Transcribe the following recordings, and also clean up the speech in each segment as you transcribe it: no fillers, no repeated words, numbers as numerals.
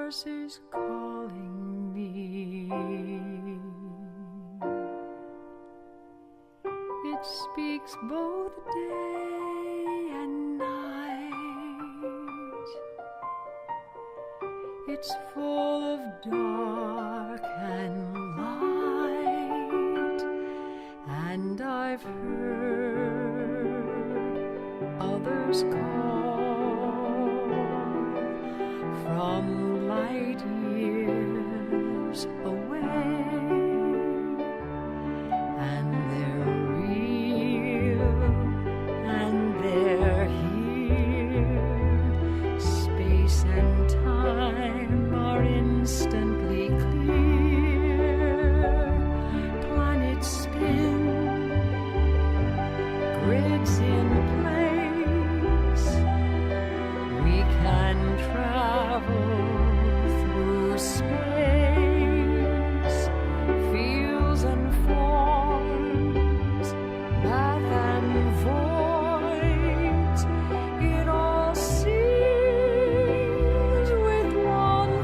universe is calling me. It speaks both day and night. It's full of dark and light, and I've heard others call from light years away, and they're real and they're here. Space and time are instantly clear. Planets spin, grids in place. We can travel through space, fields and forms, math and voids. It all seems with one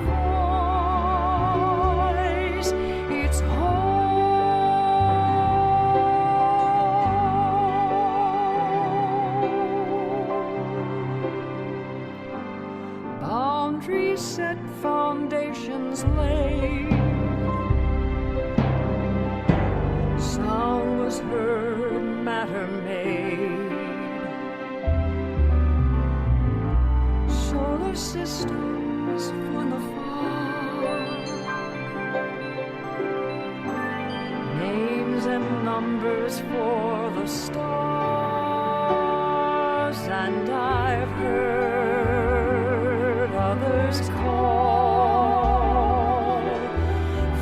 voice. It's home. Boundaries set, foundations laid. Sound was heard, matter made. Solar systems from afar. Names and numbers for the stars, and I've heard others call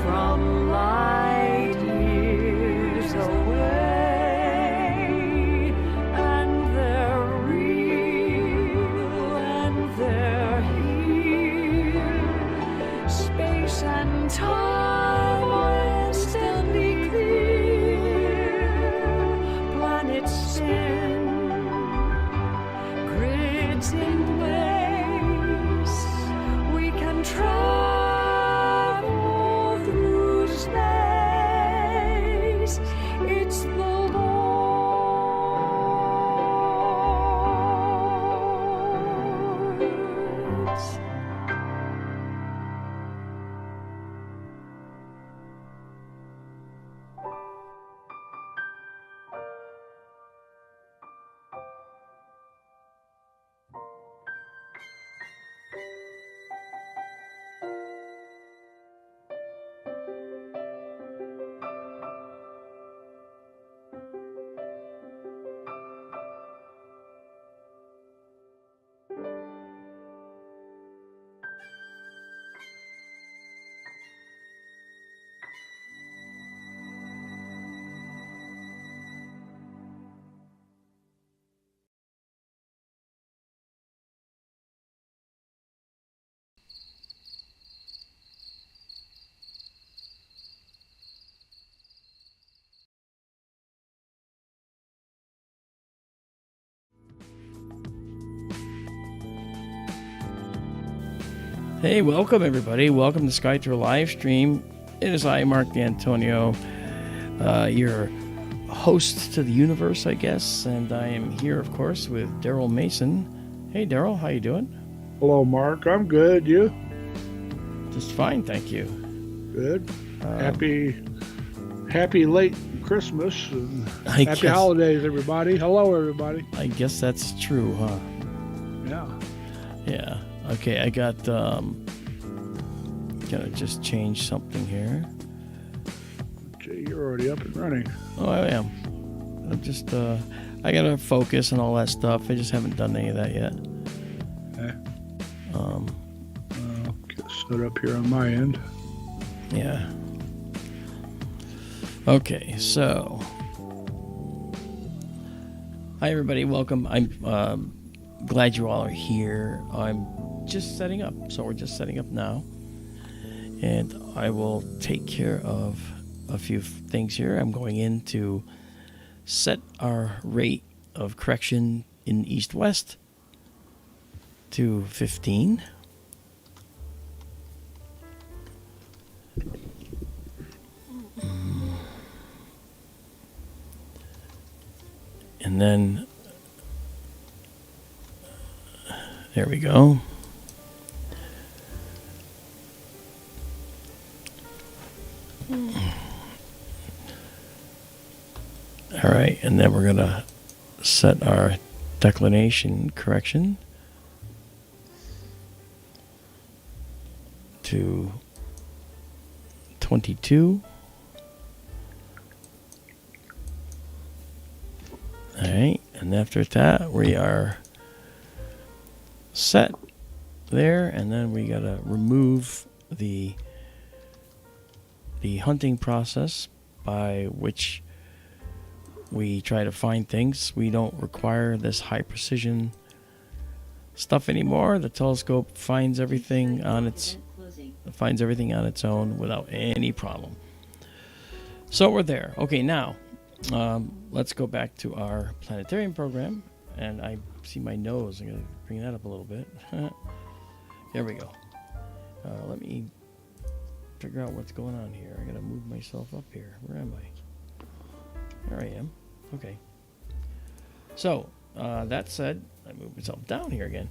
from light years away, and they're real and they're here. Space and time are instantly clear. Planets spin, grids in place. We can travel through space. It's the Lord's. Hey, welcome everybody. Welcome to SkyTour live stream. It is I, Mark D'Antonio, your host to the universe, I guess, and I am here, of course, with Darrell Mason. Hey, Darrell, how you doing? Hello, Mark. I'm good. You? Just fine, thank you. Good. Happy late Christmas and I happy guess- holidays, everybody. Hello, everybody. I guess that's true, huh? Yeah. Yeah. Okay, I got, gotta just change something here. Okay, you're already up and running. Oh, I am. I'm just, I gotta focus and all that stuff. I just haven't done any of that yet. Okay. I'll get set up here on my end. Yeah. Okay, so. Hi, everybody. Welcome. I'm glad you all are here. I'm just setting up. So we're just setting up now. And I will take care of a few things here. I'm going in to set our rate of correction in east-west to 15. And then, there we go. All right, and then we're going to set our declination correction to 22. All right, and after that, we are set there, and then we got to remove the hunting process by which we try to find things. We don't require this high precision stuff anymore. The telescope finds everything on its own without any problem. So we're there. Okay, now let's go back to our planetarium program. And I see my nose. I'm going to bring that up a little bit. There we go. Let me figure out what's going on here. I got to move myself up here. Where am I? There I am. Okay. So, that said, I move myself down here again.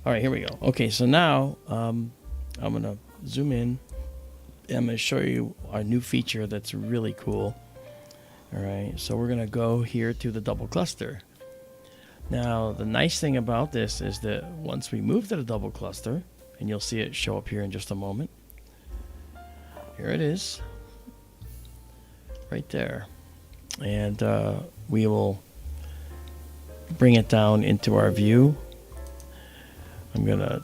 All right, here we go. Okay, so now I'm going to zoom in. I'm going to show you our new feature that's really cool. All right, so we're going to go here to the double cluster. Now, the nice thing about this is that once we move to the double cluster, and you'll see it show up here in just a moment. Here it is. Right there. And we will bring it down into our view. I'm going to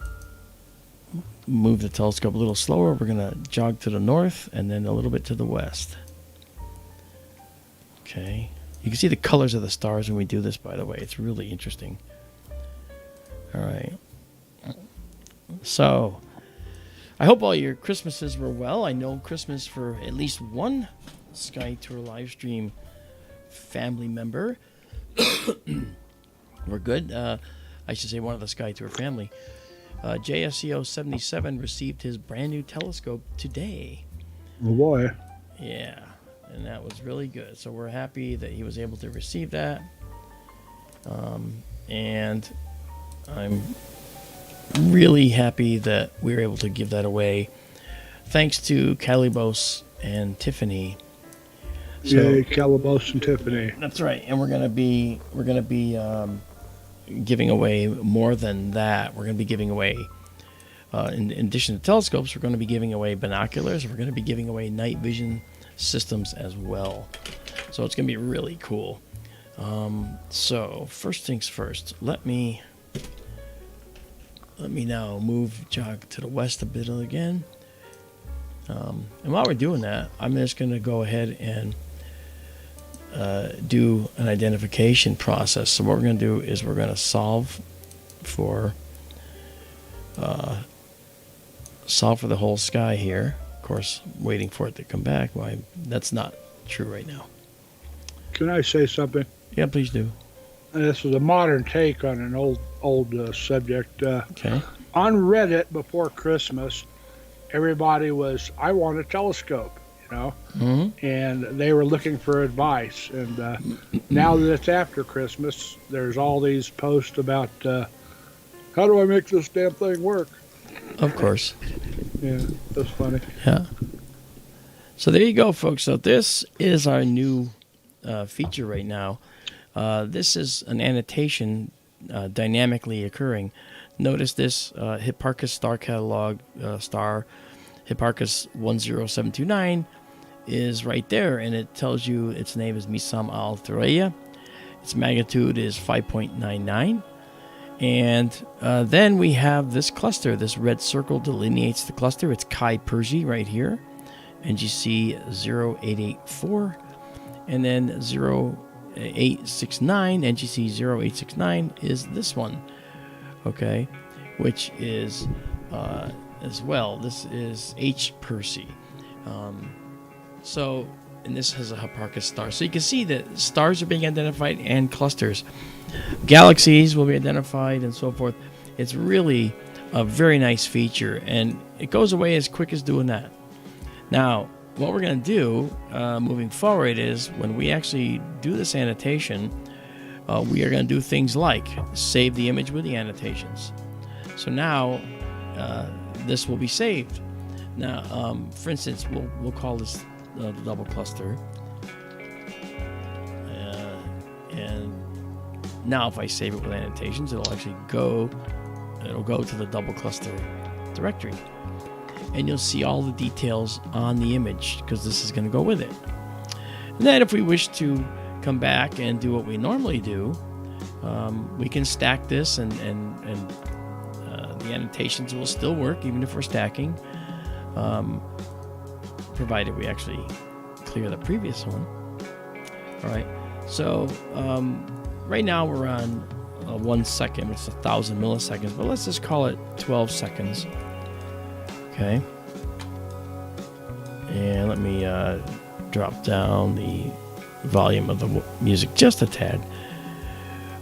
move the telescope a little slower. We're going to jog to the north and then a little bit to the west. Okay. You can see the colors of the stars when we do this, by the way. It's really interesting. All right. So, I hope all your Christmases were well. I know Christmas for at least one SkyTour live stream family member. We're good. I should say one of the SkyTour family. JSCO 77 received his brand new telescope today. Oh boy. Yeah, and that was really good. So we're happy that he was able to receive that. And I'm really happy that we were able to give that away. Thanks to Calybos and Tiffany. So, Yay, Calybos and Tiffany. That's right, and we're gonna be giving away more than that. We're gonna be giving away, in addition to telescopes, we're gonna be giving away binoculars. We're gonna be giving away night vision systems as well. So it's gonna be really cool. So first things first, let me now jog to the west a bit again. And while we're doing that, I'm just gonna go ahead and do an identification process. So what we're going to do is we're going to solve for the whole sky here. Of course, waiting for it to come back. Why? That's not true right now. Can I say something? Yeah, please do. This is a modern take on an old subject. Okay. On Reddit before Christmas, everybody was, I want a telescope. Mm-hmm. And they were looking for advice. And now that it's after Christmas, there's all these posts about how do I make this damn thing work? Of course. Yeah, that's funny. Yeah. So there you go, folks. So this is our new feature right now. This is an annotation dynamically occurring. Notice this Hipparchus star catalog star Hipparchus 10729 is right there, and it tells you its name is Misam al Thuraya. Its magnitude is 5.99. And then we have this cluster. This red circle delineates the cluster. It's Chi Persi right here. NGC 0884. And then 0869, NGC 0869 is this one. Okay. Which is as well. This is H Persi. And this has a Hipparchus star. So you can see that stars are being identified and clusters. Galaxies will be identified and so forth. It's really a very nice feature, and it goes away as quick as doing that. Now, what we're going to do moving forward is when we actually do this annotation, we are going to do things like save the image with the annotations. So now this will be saved. Now, for instance, we'll call this the double cluster. And now if I save it with annotations, it'll actually go to the double cluster directory. And you'll see all the details on the image because this is going to go with it. And then if we wish to come back and do what we normally do, we can stack this and the annotations will still work even if we're stacking, provided we actually clear the previous one. All right, so right now we're on 1 second, which is 1,000 milliseconds, but let's just call it 12 seconds. Okay, and let me drop down the volume of the music just a tad.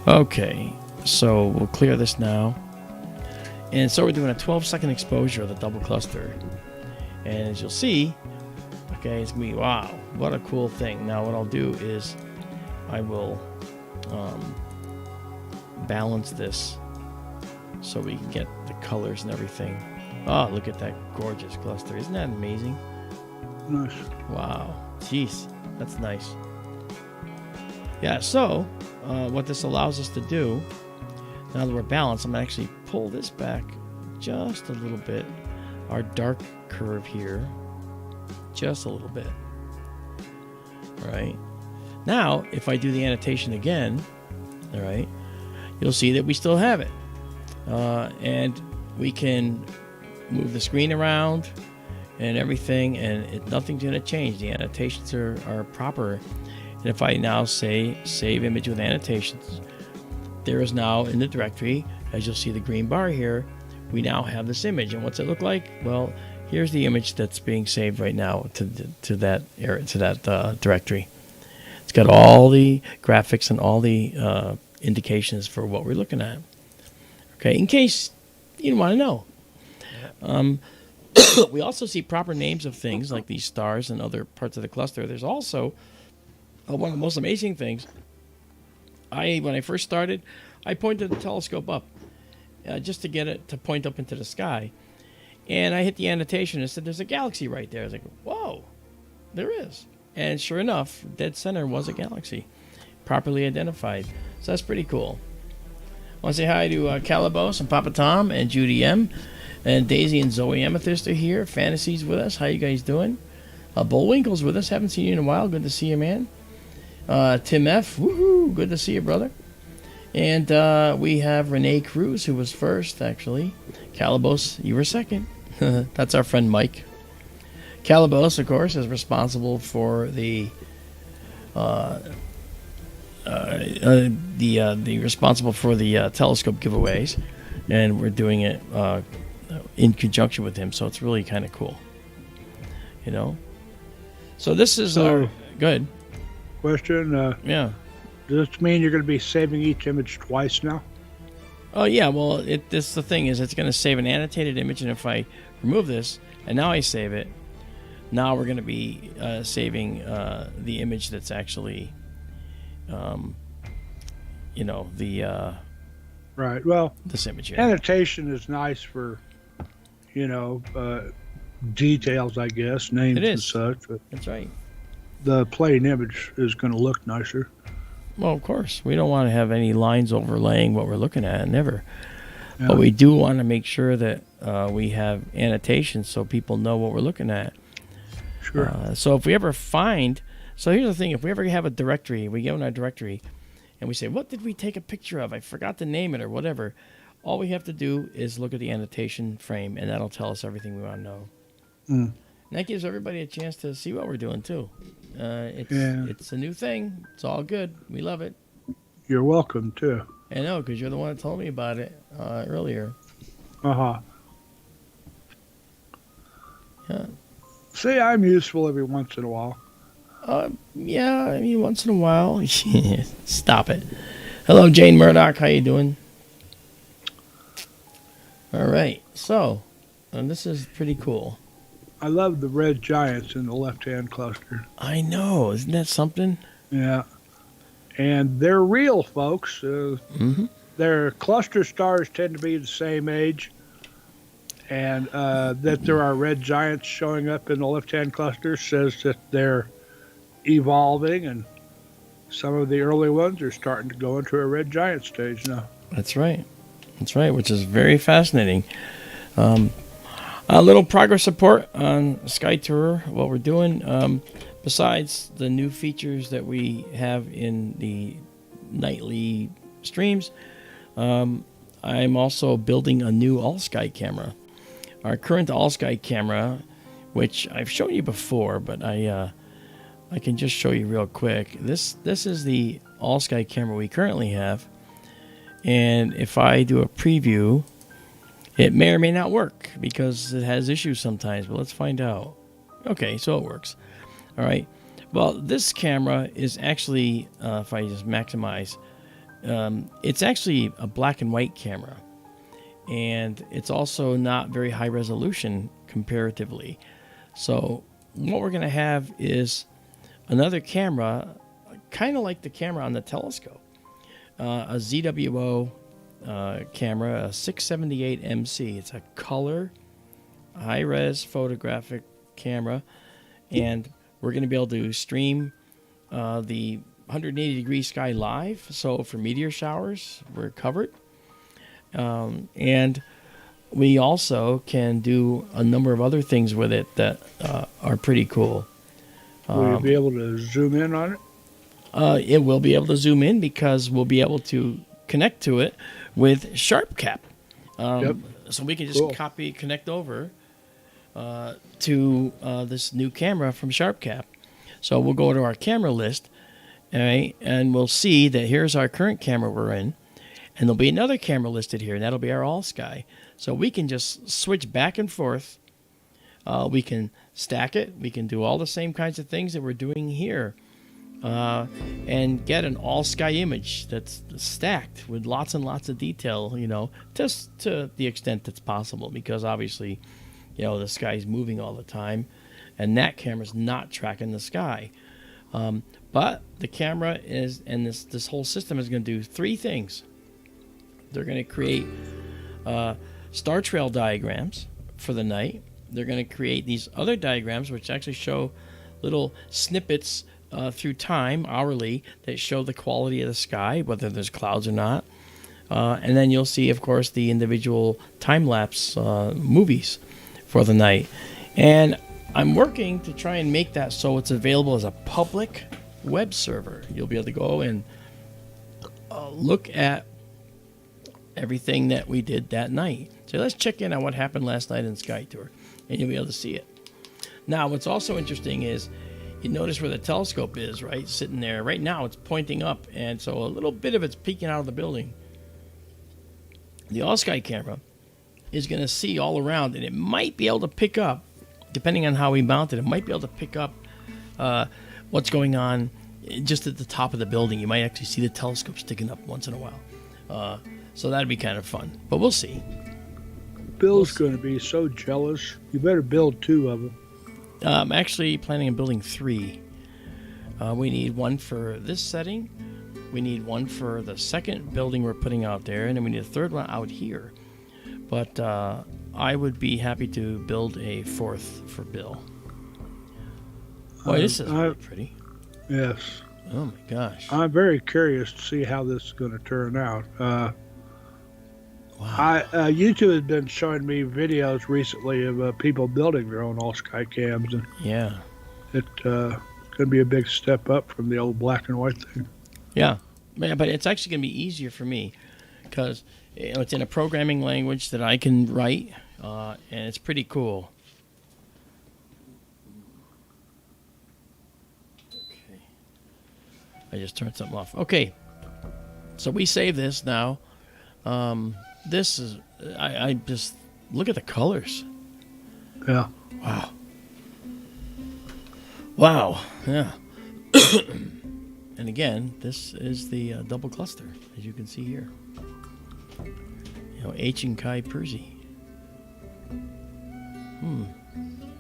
Okay, so we'll clear this now. And so we're doing a 12-second exposure of the double cluster. And as you'll see, okay, it's going to be, wow, what a cool thing. Now what I'll do is I will balance this so we can get the colors and everything. Oh, look at that gorgeous cluster. Isn't that amazing? Nice. Wow. Jeez, that's nice. Yeah, so what this allows us to do, now that we're balanced, I'm going to actually pull this back just a little bit. Our dark curve here, just a little bit. All right. Now, if I do the annotation again, all right, you'll see that we still have it. And we can move the screen around and everything, and nothing's going to change. The annotations are proper. And if I now say save image with annotations, there is now in the directory, as you'll see the green bar here, we now have this image. And what's it look like? Well, here's the image that's being saved right now to that area, to that directory. It's got all the graphics and all the indications for what we're looking at. Okay, in case you want to know. We also see proper names of things like these stars and other parts of the cluster. There's also one of the most amazing things. When I first started, I pointed the telescope up just to get it to point up into the sky. And I hit the annotation and it said there's a galaxy right there. I was like, whoa, there is. And sure enough, dead center was a galaxy, properly identified. So that's pretty cool. I want to say hi to Calybos and Papa Tom and Judy M. And Daisy and Zoe Amethyst are here. Fantasy's with us. How you guys doing? Bullwinkle's with us. Haven't seen you in a while. Good to see you, man. Tim F. Woohoo! Good to see you, brother. And we have Renee Cruz, who was first, actually. Calybos, you were second. That's our friend Mike. Calybos, of course, is responsible for the responsible for the telescope giveaways, and we're doing it in conjunction with him. So it's really kind of cool, you know. So this is our good question. Yeah. Does this mean you're going to be saving each image twice now? Oh yeah. Well, this the thing is, it's going to save an annotated image, and if I remove this and now I save it, now we're going to be saving the image that's actually, you know, the right. Well, this image here. Annotation is nice for, you know, details, I guess, names and such. But that's right. The plain image is going to look nicer. Well, of course, we don't want to have any lines overlaying what we're looking at, never. Yeah. But we do want to make sure that we have annotations so people know what we're looking at. Sure. So if we ever find, so here's the thing, if we ever have a directory, we go in our directory and we say, what did we take a picture of? I forgot to name it or whatever. All we have to do is look at the annotation frame, and that'll tell us everything we want to know. And that gives everybody a chance to see what we're doing, too. It's a new thing. It's all good. We love it. You're welcome, too. I know, because you're the one that told me about it earlier. Uh-huh. Yeah. See, I'm useful every once in a while. Yeah, I mean, once in a while. Stop it. Hello, Jane Murdoch. How you doing? All right. So, this is pretty cool. I love the red giants in the left-hand cluster. I know. Isn't that something? Yeah. and they're real, folks. Mm-hmm. Their cluster stars tend to be the same age, and that there are red giants showing up in the left-hand cluster says that they're evolving, and some of the early ones are starting to go into a red giant stage now. That's right. That's right, which is very fascinating. A little progress report on SkyTour, what we're doing. Besides the new features that we have in the nightly streams, I'm also building a new all-sky camera. Our current all-sky camera, which I've shown you before, but I can just show you real quick. This is the all-sky camera we currently have, and if I do a preview, it may or may not work because it has issues sometimes, but let's find out. Okay, so it works. All right. Well, this camera is actually, if I just maximize, it's actually a black and white camera. And it's also not very high resolution comparatively. So what we're going to have is another camera, kind of like the camera on the telescope. A ZWO camera, a 678 MC. It's a color, high-res photographic camera. And we're going to be able to stream the 180-degree sky live. So for meteor showers, we're covered. And we also can do a number of other things with it that are pretty cool. Will you be able to zoom in on it? It will be able to zoom in because we'll be able to connect to it with SharpCap. Yep. So we can just Cool. connect over to this new camera from SharpCap. So we'll go to our camera list, all right, and we'll see that here's our current camera we're in, and there'll be another camera listed here, and that'll be our all-sky. So we can just switch back and forth. We can stack it. We can do all the same kinds of things that we're doing here. And get an all-sky image that's stacked with lots and lots of detail, just to the extent that's possible, because obviously, the sky's moving all the time, and that camera's not tracking the sky. But the camera is, and this whole system is going to do three things. They're going to create star trail diagrams for the night. They're going to create these other diagrams, which actually show little snippets through time, hourly, that show the quality of the sky, whether there's clouds or not. And then you'll see, of course, the individual time-lapse movies for the night. And I'm working to try and make that so it's available as a public web server. You'll be able to go and look at everything that we did that night. So let's check in on what happened last night in SkyTour, and you'll be able to see it. Now, what's also interesting is you notice where the telescope is, right? Sitting there. Right now, it's pointing up, and so a little bit of it's peeking out of the building. The all-sky camera is going to see all around, and it might be able to pick up, depending on how we mount it, it might be able to pick up what's going on just at the top of the building. You might actually see the telescope sticking up once in a while. So that'd be kind of fun, but we'll see. Bill's going to be so jealous. You better build 2 of them. I'm actually planning on building 3. We need one for this setting. We need one for the second building we're putting out there, and then we need a third one out here. But I would be happy to build a 4th for Bill. Boy, this is really pretty. Yes. Oh my gosh. I'm very curious to see how this is going to turn out. Wow. YouTube has been showing me videos recently of people building their own all-sky cams, and Yeah. it's going to be a big step up from the old black and white thing. Yeah. But it's actually going to be easier for me because it's in a programming language that I can write, and it's pretty cool. Okay. I just turned something off. Okay. So we save this now. This is, I just, look at the colors. Yeah. Wow. Wow. Yeah. And again, this is the double cluster, as you can see here. H and Chi Persi.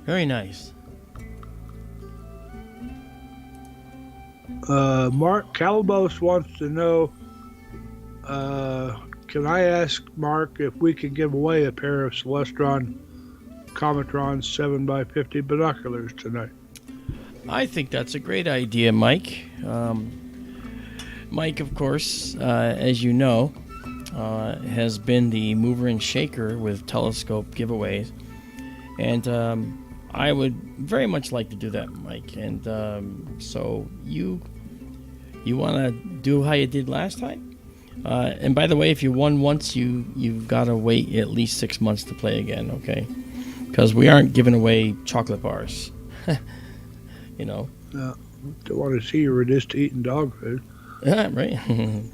Very nice. Mark Calybos wants to know, can I ask Mark if we can give away a pair of Celestron Cometron 7x50 binoculars tonight? I think that's a great idea, Mike. Mike, of course, as you know, has been the mover and shaker with telescope giveaways. And I would very much like to do that, Mike. And so you want to do how you did last time? And by the way, if you won once, you've got to wait at least 6 months to play again, okay? Because we aren't giving away chocolate bars. You know. Don't want to see you reduced to eating dog food. Right.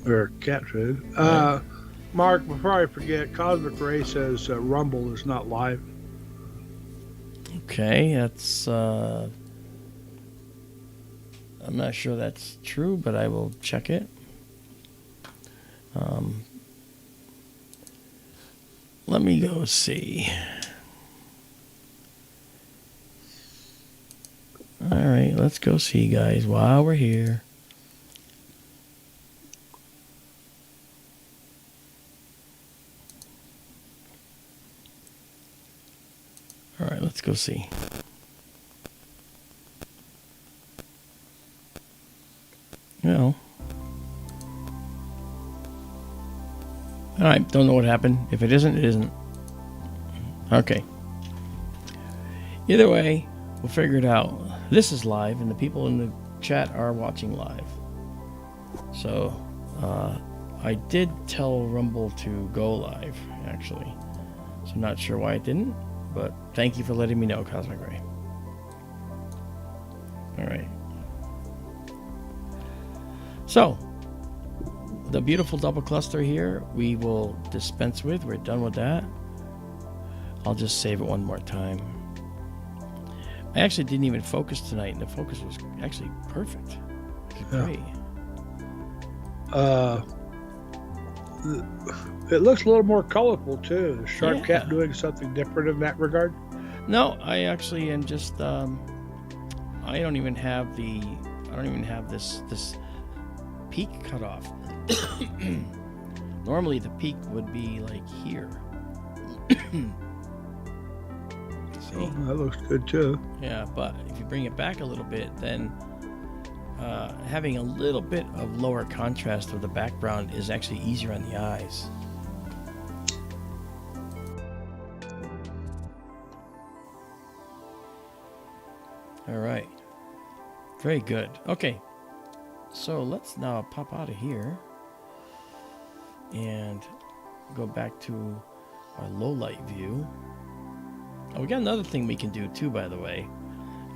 Or cat food. Right. Mark, before I forget, Cosmic Ray says Rumble is not live. Okay, that's... I'm not sure that's true, but I will check it. Let me go see. All right, let's go see, guys, while we're here. All right, let's go see. Well, all right, don't know what happened. If it isn't, it isn't. Okay. Either way, we'll figure it out. This is live, and the people in the chat are watching live. So, I did tell Rumble to go live, actually. So I'm not sure why it didn't, but thank you for letting me know, Cosmic Ray. All right. So, the beautiful double cluster here, we will dispense with. We're done with that. I'll just save it one more time. I actually didn't even focus tonight, and the focus was actually perfect. It was great. It looks a little more colorful too. Is Sharp Yeah. Cat doing something different in that regard? No, I actually am just I don't even have this peak cut off. Normally the peak would be like here. See? Oh, that looks good too. Yeah, but if you bring it back a little bit, then having a little bit of lower contrast of the background is actually easier on the eyes. All right. Very good. Okay. So let's now pop out of here and go back to our low light view. Oh, we got another thing we can do too, by the way.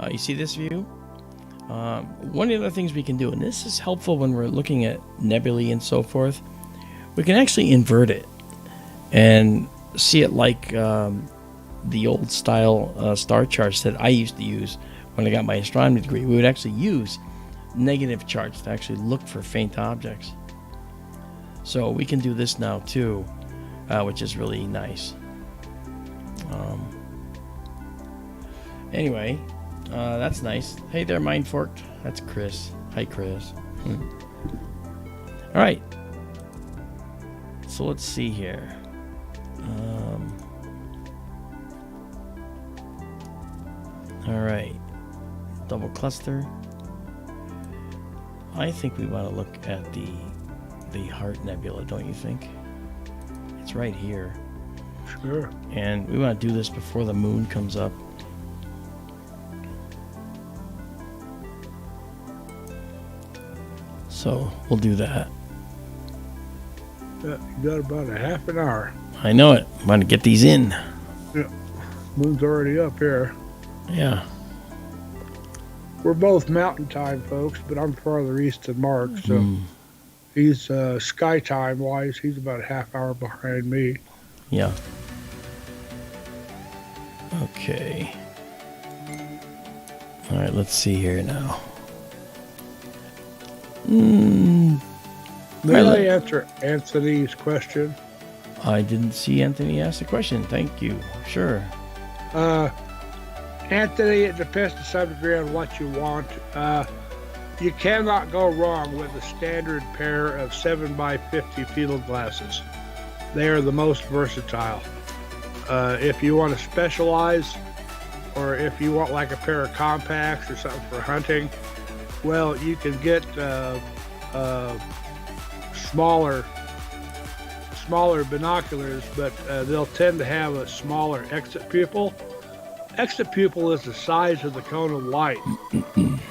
You see this view? One of the other things we can do, and this is helpful when we're looking at nebulae and so forth, we can actually invert it and see it like the old style star charts that I used to use when I got my astronomy degree. We would actually use negative charts to actually look for faint objects. So we can do this now too, which is really nice. Anyway, that's nice. Hey there, Mind Forked. That's Chris. Hi, Chris. All right. So let's see here. All right. Double cluster. I think we want to look at the Heart Nebula, don't you think? It's right here. Sure. And we want to do this before the moon comes up. So we'll do that. Yeah, you got about a half an hour. I know it. I'm going to get these in. Yeah. Moon's already up here. Yeah. We're both mountain time folks, but I'm farther east than Mark, so he's sky time wise, he's about a half hour behind me. Yeah. Okay. All right, let's see here now. May I answer Anthony's question? I didn't see Anthony ask a question. Thank you. Sure. Anthony, it depends to some degree on what you want. You cannot go wrong with a standard pair of 7x50 field glasses. They are the most versatile. If you want to specialize, or if you want like a pair of compacts or something for hunting, well, you can get smaller binoculars, but they'll tend to have a smaller exit pupil. Exit pupil is the size of the cone of light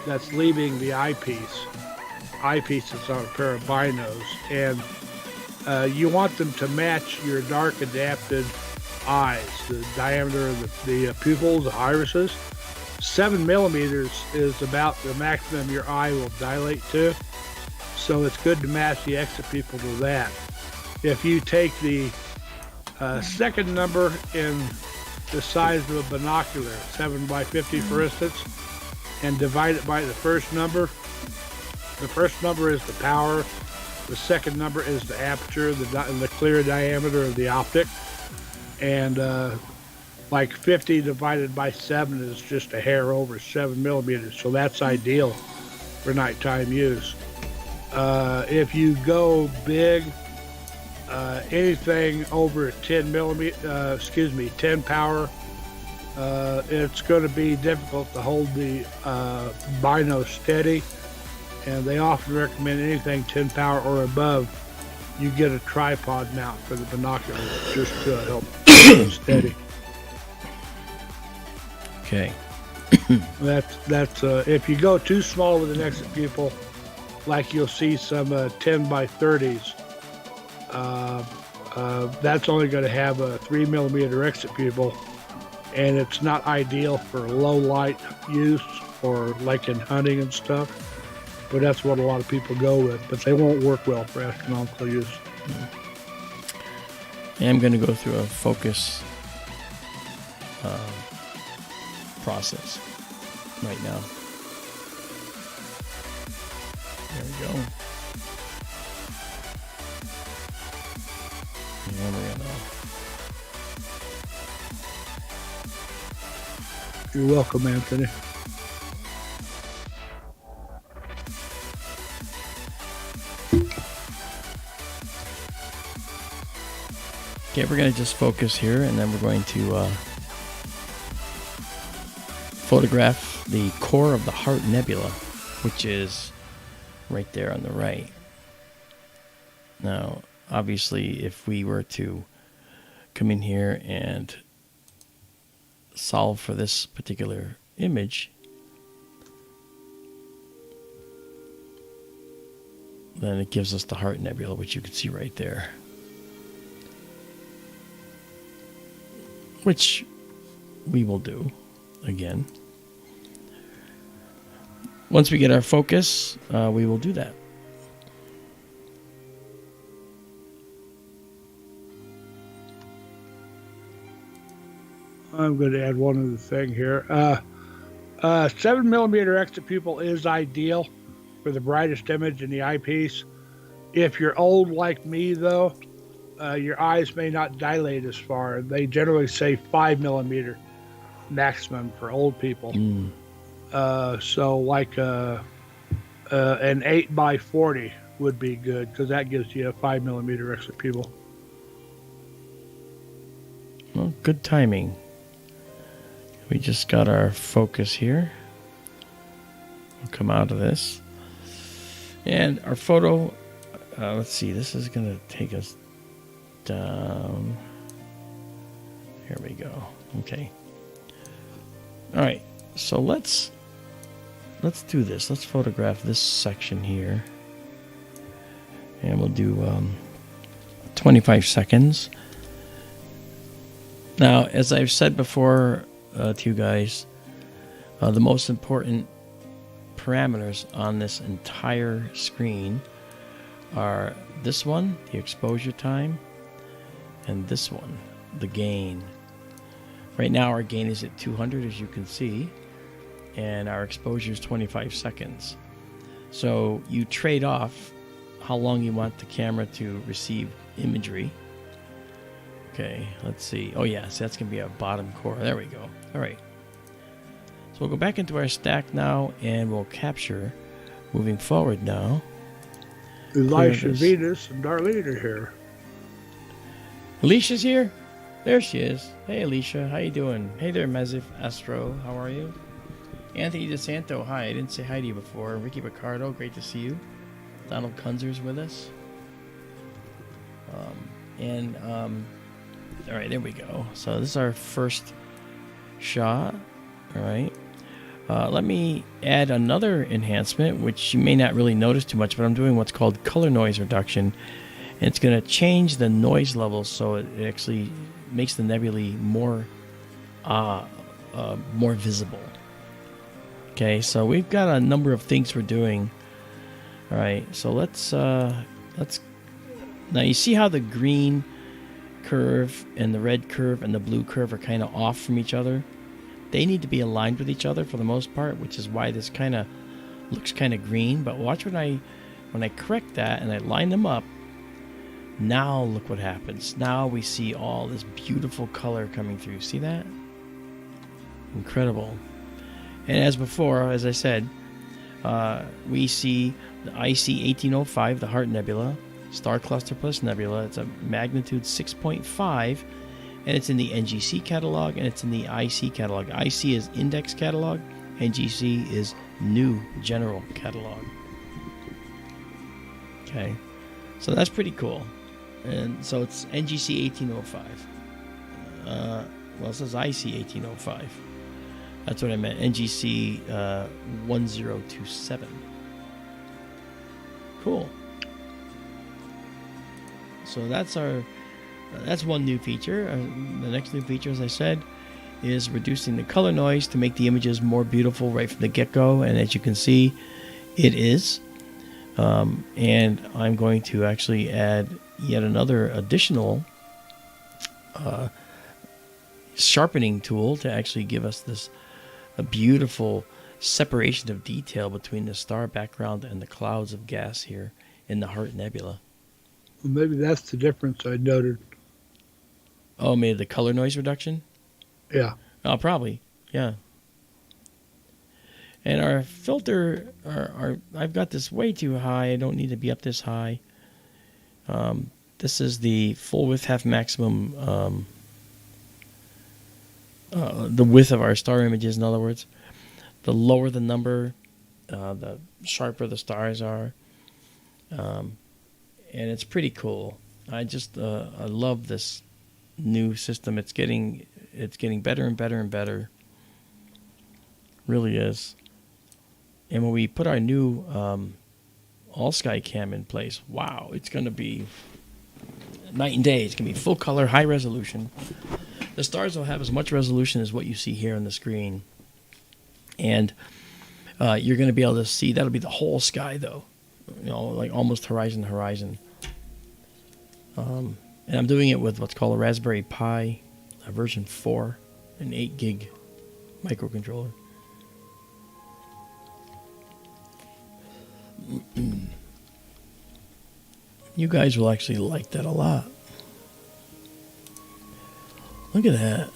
that's leaving the eyepiece. Eyepiece is on a pair of binos, and you want them to match your dark adapted eyes, the diameter of the pupils, the irises. 7 millimeters is about the maximum your eye will dilate to, so it's good to match the exit pupil to that. If you take the second number in the size of a binocular, 7x50 for instance, and divide it by the first number. The first number is the power, the second number is the aperture, the clear diameter of the optic, and like 50 divided by 7 is just a hair over 7 millimeters, so that's ideal for nighttime use. If you go big, anything over 10 power, it's going to be difficult to hold the bino steady, and they often recommend anything 10 power or above, you get a tripod mount for the binocular just to help steady. Okay. That's if you go too small with an exit pupil, like you'll see some 10x30s, that's only going to have a 3 millimeter exit pupil, and it's not ideal for low light use or like in hunting and stuff, but that's what a lot of people go with, but they won't work well for astronomical use. I'm going to go through a focus process right now. There we go. And we're gonna... You're welcome, Anthony. Okay, we're going to just focus here, and then we're going to photograph the core of the Heart Nebula, which is right there on the right. Now, obviously, if we were to come in here and solve for this particular image, then it gives us the Heart Nebula, which you can see right there. Which we will do again. Once we get our focus, we will do that. I'm going to add one other thing here. 7 millimeter exit pupil is ideal for the brightest image in the eyepiece. If you're old like me, though, your eyes may not dilate as far. They generally say 5 millimeter maximum for old people. So like an 8x40 would be good, because that gives you a 5 millimeter exit pupil. Well, good timing. We just got our focus here. We'll come out of this. And our photo, let's see, this is going to take us down. Here we go. Okay. All right. So let's do this. Let's photograph this section here. And we'll do 25 seconds. Now, as I've said before to you guys, the most important parameters on this entire screen are this one, the exposure time, and this one, the gain. Right now our gain is at 200, as you can see, and our exposure is 25 seconds. So you trade off how long you want the camera to receive imagery. Okay, let's see. Oh yeah, so that's going to be our bottom core. There we go. All right. So we'll go back into our stack now, and we'll capture moving forward now. Elisha, Here it is. Venus, and Darlene are here. Alicia's here. There she is. Hey, Alicia. How you doing? Hey there, Mezif Astro. How are you? Anthony DeSanto. Hi. I didn't say hi to you before. Ricky Picardo. Great to see you. Donald Kunzer's with us. All right, there we go. So this is our first shot. All right. Let me add another enhancement, which you may not really notice too much, but I'm doing what's called color noise reduction. And it's going to change the noise level so it actually makes the nebulae more visible. Okay, so we've got a number of things we're doing. All right, so let's now you see how the green curve and the red curve and the blue curve are kind of off from each other. They need to be aligned with each other for the most part, which is why this kind of looks kind of green. But watch when I correct that and I line them up. Now look what happens. Now we see all this beautiful color coming through. See that? Incredible. And as before, as I said, we see the IC 1805, the Heart Nebula, Star Cluster plus Nebula. It's a magnitude 6.5, and it's in the NGC catalog, and it's in the IC catalog. IC is Index catalog, NGC is New General catalog. Okay, so that's pretty cool. And so it's NGC 1805. Well, it says IC 1805. That's what I meant. NGC 1027. Cool. So that's one new feature. The next new feature, as I said, is reducing the color noise to make the images more beautiful right from the get-go. And as you can see, it is. And I'm going to actually add yet another additional sharpening tool to actually give us this a beautiful separation of detail between the star background and the clouds of gas here in the Heart Nebula. Well, maybe that's the difference I noted. Oh, maybe the color noise reduction? Yeah. Oh, probably. Yeah. And our filter, I've got this way too high. I don't need to be up this high. This is the full width half maximum, the width of our star images, in other words. The lower the number, the sharper the stars are. And it's pretty cool. I love this new system. It's getting better and better and better. Really is. And when we put our new all sky cam in place, wow, it's going to be night and day. It's going to be full color, high resolution. The stars will have as much resolution as what you see here on the screen. And you're going to be able to see, that'll be the whole sky though. You know, like almost horizon to horizon. And I'm doing it with what's called a Raspberry Pi version 4, an 8 gig microcontroller. You guys will actually like that a lot. Look at that.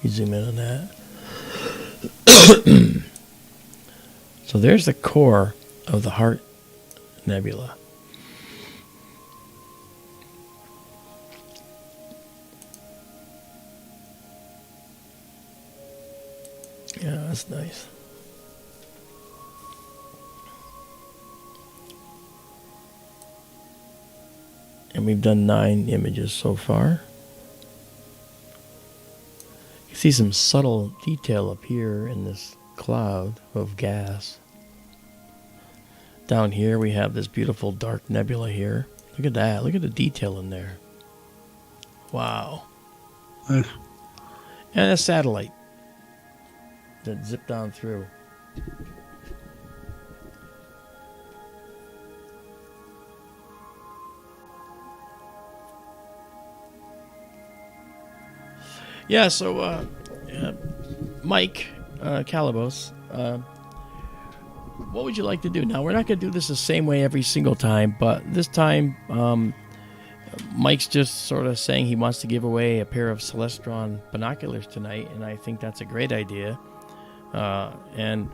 You zoom in on that. So there's the core of the Heart Nebula. Yeah, that's nice. And we've done 9 images so far. You see some subtle detail up here in this cloud of gas. Down here we have this beautiful dark nebula here. Look at that. Look at the detail in there. Wow. Nice. And a satellite that zipped on through. Yeah, so Mike Calybos, what would you like to do? Now, we're not going to do this the same way every single time, but this time Mike's just sort of saying he wants to give away a pair of Celestron binoculars tonight, and I think that's a great idea. And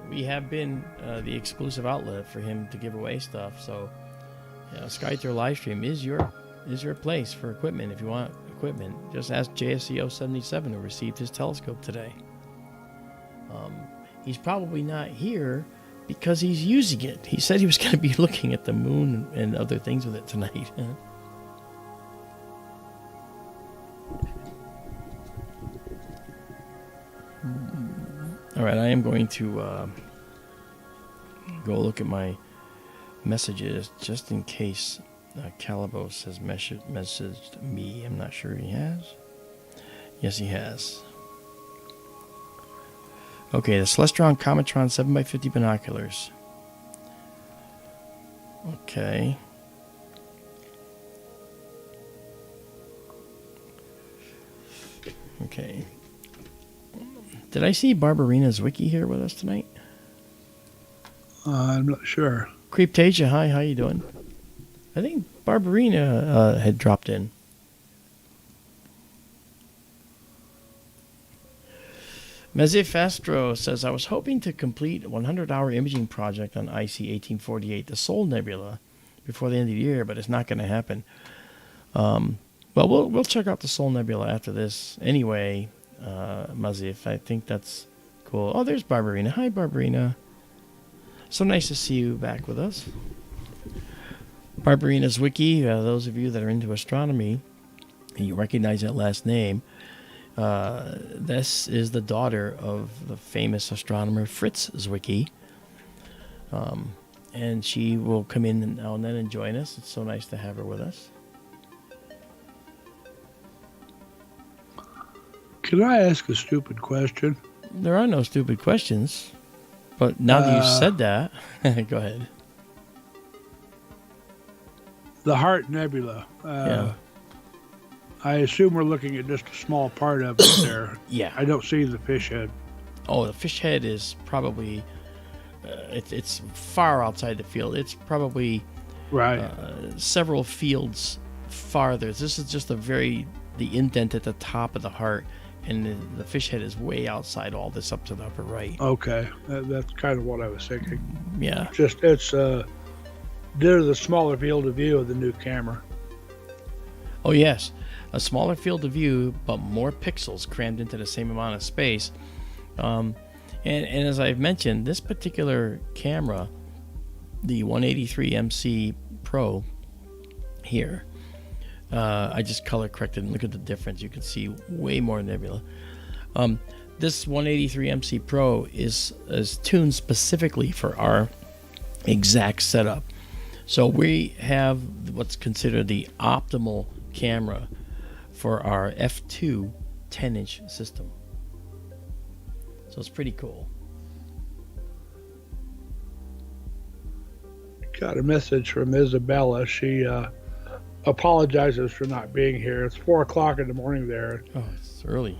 we have been the exclusive outlet for him to give away stuff. So, SkyTour Livestream is your place for equipment. If you want equipment, just ask JSCO77 who received his telescope today. He's probably not here because he's using it. He said he was going to be looking at the moon and other things with it tonight. All right, I am going to go look at my messages just in case Calybos has messaged me. I'm not sure he has. Yes, he has. Okay, the Celestron Cometron 7x50 binoculars. Okay. Okay. Did I see Barbarina's wiki here with us tonight? I'm not sure. Creeptasia, hi, how you doing? I think Barbarina had dropped in. Mezifastro says, I was hoping to complete a 100-hour imaging project on IC 1848, the Sol Nebula, before the end of the year, but it's not going to happen. Well, we'll check out the Sol Nebula after this anyway, Mazif. I think that's cool. Oh, there's Barbarina. Hi, Barbarina. So nice to see you back with us. Barbarina's Wiki, those of you that are into astronomy, and you recognize that last name, this is the daughter of the famous astronomer Fritz Zwicky. And she will come in now and then and join us. It's so nice to have her with us. Can I ask a stupid question? There are no stupid questions. But now that you've said that, go ahead. The Heart Nebula. Yeah. I assume we're looking at just a small part of it there. Yeah. I don't see the fish head. Oh, the fish head is probably... it's far outside the field. It's probably Right. several fields farther. This is just the indent at the top of the heart, and the fish head is way outside all this up to the upper right. Okay. That's kind of what I was thinking. Yeah. It's due to the smaller field of view of the new camera. Oh, yes. A smaller field of view, but more pixels crammed into the same amount of space. And as I've mentioned, this particular camera, the 183 MC Pro here, I just color corrected and look at the difference. You can see way more nebula. This 183 MC Pro is tuned specifically for our exact setup. So we have what's considered the optimal camera for our f2 10-inch system. So it's pretty cool. Got a message from Izabela. She apologizes for not being here. It's 4 o'clock in the morning there. Oh, it's early.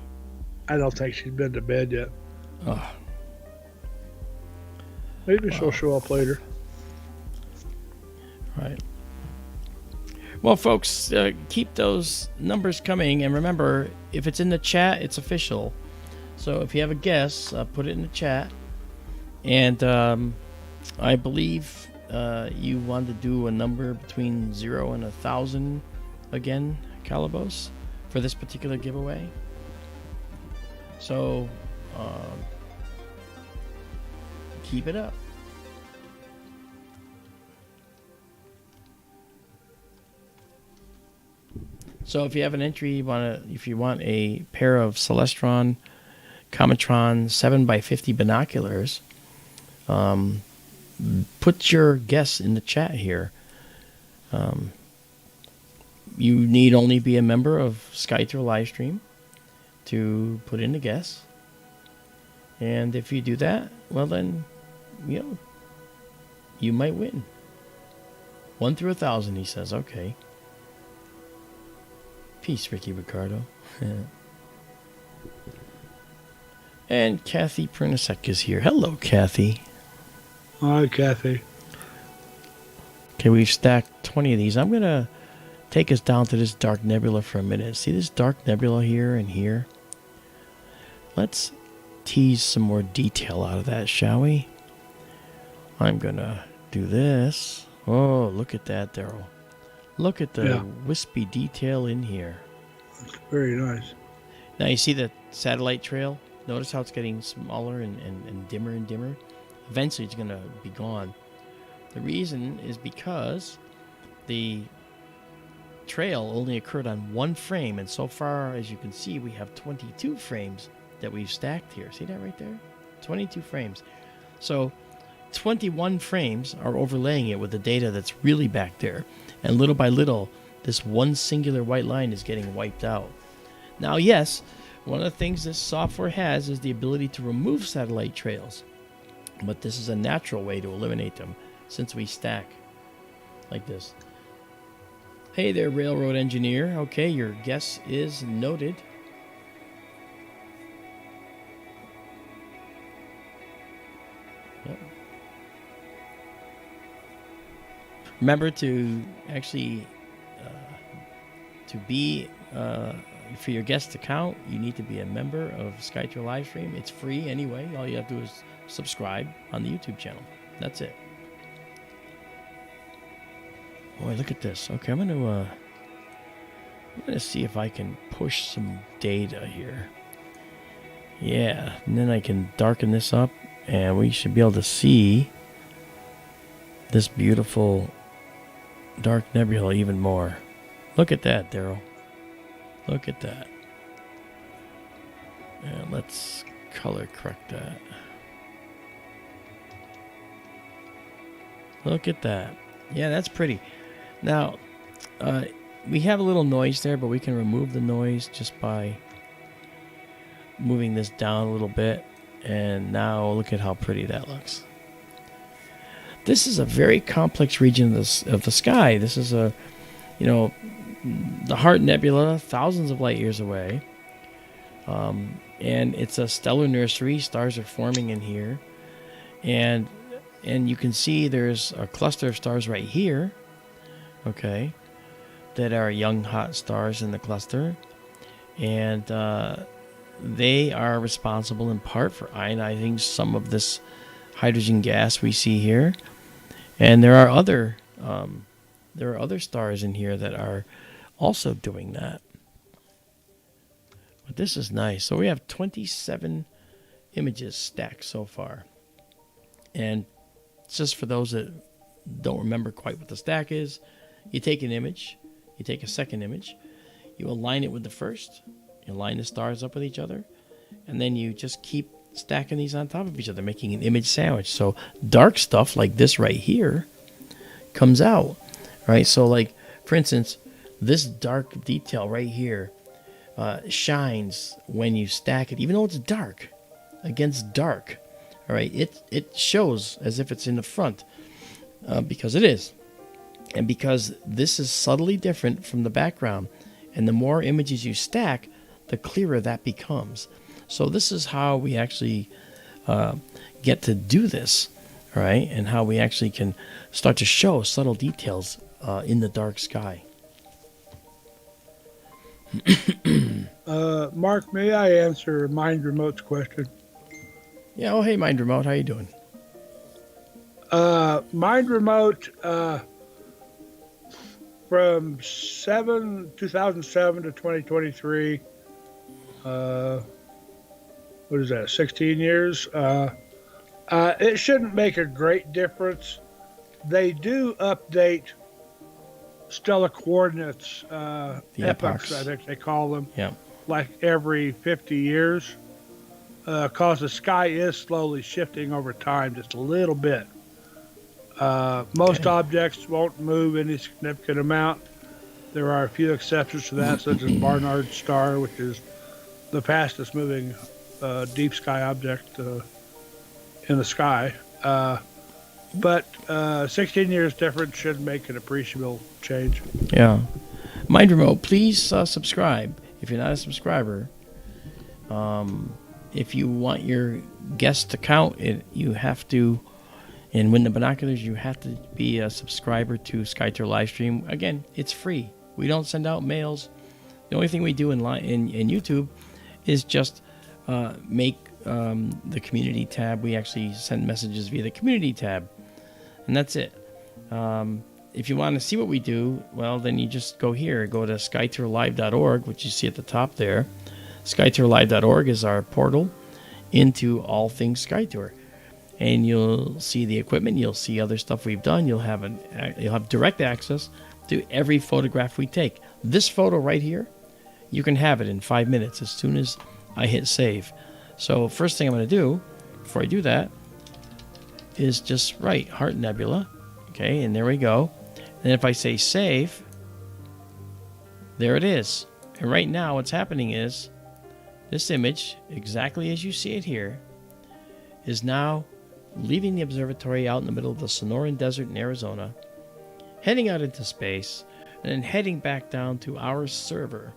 I don't think she's been to bed yet. Oh. Maybe she'll show up later. Right. Well, folks, keep those numbers coming. And remember, if it's in the chat, it's official. So if you have a guess, put it in the chat. And I believe you want to do a number between 0 and 1,000 again, Calybos, for this particular giveaway. So keep it up. So if you have an entry, if you want a pair of Celestron Cometron 7x50 binoculars, put your guess in the chat here. You need only be a member of SkyTour Livestream to put in a guess. And if you do that, well then, you might win. 1 through 1,000, he says. Okay. Peace, Ricky Ricardo. And Kathy Pernasek is here. Hello, Kathy. Hi, Kathy. Okay, we've stacked 20 of these. I'm going to take us down to this dark nebula for a minute. See this dark nebula here and here? Let's tease some more detail out of that, shall we? I'm going to do this. Oh, look at that, Darrell. Look at the wispy detail in here. Very nice. Now, you see the satellite trail? Notice how it's getting smaller and dimmer and dimmer? Eventually, it's going to be gone. The reason is because the trail only occurred on one frame, and so far, as you can see, we have 22 frames that we've stacked here. See that right there? 22 frames. So 21 frames are overlaying it with the data that's really back there. And little by little, this one singular white line is getting wiped out. Now, yes, one of the things this software has is the ability to remove satellite trails. But this is a natural way to eliminate them since we stack like this. Hey there, railroad engineer. Okay, your guess is noted. Yep. Remember to actually, to be, for your guests to count, you need to be a member of SkyTour Livestream. It's free anyway. All you have to do is subscribe on the YouTube channel. That's it. Boy, look at this. Okay, I'm gonna see if I can push some data here. Yeah, and then I can darken this up, and we should be able to see this beautiful dark nebula even more. Look at that, Darrell. Look at that. And let's color correct that. Look at that. Yeah, that's pretty. Now, we have a little noise there, but we can remove the noise just by moving this down a little bit. And now look at how pretty that looks. This is a very complex region of the sky. This is the Heart Nebula, thousands of light years away. And it's a stellar nursery. Stars are forming in here. And you can see there's a cluster of stars right here. Okay, that are young hot stars in the cluster, and they are responsible in part for ionizing some of this hydrogen gas we see here. And there are other stars in here that are also doing that. But this is nice. So we have 27 images stacked so far, and just for those that don't remember quite what the stack is. You take an image, you take a second image, you align it with the first, you line the stars up with each other, and then you just keep stacking these on top of each other, making an image sandwich. So dark stuff like this right here comes out, right? So like, for instance, this dark detail right here shines when you stack it, even though it's dark against dark, all right? It shows as if it's in the front because it is. And because this is subtly different from the background, and the more images you stack, the clearer that becomes. So this is how we actually get to do this, right? And how we actually can start to show subtle details in the dark sky. Mark, may I answer Mind Remote's question? Yeah. Oh, hey, Mind Remote, how you doing? Mind Remote, from 2007 to 2023, what is that, 16 years? It shouldn't make a great difference. They do update stellar coordinates, The epochs, epochs. I think they call them, Yeah. like every 50 years, because the sky is slowly shifting over time just a little bit. Most objects won't move any significant amount. There are a few exceptions to that, such as Barnard's star, which is the fastest moving deep sky object in the sky. But 16 years difference should make an appreciable change. Yeah. Mind Remote, please subscribe. If you're not a subscriber, if you want your guests to count, you have to. And when the binoculars, you have to be a subscriber to SkyTour Livestream. Again, it's free. We don't send out mails. The only thing we do in YouTube is just make the community tab. We actually send messages via the community tab, and that's it. If you want to see what we do, well, then you just go here. Go to skytourlive.org, which you see at the top there. Skytourlive.org is our portal into all things SkyTour. And you'll see the equipment. You'll see other stuff we've done. You'll have direct access to every photograph we take. This photo right here, you can have it in 5 minutes as soon as I hit save. So first thing I'm going to do, before I do that, is just write Heart Nebula. Okay, and there we go. And if I say save, there it is. And right now what's happening is this image, exactly as you see it here, is now leaving the observatory out in the middle of the Sonoran Desert in Arizona, heading out into space, and then heading back down to our server,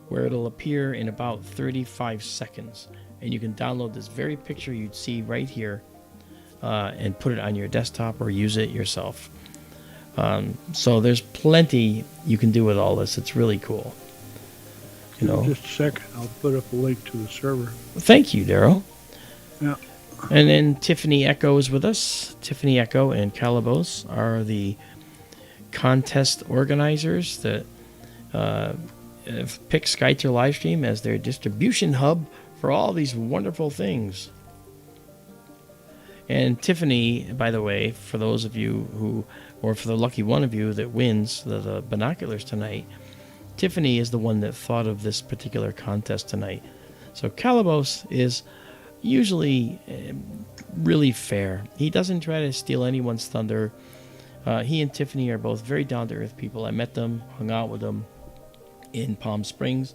where it'll appear in about 35 seconds. And you can download this very picture you'd see right here and put it on your desktop or use it yourself. So there's plenty you can do with all this. It's really cool. You know. Just a second, I'll put up a link to the server. Thank you, Darrell. Yeah. And then Tiffany Echo is with us. Tiffany Echo and Calybos are the contest organizers that have picked SkyTour Livestream as their distribution hub for all these wonderful things. And Tiffany, by the way, for those of you who, or for the lucky one of you that wins the binoculars tonight, Tiffany is the one that thought of this particular contest tonight. So Calybos is usually really fair. He doesn't try to steal anyone's thunder. He and Tiffany are both very down-to-earth people. I met them, hung out with them in Palm Springs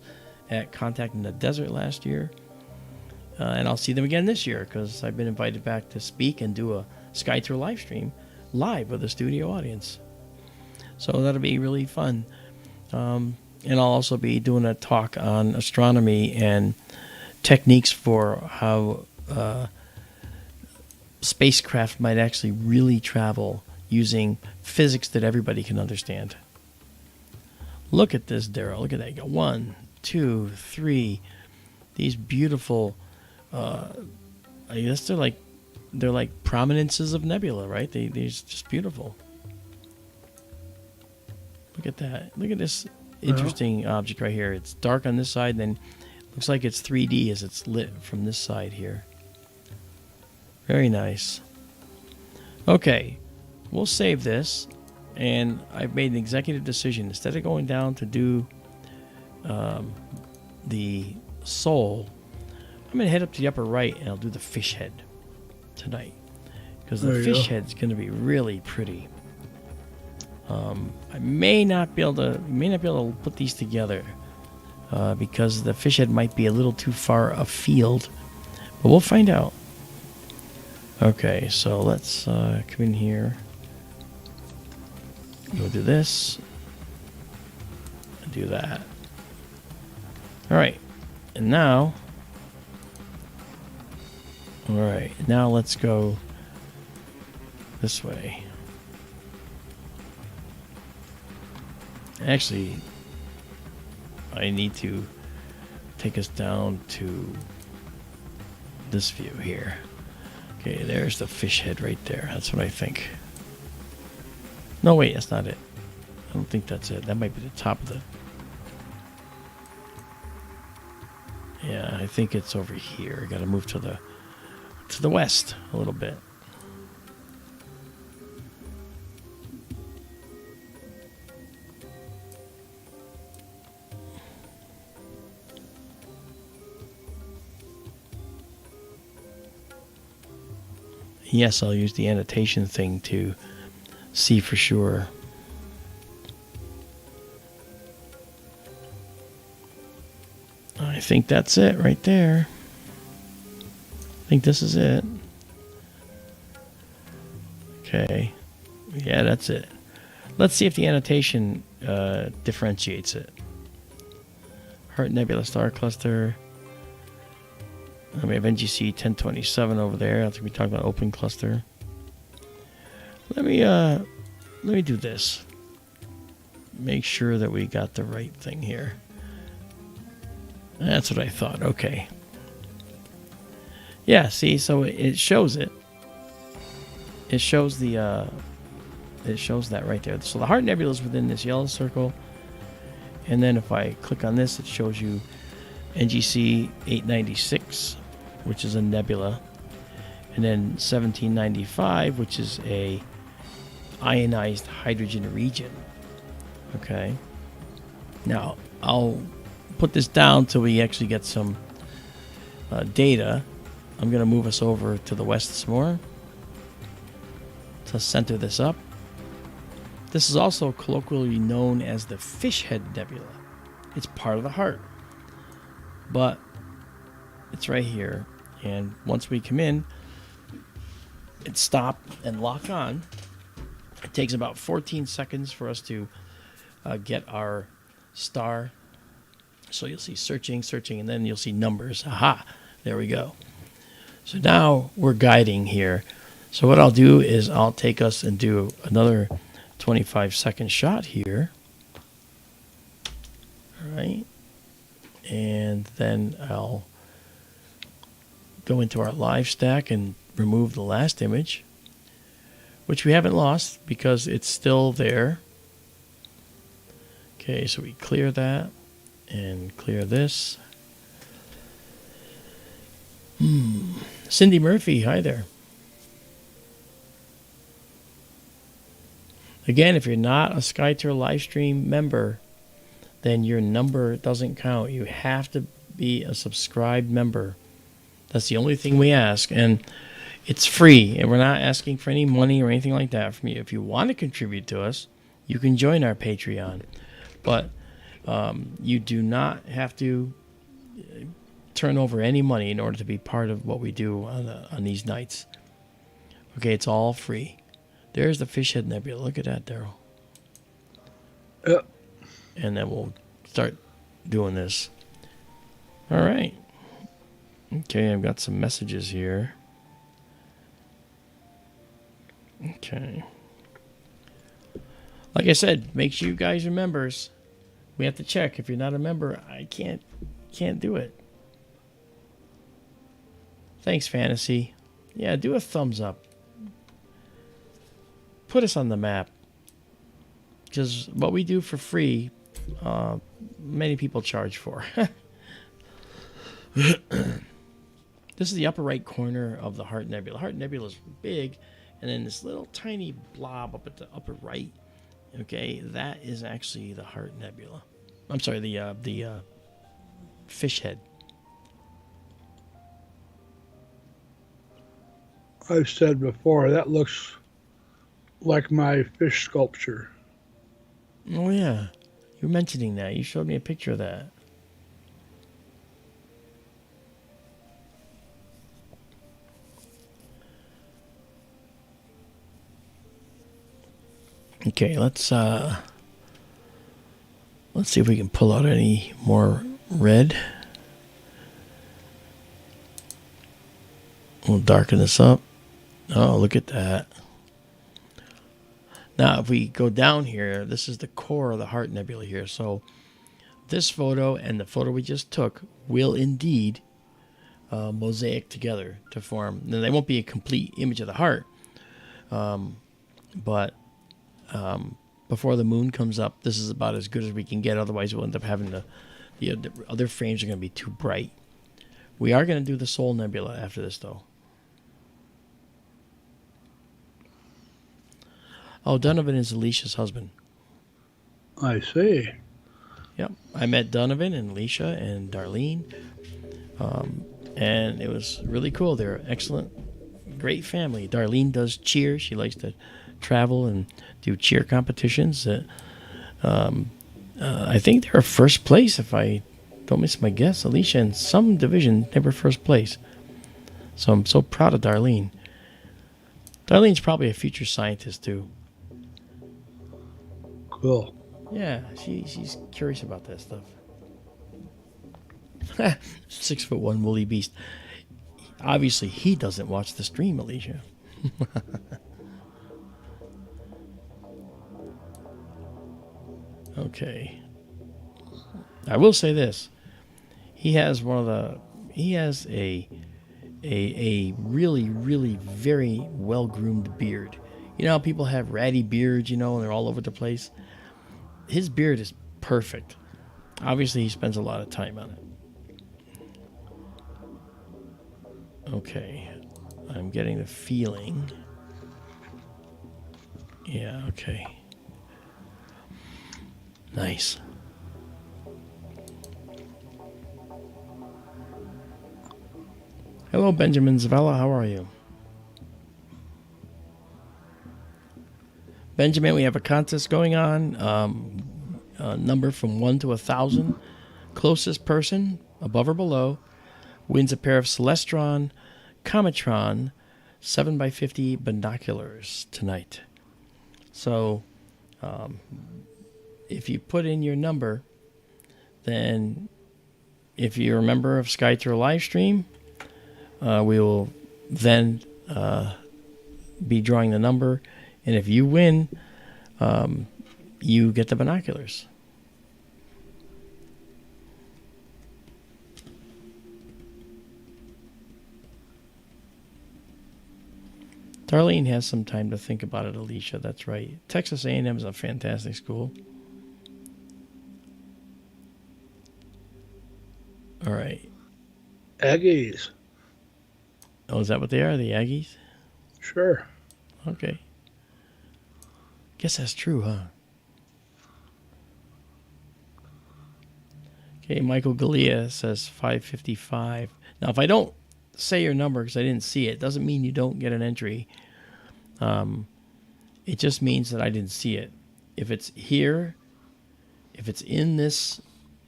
at Contact in the Desert last year. And I'll see them again this year because I've been invited back to speak and do a SkyTour live stream live with a studio audience. So that'll be really fun. And I'll also be doing a talk on astronomy and techniques for how spacecraft might actually really travel using physics that everybody can understand. Look at this, Darrell. Look at that. You got 1, 2, 3. These beautiful. I guess they're like prominences of nebula, right? They're just beautiful. Look at that. Look at this interesting object right here. It's dark on this side, and then looks like it's 3D as it's lit from this side here. Very nice. Okay, we'll save this, and I've made an executive decision. Instead of going down to do the soul, I'm going to head up to the upper right, and I'll do the fish head tonight. Because the fish head's going to be really pretty. I may not be able to put these together because the fish head might be a little too far afield, but we'll find out. Okay, so let's come in here. We'll do this and do that. All right, and now. All right, now let's go this way. Actually, I need to take us down to this view here. Okay, there's the fish head right there. That's what I think. No, wait, that's not it. I don't think that's it. That might be the top of the... Yeah, I think it's over here. I gotta move to the west a little bit. Yes, I'll use the annotation thing to see for sure. I think that's it right there. I think this is it. Okay. Yeah, that's it. Let's see if the annotation differentiates it. Heart Nebula Star Cluster. We have NGC 1027 over there. I think we talked about open cluster. Let me do this. Make sure that we got the right thing here. That's what I thought. Okay. Yeah, see, so it shows it. It shows the it shows that right there. So the Heart Nebula is within this yellow circle, and then if I click on this, it shows you NGC 896, which is a nebula, and then 1795, which is a ionized hydrogen region. Okay. Now I'll put this down till we actually get some data. I'm going to move us over to the west some more to center this up. This is also colloquially known as the Fishhead Nebula. It's part of the heart, but it's right here. And once we come in and stop and lock on, it takes about 14 seconds for us to get our star. So you'll see searching, and then you'll see numbers. Aha, there we go. So now we're guiding here. So what I'll do is I'll take us and do another 25-second shot here. All right. And then I'll go into our live stack and remove the last image, which we haven't lost because it's still there. Okay, so we clear that and clear this. Cindy Murphy, hi there. Again, if you're not a SkyTour livestream member, then your number doesn't count. You have to be a subscribed member. That's the only thing we ask, and it's free, and we're not asking for any money or anything like that from you. If you want to contribute to us, you can join our Patreon, but you do not have to turn over any money in order to be part of what we do on these nights. Okay, it's all free. There's the Fishhead Nebula. Look at that, Darrell. Yep. And then we'll start doing this. All right. Okay, I've got some messages here. Okay. Like I said, make sure you guys are members. We have to check. If you're not a member, I can't do it. Thanks, Fantasy. Yeah, do a thumbs up. Put us on the map. Because what we do for free, many people charge for. This is the upper right corner of the Heart Nebula. Heart Nebula is big, and then this little tiny blob up at the upper right. Okay, that is actually the Heart Nebula. I'm sorry, the fish head. I've said before, that looks like my fish sculpture. Oh, yeah. You were mentioning that. You showed me a picture of that. Okay, let's see if we can pull out any more red. We'll darken this up. Oh, look at that. Now, if we go down here, this is the core of the Heart Nebula here. So this photo and the photo we just took will indeed mosaic together to form. Now, they won't be a complete image of the heart, but before the moon comes up, this is about as good as we can get. Otherwise, we'll end up having the other frames are going to be too bright. We are going to do the Soul Nebula after this, though. Oh, Donovan is Alicia's husband. I see. Yep. I met Donovan and Alicia and Darlene. And it was really cool. They're excellent, great family. Darlene does cheer. She likes to travel and do cheer competitions. I think they were first place, if I don't miss my guess. Alicia, in some division, they were first place. So I'm so proud of Darlene. Darlene's probably a future scientist, too. Cool. Yeah, she's curious about that stuff. 6'1" woolly beast. Obviously, he doesn't watch the stream, Alicia. Okay. I will say this. He has a a really, really very well-groomed beard. You know how people have ratty beards, and they're all over the place? His beard is perfect. Obviously, he spends a lot of time on it. Okay. I'm getting the feeling. Yeah, okay. Nice. Hello, Benjamin Izabela. How are you? Benjamin, we have a contest going on. A number from 1 to 1,000. Closest person, above or below, wins a pair of Celestron Cometron 7x50 binoculars tonight. So, if you put in your number, then if you're a member of SkyTour Livestream, we will then be drawing the number, and if you win, you get the binoculars. Darlene has some time to think about it, Alicia. That's right. Texas A&M is a fantastic school. All right. Aggies. Oh, is that what they are? The Aggies? Sure. Okay. Guess that's true, huh? Okay, Michael Galea says 555. Now, if I don't say your number because I didn't see it, doesn't mean you don't get an entry. It just means that I didn't see it. If it's here, if it's in this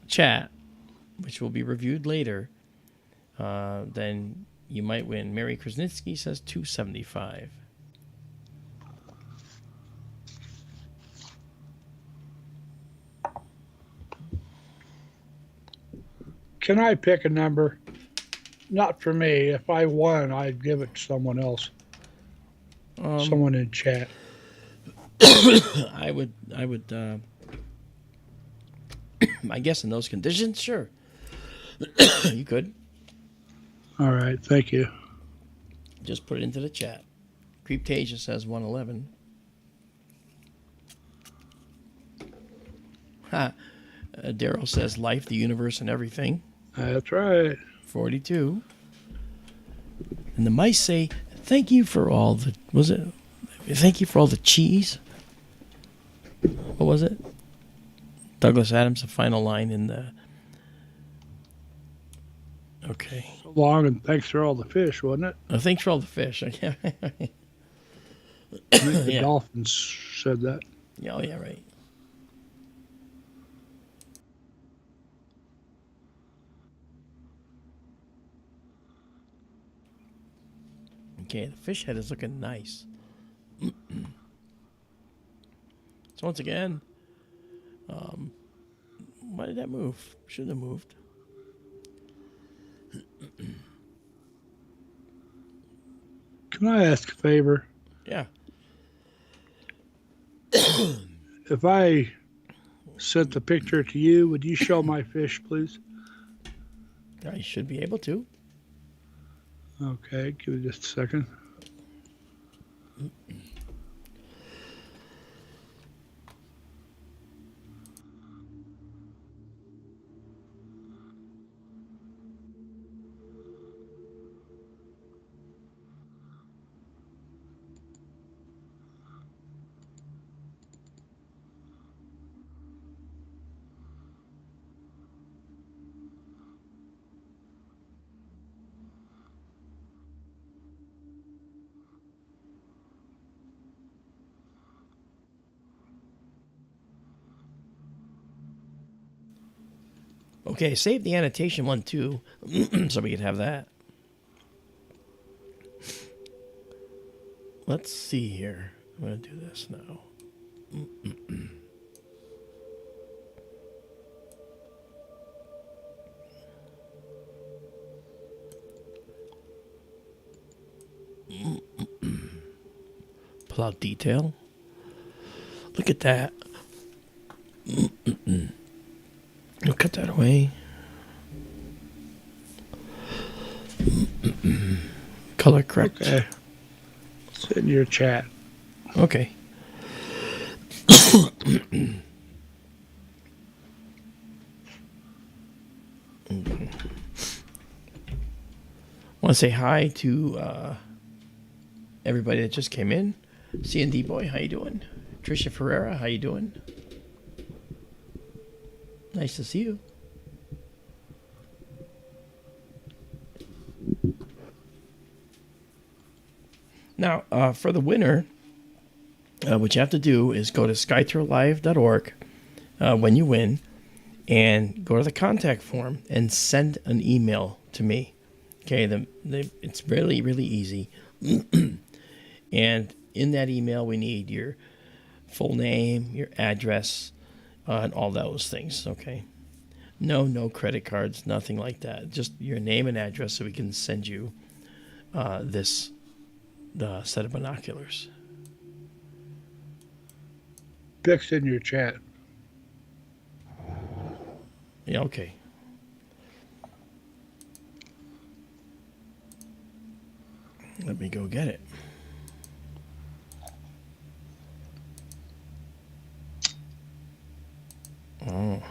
chat, which will be reviewed later, then you might win. Mary Krasnitsky says 275. Can I pick a number? Not for me. If I won, I'd give it to someone else. Someone in chat. I would. I guess in those conditions, sure. You could. All right. Thank you. Just put it into the chat. Creeptasia says 111. Darrell says life, the universe, and everything. That's right. 42. And the mice say, thank you for all the... Was it? Thank you for all the cheese? What was it? Douglas Adams, the final line in the... Okay. So long, and thanks for all the fish, wasn't it? Thanks for all the fish. I think the dolphins said that. Yeah, oh, yeah, right. Okay, the fish head is looking nice. So once again, why did that move? Shouldn't have moved. Can I ask a favor? Yeah. If I sent the picture to you, would you show my fish, please? I should be able to. Okay, give me just a second. Okay, save the annotation one too, so we can have that. Let's see here. I'm going to do this now. Pull out detail. Look at that. I'll cut that away. Color correct. Okay. It's in your chat. Okay. Want to say hi to everybody that just came in. C&D boy, how you doing? Trisha Ferreira, how you doing? Nice to see you. Now, for the winner, what you have to do is go to skytourlive.org when you win, and go to the contact form and send an email to me. Okay, it's really, really easy. And in that email, we need your full name, your address, and all those things. Okay, no credit cards, nothing like that. Just your name and address, so we can send you this set of binoculars. Pics in your chat. Yeah, okay. Let me go get it. Oh.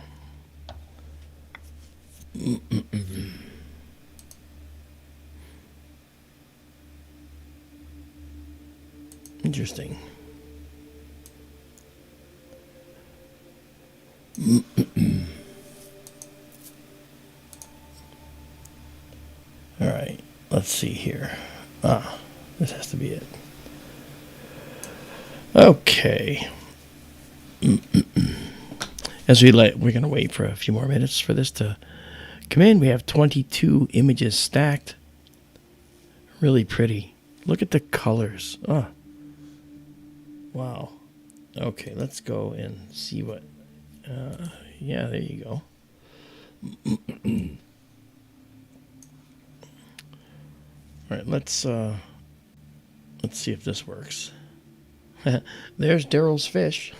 Interesting. All right, let's see here. This has to be it. Okay. We're going to wait for a few more minutes for this to come in. We have 22 images stacked. Really pretty. Look at the colors. Oh. Wow. Okay, let's go and see what. Yeah, there you go. All right, let's see if this works. There's Darrell's fish.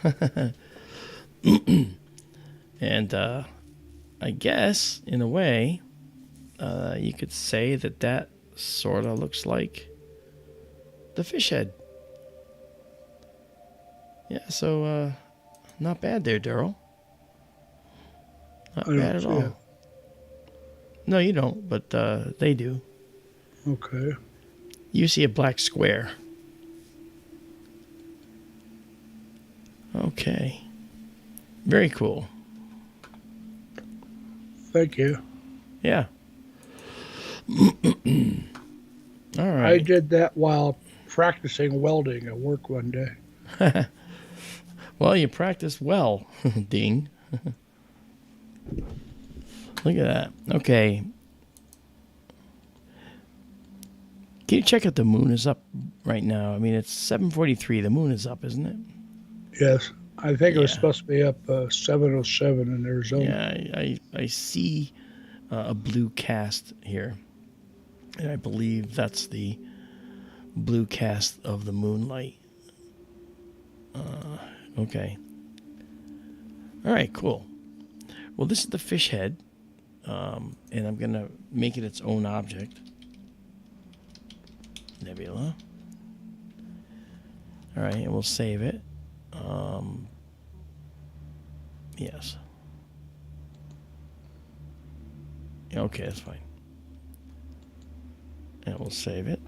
And I guess, in a way, you could say that sort of looks like the fish head. Yeah, so not bad there, Darrell. Not bad at all. It. No, you don't, but they do. Okay. You see a black square. Okay. Very cool. Thank you. Yeah. All right. I did that while practicing welding at work one day. Well, you practiced well, Ding. Look at that. Okay. Can you check if the moon is up right now? I mean, it's 7:43. The moon is up, isn't it? Yes. I think it was supposed to be up 7:07 in Arizona. Yeah, I see a blue cast here. And I believe that's the blue cast of the moonlight. Okay. All right, cool. Well, this is the fish head. And I'm going to make it its own object. Nebula. All right, and we'll save it. Yes. Okay, that's fine. And we'll save it.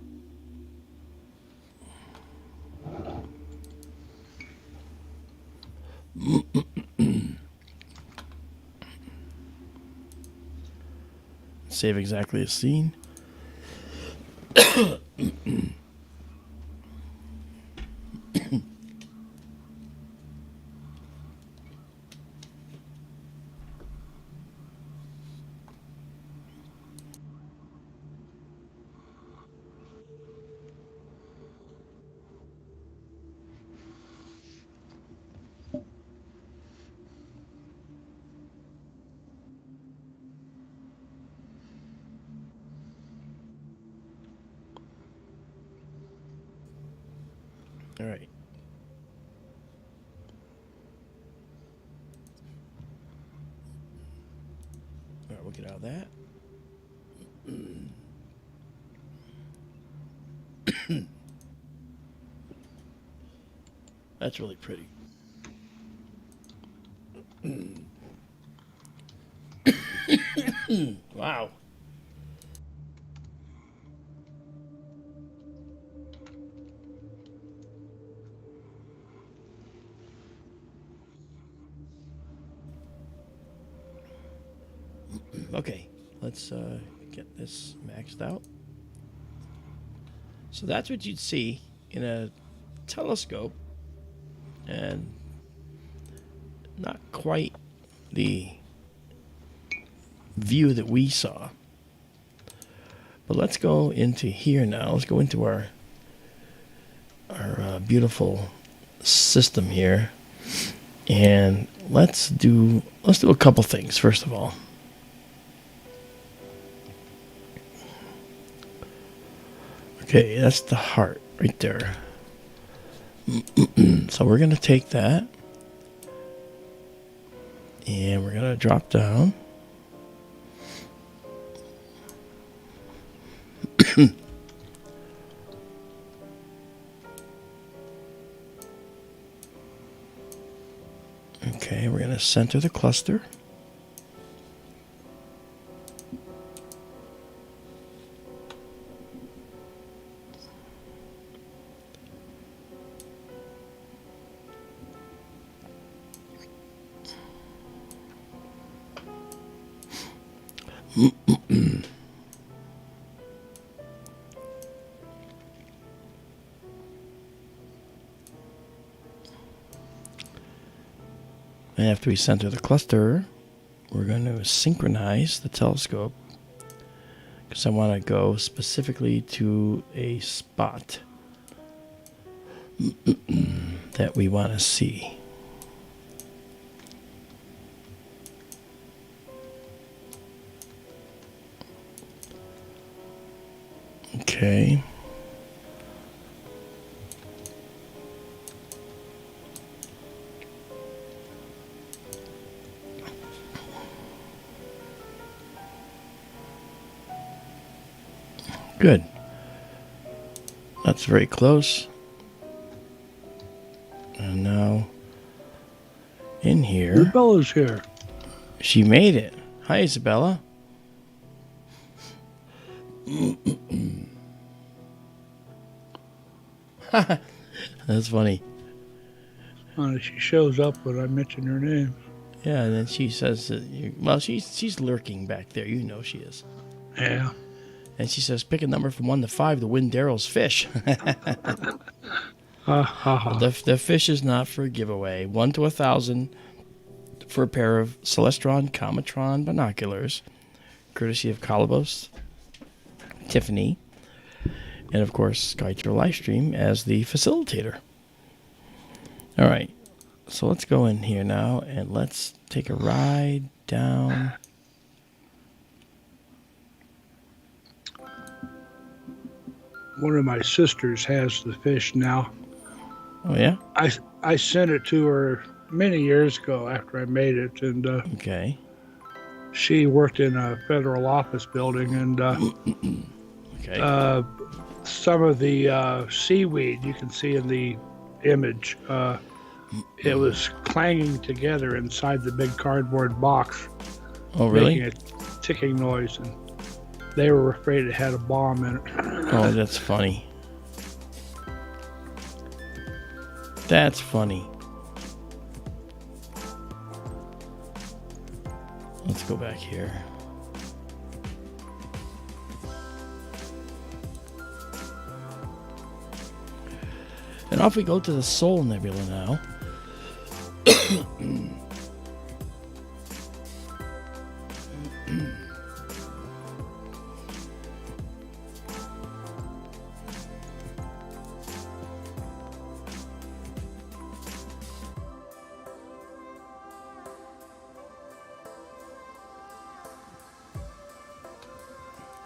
Save exactly the scene. All right. All right, we'll get out of that. That's really pretty. Wow. Okay, let's get this maxed out. So that's what you'd see in a telescope, and not quite the view that we saw. But let's go into here now. Let's go into our beautiful system here, and let's do a couple things. First of all, okay, that's the heart right there. So we're gonna take that, and we're gonna drop down. Okay, we're going to center the cluster. And after we center the cluster, we're going to synchronize the telescope, because I want to go specifically to a spot that we want to see. Okay. Good. That's very close. And now in here. Isabella's here. She made it. Hi, Izabela. That's funny. She shows up when I mention her name. Yeah, and then she says that she's lurking back there. You know she is. Yeah. And she says, pick a number from 1 to 5 to win Darrell's fish. The fish is not for a giveaway. 1 to 1,000 for a pair of Celestron Cometron binoculars, courtesy of Calybos Tiffany, and of course SkyTour Livestream as the facilitator. All right, so let's go in here now and let's take a ride down. One of my sisters has the fish now. Oh, yeah? I sent it to her many years ago after I made it, and Okay. she worked in a federal office building, and Okay. some of the seaweed you can see in the image, it was clanging together inside the big cardboard box, Oh, really? making a ticking noise, and they were afraid it had a bomb in it. Oh, that's funny. That's funny. Let's go back here. And off we go to the Soul Nebula now.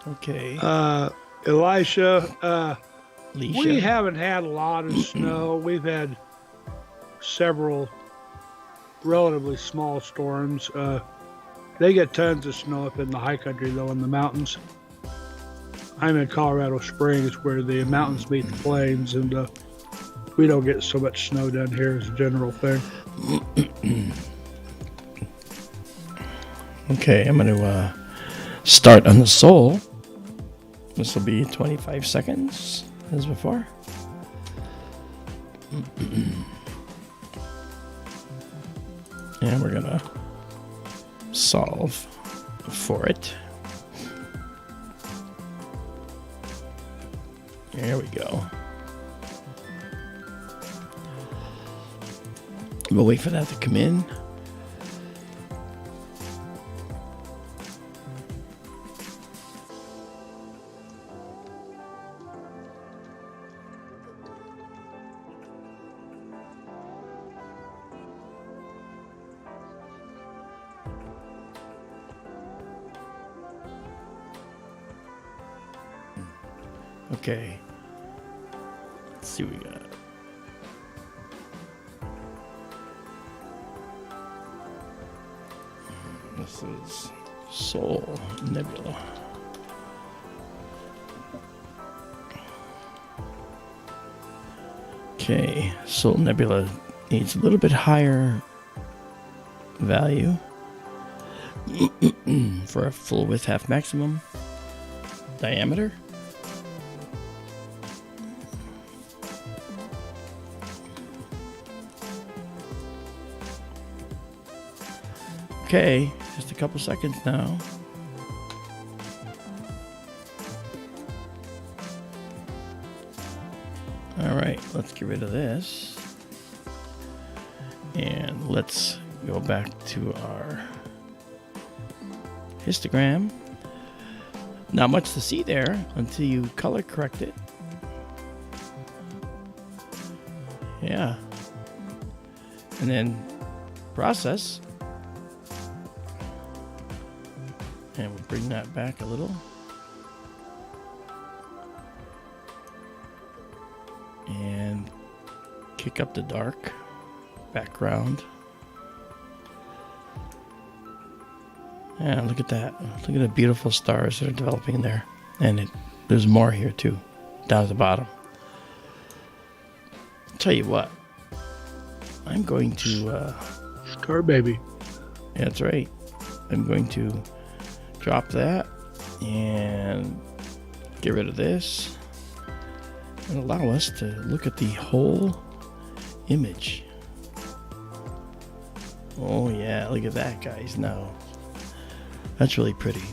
Okay. Elisha, Leisha. we haven't had a lot of snow. We've had several relatively small storms. They get tons of snow up in the high country, though, in the mountains. I'm in Colorado Springs, where the mountains meet the plains, and we don't get so much snow down here as a general thing. Okay, I'm going to start on the soul. This will be 25 seconds, as before. And we're going to solve for it. There we go. We'll wait for that to come in. Okay. Let's see what we got. This is Soul Nebula. Okay, Soul Nebula needs a little bit higher value for a full width half maximum diameter. Okay, just a couple seconds now. All right, let's get rid of this. And let's go back to our histogram. Not much to see there until you color correct it. Yeah. And then process. And we'll bring that back a little. And kick up the dark background. Yeah, look at that. Look at the beautiful stars that are developing there. And there's more here too, down at the bottom. I'll tell you what. I'm going to... Star baby. Yeah, that's right. I'm going to drop that and get rid of this and allow us to look at the whole image. Oh yeah, look at that, guys. Now that's really pretty.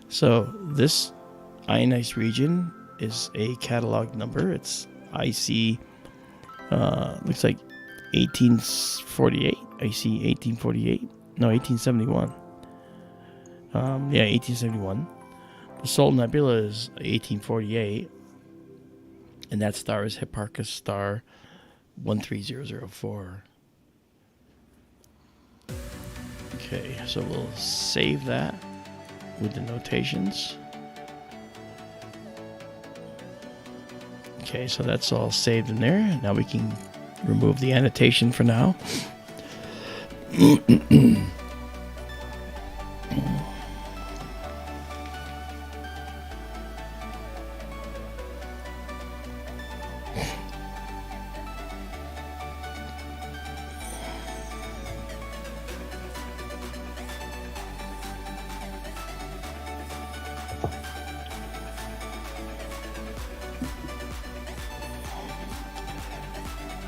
So this ionized region is a catalog number. It's IC looks like 1848. I see 1848. No, 1871. Yeah, 1871. The Soul Nebula is 1848. And that star is Hipparchus star 13004. Okay, so we'll save that with the notations. Okay, so that's all saved in there. Now we can remove the annotation for now.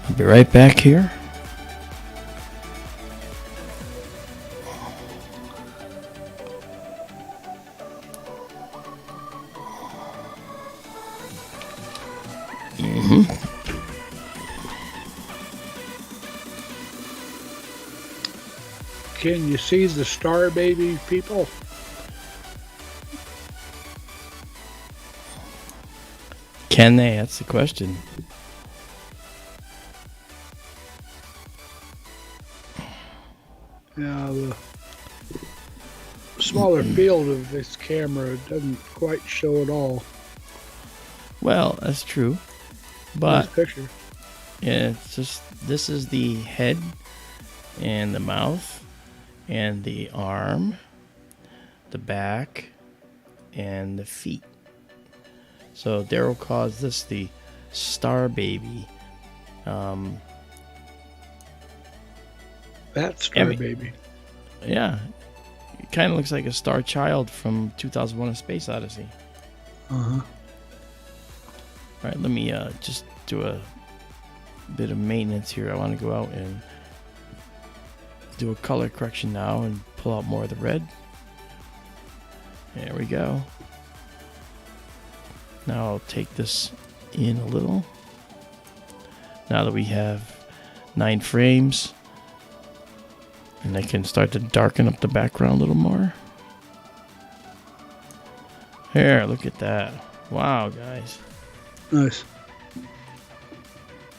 I'll be right back here. Can you see the star baby, people? Can they? That's the question. Now, the smaller field of this camera doesn't quite show it all. Well, that's true. This But picture. yeah, it's just, this is the head and the mouth and the arm, the back, and the feet. So Darrell calls this the star baby. That star baby. Yeah, it kind of looks like a star child from 2001: A Space Odyssey. Uh-huh. All right, let me just do a bit of maintenance here. I want to go out and do a color correction now and pull out more of the red. There we go. Now I'll take this in a little. Now that we have 9 frames, and I can start to darken up the background a little more. Here, look at that. Wow, guys. Nice.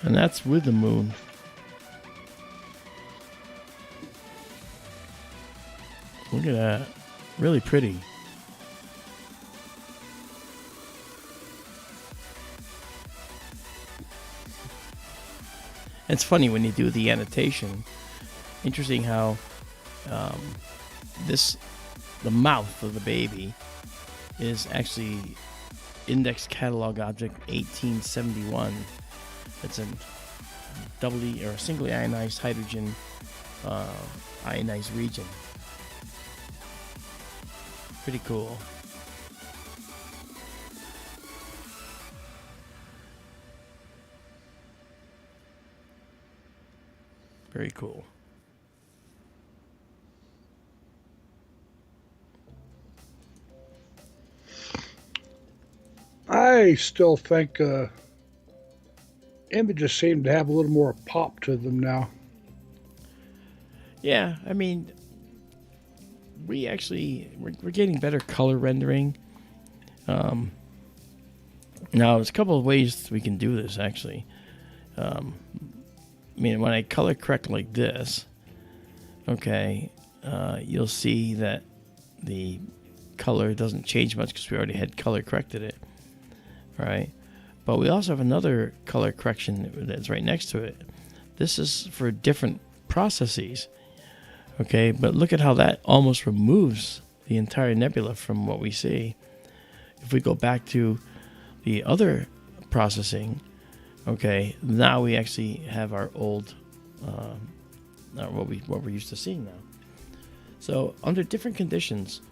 And that's with the moon. Look at that. Really pretty. It's funny when you do the annotation. Interesting how the mouth of the baby is actually index catalog object 1871. It's a doubly or singly ionized hydrogen ionized region. Pretty cool. Very cool. I still think images seem to have a little more pop to them now. Yeah, I mean, we're getting better color rendering. Now, there's a couple of ways we can do this, actually. I mean, when I color correct like this, okay, you'll see that the color doesn't change much because we already had color corrected it. All right, but we also have another color correction that's right next to it. This is for different processes. Okay, but look at how that almost removes the entire nebula from what we see. If we go back to the other processing, okay, now we actually have our old, what we're used to seeing now. So under different conditions,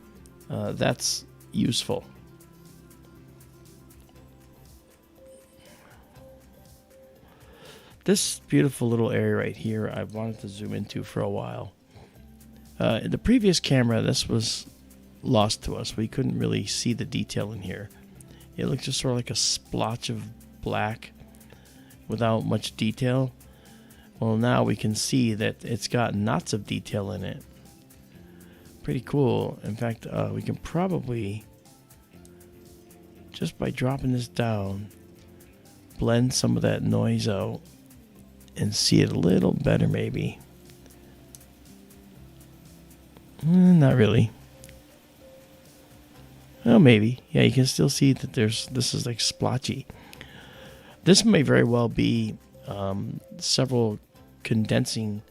that's useful. This beautiful little area right here, I wanted to zoom into for a while. In the previous camera, this was lost to us. We couldn't really see the detail in here. It looked just sort of like a splotch of black without much detail. Well, now we can see that it's got lots of detail in it. Pretty cool. In fact, we can probably, just by dropping this down, blend some of that noise out and see it a little better maybe. Not really. Oh, maybe. Yeah, you can still see that this is like splotchy. This may very well be several condensing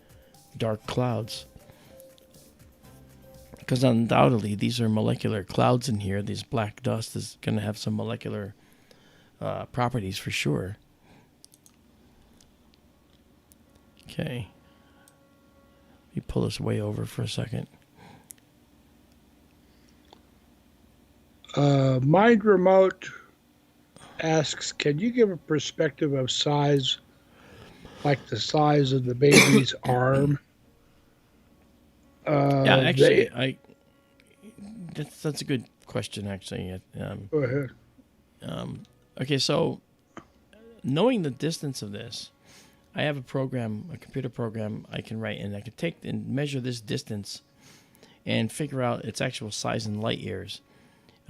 dark clouds. Because undoubtedly these are molecular clouds in here. This black dust is going to have some molecular properties for sure. Okay. Let me pull this way over for a second. Mind Remote asks, can you give a perspective of size, like the size of the baby's arm? Yeah, actually, that's a good question, actually. Go ahead. Okay, so knowing the distance of this, I have a computer program I can write, and I can take and measure this distance and figure out its actual size in light years.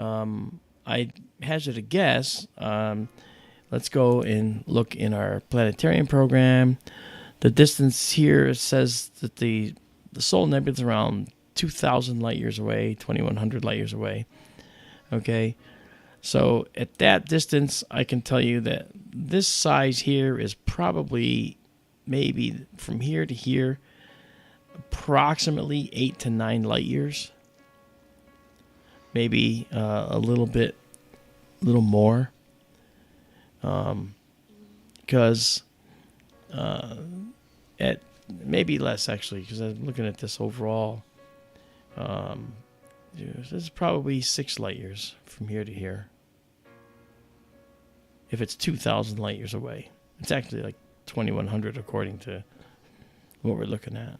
I hazard a guess. Let's go and look in our planetarium program. The distance here says that the Solar Nebula is around 2,000 light years away, 2,100 light years away. Okay, so at that distance, I can tell you that this size here is probably maybe from here to here, approximately 8 to 9 light years. Maybe a little more. Because at maybe less actually, because I'm looking at this overall. This is probably 6 light years from here to here. If it's 2,000 light years away, it's actually like 2,100 according to what we're looking at.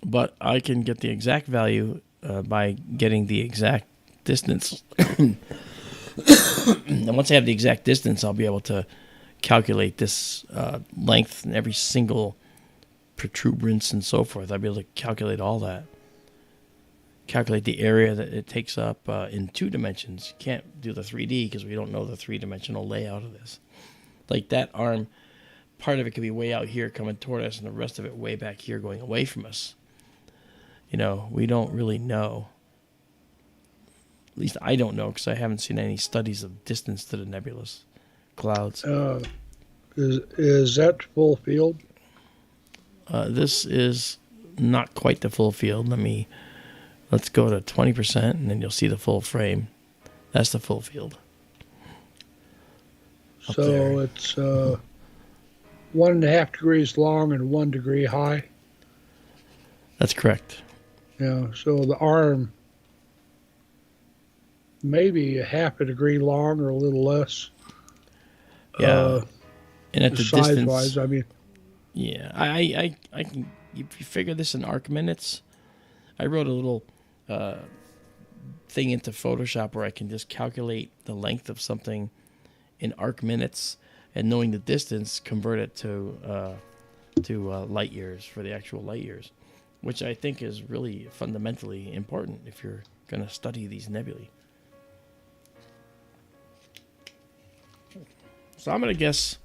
But I can get the exact value by getting the exact distance. And once I have the exact distance, I'll be able to calculate this length and every single protuberance and so forth. I'll be able to calculate all that. Calculate the area that it takes up in 2 dimensions. You can't do the 3D because we don't know the 3-dimensional layout of this. Like that arm, part of it could be way out here coming toward us and the rest of it way back here going away from us. You know, we don't really know. At least I don't know because I haven't seen any studies of distance to the nebulous clouds. Is that full field? This is not quite the full field. Let's go to 20% and then you'll see the full frame. That's the full field. So it's 1.5 degrees long and 1 degree high. That's correct. Yeah, so the arm maybe a 0.5 degree long or a little less. Yeah. And at the distance, wise, I mean. Yeah, I can. If you figure this in arc minutes, I wrote a little thing into Photoshop where I can just calculate the length of something in arc minutes, and knowing the distance, convert it to light years for the actual light years, which I think is really fundamentally important if you're going to study these nebulae. So I'm going to guess,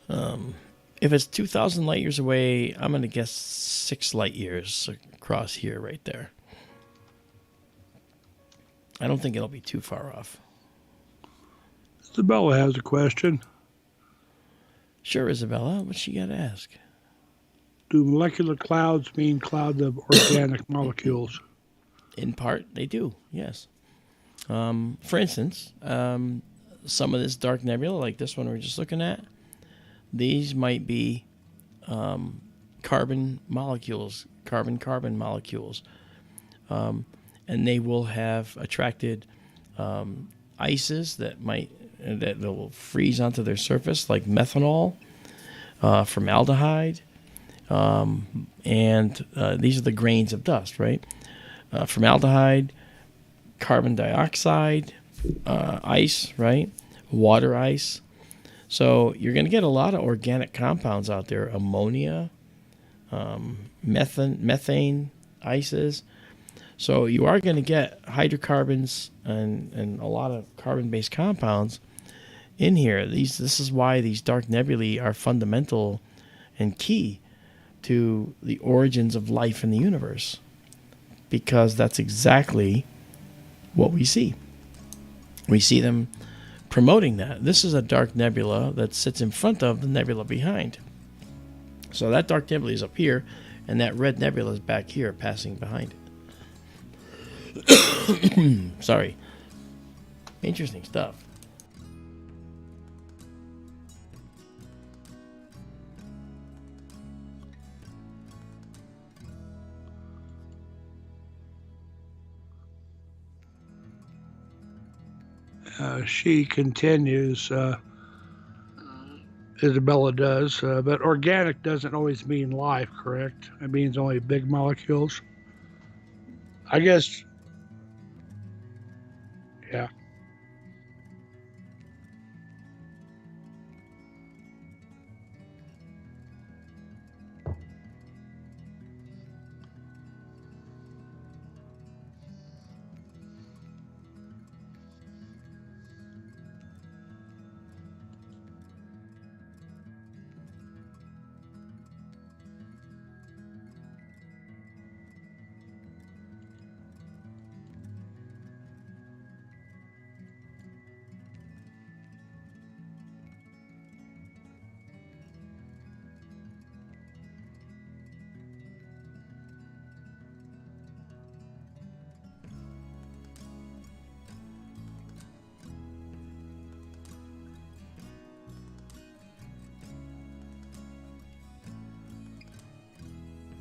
if it's 2,000 light years away, I'm going to guess 6 light years across here right there. I don't think it'll be too far off. Izabela has a question. Sure, Izabela. What's she got to ask? Do molecular clouds mean clouds of organic molecules? In part, they do, yes. For instance, some of this dark nebula, like this one we're just looking at, these might be carbon molecules, carbon molecules. And they will have attracted ices that will freeze onto their surface, like methanol, formaldehyde, and these are the grains of dust, right? Formaldehyde, carbon dioxide, ice, right? Water ice. So you're going to get a lot of organic compounds out there, ammonia, methane ices. So you are going to get hydrocarbons and a lot of carbon-based compounds in here. This is why these dark nebulae are fundamental and key to the origins of life in the universe, because that's exactly what we see. We see them promoting that. This is a dark nebula that sits in front of the nebula behind. So that dark nebula is up here, and that red nebula is back here passing behind it. Sorry. Interesting stuff. She continues, Izabela does, but organic doesn't always mean life, correct? It means only big molecules. I guess, yeah.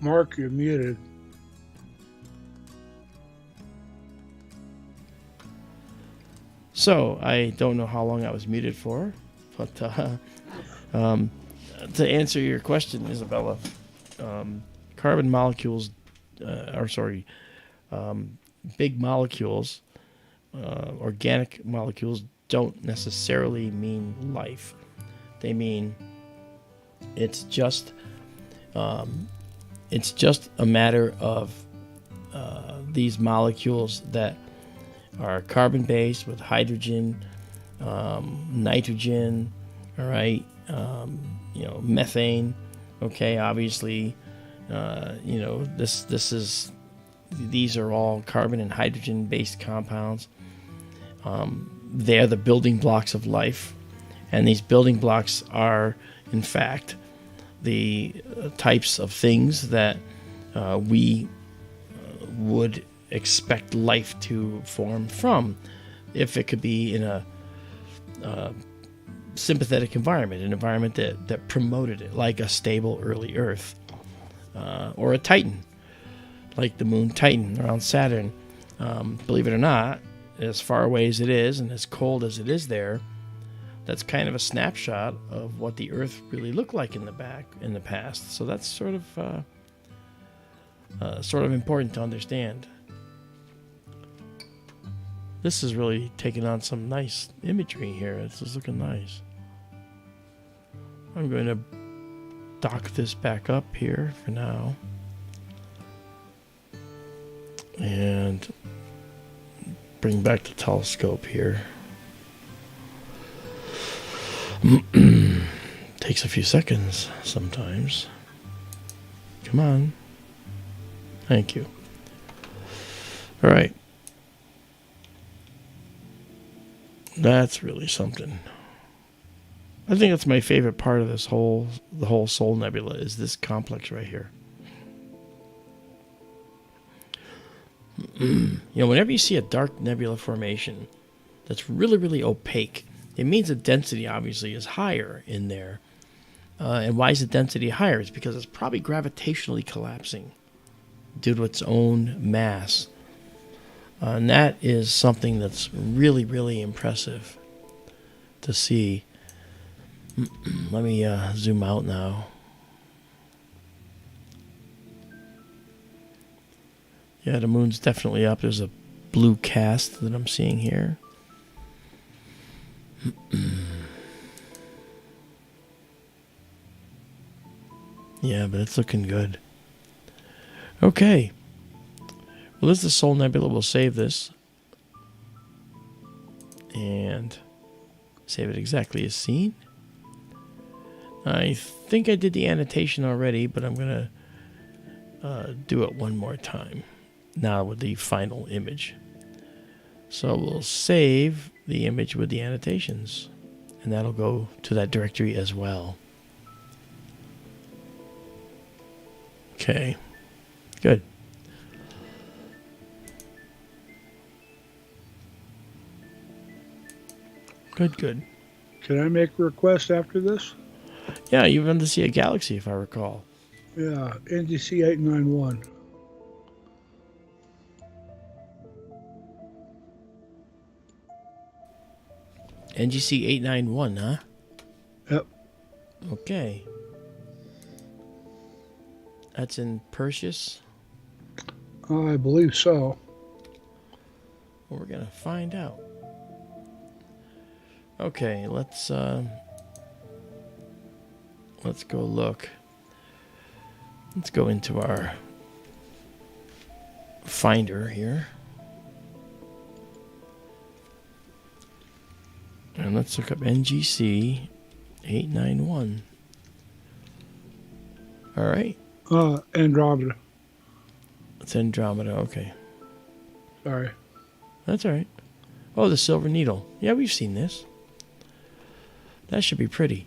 Mark, you're muted. So, I don't know how long I was muted for, but to answer your question, Izabela, carbon molecules, big molecules, organic molecules don't necessarily mean life. They mean it's just a matter of these molecules that are carbon-based with hydrogen, nitrogen, all right, methane. Okay, obviously, these are all carbon and hydrogen-based compounds. They're the building blocks of life, and these building blocks are, in fact, the types of things that we would expect life to form from, if it could be in a sympathetic environment, an environment that promoted it, like a stable early Earth, or a Titan, like the moon Titan around Saturn. Believe it or not, as far away as it is and as cold as it is there, that's kind of a snapshot of what the Earth really looked like in the past. So that's sort of important to understand. This is really taking on some nice imagery here. This is looking nice. I'm going to dock this back up here for now. And bring back the telescope here. Takes a few seconds sometimes. Come on. Thank you. All right. That's really something. I think that's my favorite part of the whole Soul Nebula is this complex right here. Whenever you see a dark nebula formation that's really, really opaque, it means the density obviously is higher in there. And why is the density higher? It's because it's probably gravitationally collapsing due to its own mass. And that is something that's really, really impressive to see. Let me zoom out now. Yeah, the moon's definitely up. There's a blue cast that I'm seeing here. Yeah, but it's looking good. Okay. Well, this is the Soul Nebula. We'll save this. And save it exactly as seen. I think I did the annotation already, but I'm going to do it one more time. Now with the final image. So we'll save the image with the annotations. And that'll go to that directory as well. Okay. Good. Good. Can I make a request after this? Yeah, you wanted to see a galaxy, if I recall. Yeah, NGC 891. NGC 891, huh? Yep. Okay. That's in Perseus? I believe so. Well, we're going to find out. Okay, let's go look. Let's go into our finder here. And let's look up NGC 891. All right. Andromeda. It's Andromeda, okay. Sorry. That's all right. Oh, the Silver Needle. Yeah, we've seen this. That should be pretty.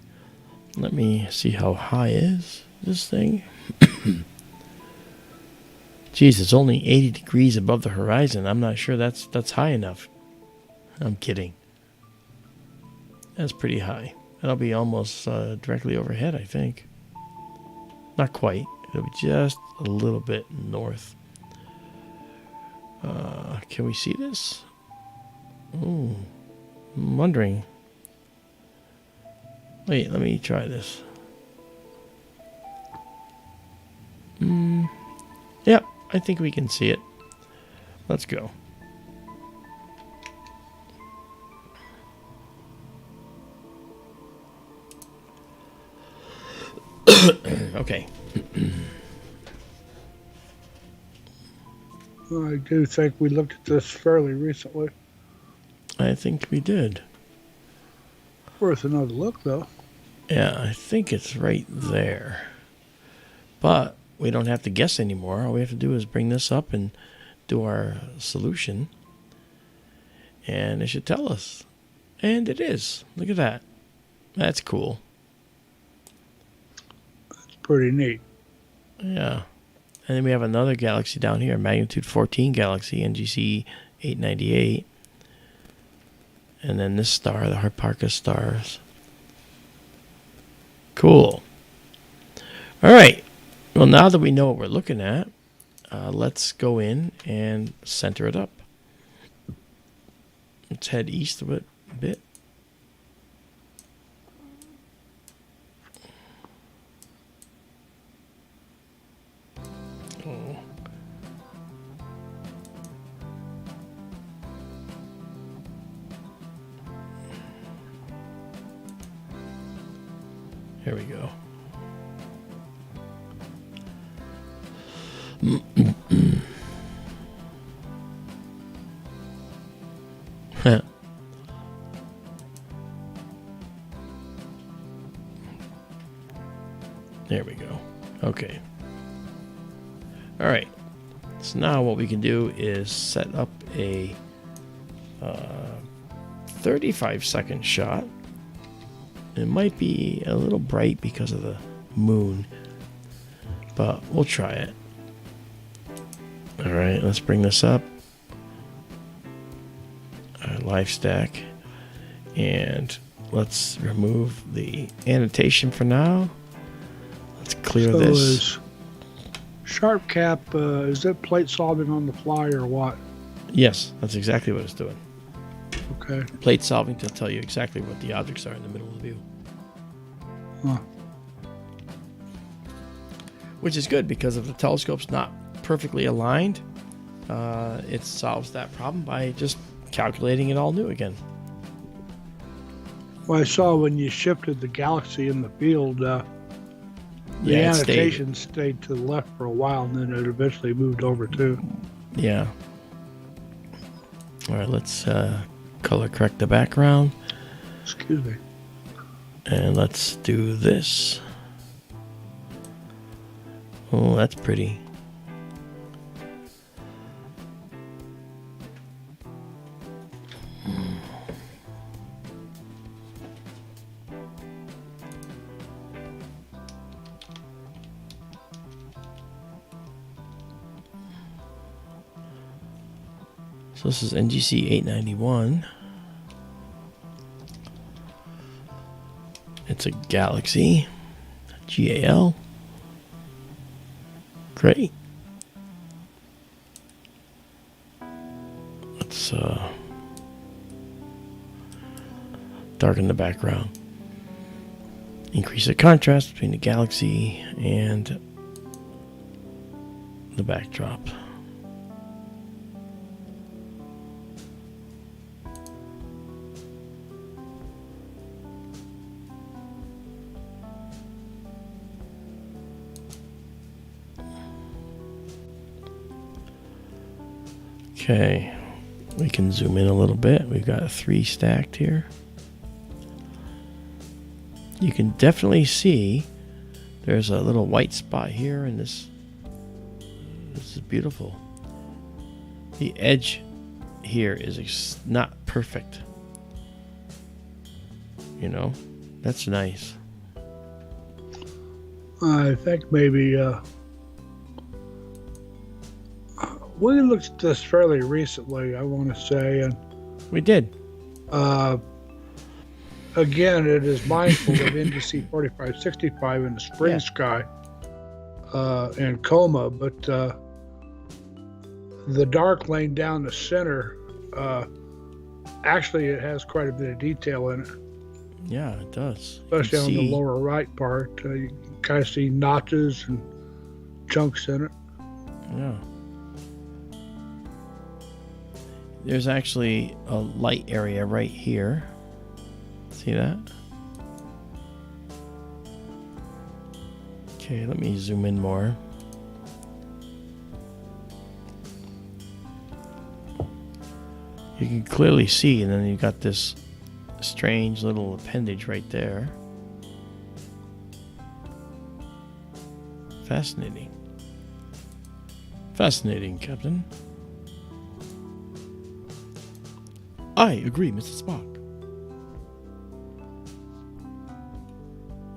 Let me see how high is this thing. Geez, it's only 80 degrees above the horizon. I'm not sure that's high enough. I'm kidding. That's pretty high. That'll be almost directly overhead, I think. Not quite. It'll be just a little bit north. Can we see this? Ooh, I'm wondering. Wait, let me try this. Yep, I think we can see it. Let's go. Okay. I do think we looked at this fairly recently. I think we did. Worth another look, though. Yeah, I think it's right there. But we don't have to guess anymore. All we have to do is bring this up and do our solution. And it should tell us. And it is. Look at that. That's cool. It's pretty neat. Yeah. And then we have another galaxy down here, magnitude 14 galaxy, NGC 898. And then this star, the Hipparchus stars. Cool. All right. Well, now that we know what we're looking at, let's go in and center it up. Let's head east of it a bit. Oh. Here we go. There we go. Okay. All right. So now what we can do is set up a 35-second shot. It might be a little bright because of the moon, but we'll try it. All right, let's bring this up. Our live stack. And let's remove the annotation for now. Let's clear So this. is Sharp Cap, is it plate solving on the fly or what? Yes, that's exactly what it's doing. Okay. Plate solving to tell you exactly what the objects are in the middle of the view. Huh. Which is good because if the telescope's not perfectly aligned, it solves that problem by just calculating it all new again. Well, I saw when you shifted the galaxy in the field, the Yeah, it annotation stayed to the left for a while, and then it eventually moved over too. Yeah. All right, let's color correct the background. Excuse me. And let's do this. Oh, that's pretty. So this is NGC 891. It's a galaxy. GAL. Great. Let's darken the background. Increase the contrast between the galaxy and the backdrop. Okay, we can zoom in a little bit. We've got 3 stacked here. You can definitely see there's a little white spot here, and this is beautiful. The edge here is not perfect. You know, that's nice. I think maybe we looked at this fairly recently, I want to say, and We did. again, it is mindful of NGC 4565 in the spring Yeah. sky. in coma, but the dark lane down the center, actually, it has quite a bit of detail in it, Yeah, it does. especially on the lower right part. You can kind of see notches and chunks in it. Yeah. There's actually a light area right here. See that? Okay, let me zoom in more. You can clearly see, and then you got this strange little appendage right there. Fascinating. Fascinating, Captain. I agree, Mr. Spock.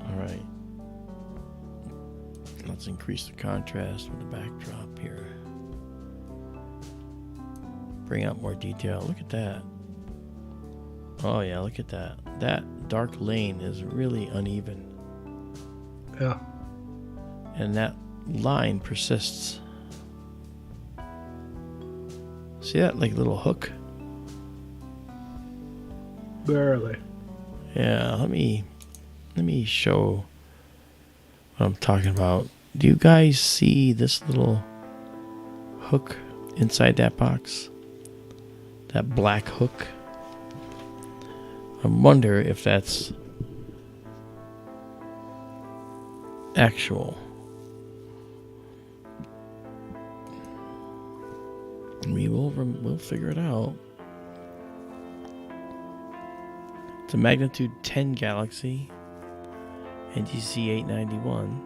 Alright. Let's increase the contrast with the backdrop here. Bring out more detail. Look at that. Oh yeah, look at that. That dark lane is really uneven. Yeah. And that line persists. See that like little hook? Barely. Yeah, let me show what I'm talking about. Do you guys see this little hook inside that box? That black hook? I wonder if that's actual. We'll figure it out. It's a magnitude 10 galaxy, NGC 891.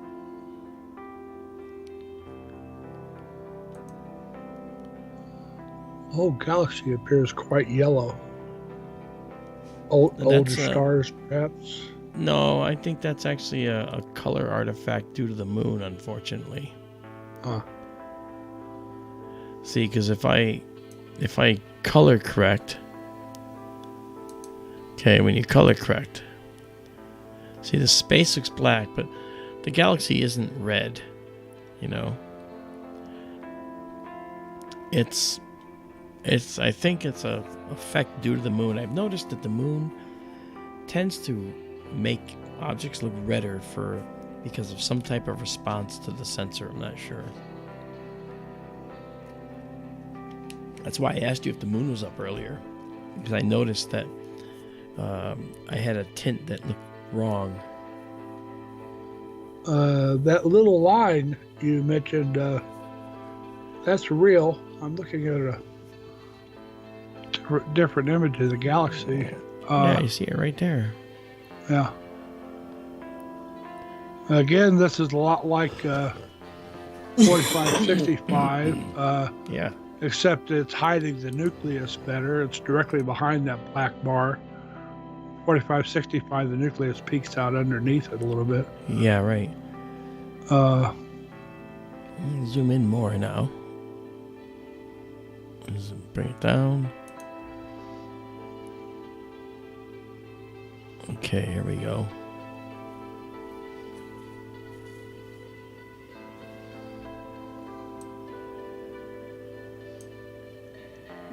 The whole galaxy appears quite yellow. Older stars, perhaps? No, I think that's actually a color artifact due to the moon, unfortunately. See, because if I color correct, okay, when you color correct, see the space looks black, but the galaxy isn't red, you know. I think it's a effect due to the moon. I've noticed that the moon tends to make objects look redder because of some type of response to the sensor. I'm not sure. That's why I asked you if the moon was up earlier, because I noticed that I had a tint that looked wrong. That little line you mentioned, that's real. I'm looking at a different image of the galaxy. Yeah, you see it right there. Yeah. Again, this is a lot like 4565. Yeah. Except it's hiding the nucleus better. It's directly behind that black bar. 4565, the nucleus peeks out underneath it a little bit. Yeah, right. Zoom in more now. Bring it down. Okay, here we go.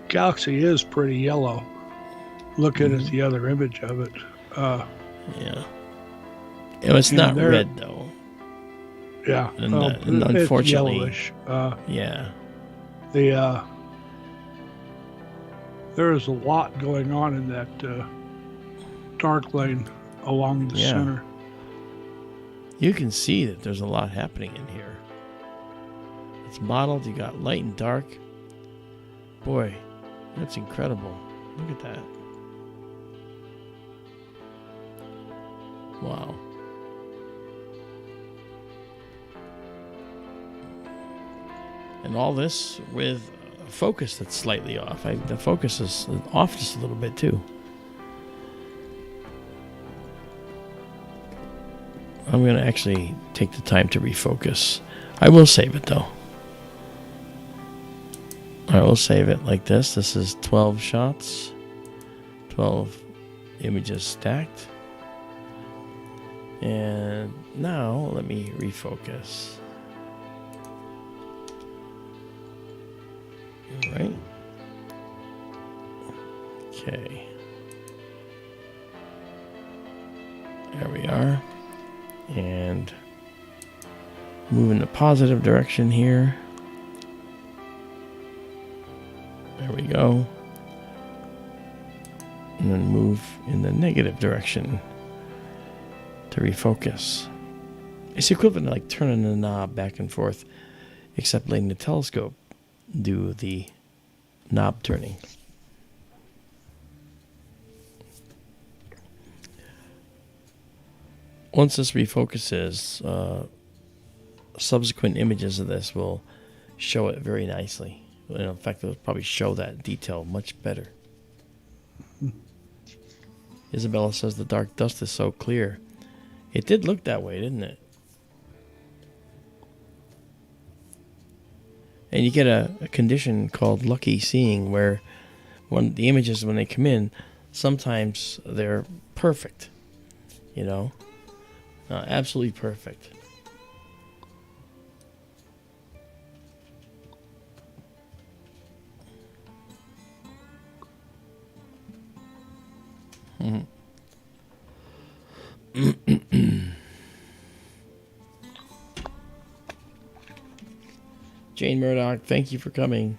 Galaxy is pretty yellow. Looking at the other image of it. Yeah. It's not red, though. Yeah. And unfortunately, it's yellowish. Yeah. There is a lot going on in that dark lane along the center. You can see that there's a lot happening in here. It's modeled. You got light and dark. Boy, that's incredible. Look at that. Wow. And all this with a focus that's slightly off. The focus is off just a little bit too. I'm going to actually take the time to refocus. I will save it though. I will save it like this. This is 12 shots. 12 images stacked. And now let me refocus. Right? Okay. There we are. And move in the positive direction here. There we go. And then move in the negative direction to refocus. It's equivalent to like turning the knob back and forth, except letting the telescope do the knob turning. Once this refocuses, subsequent images of this will show it very nicely. In fact, it'll probably show that detail much better. Izabela says the dark dust is so clear. It did look that way, didn't it? And you get a condition called lucky seeing, where when the images, when they come in, sometimes they're perfect. You know? Absolutely perfect. Jane Murdoch, thank you for coming.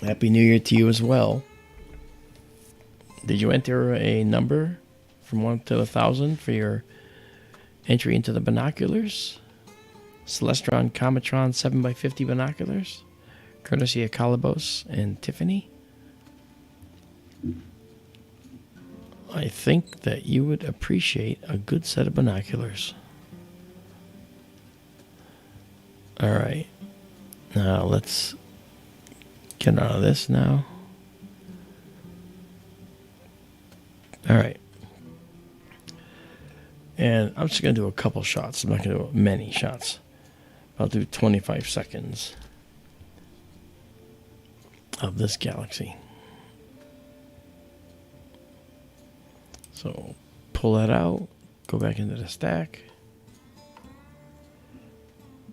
Happy New Year to you as well. Did you enter a number from 1 to 1,000 for your entry into the binoculars? Celestron Cometron 7x50 binoculars, courtesy of Calybos and Tiffany. I think that you would appreciate a good set of binoculars. All right. Now let's get out of this now. All right. And I'm just going to do a couple shots. I'm not going to do many shots. I'll do 25 seconds of this galaxy. So pull that out, go back into the stack.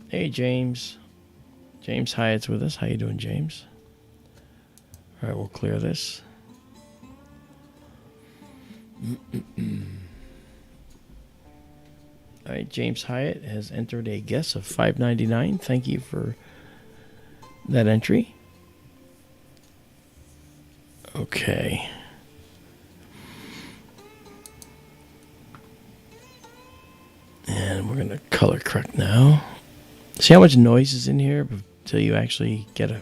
Hey, James. James Hyatt's with us. How you doing, James? All right, we'll clear this. All right, James Hyatt has entered a guess of $5.99. Thank you for that entry. Okay. And we're going to color correct now. See how much noise is in here until you actually get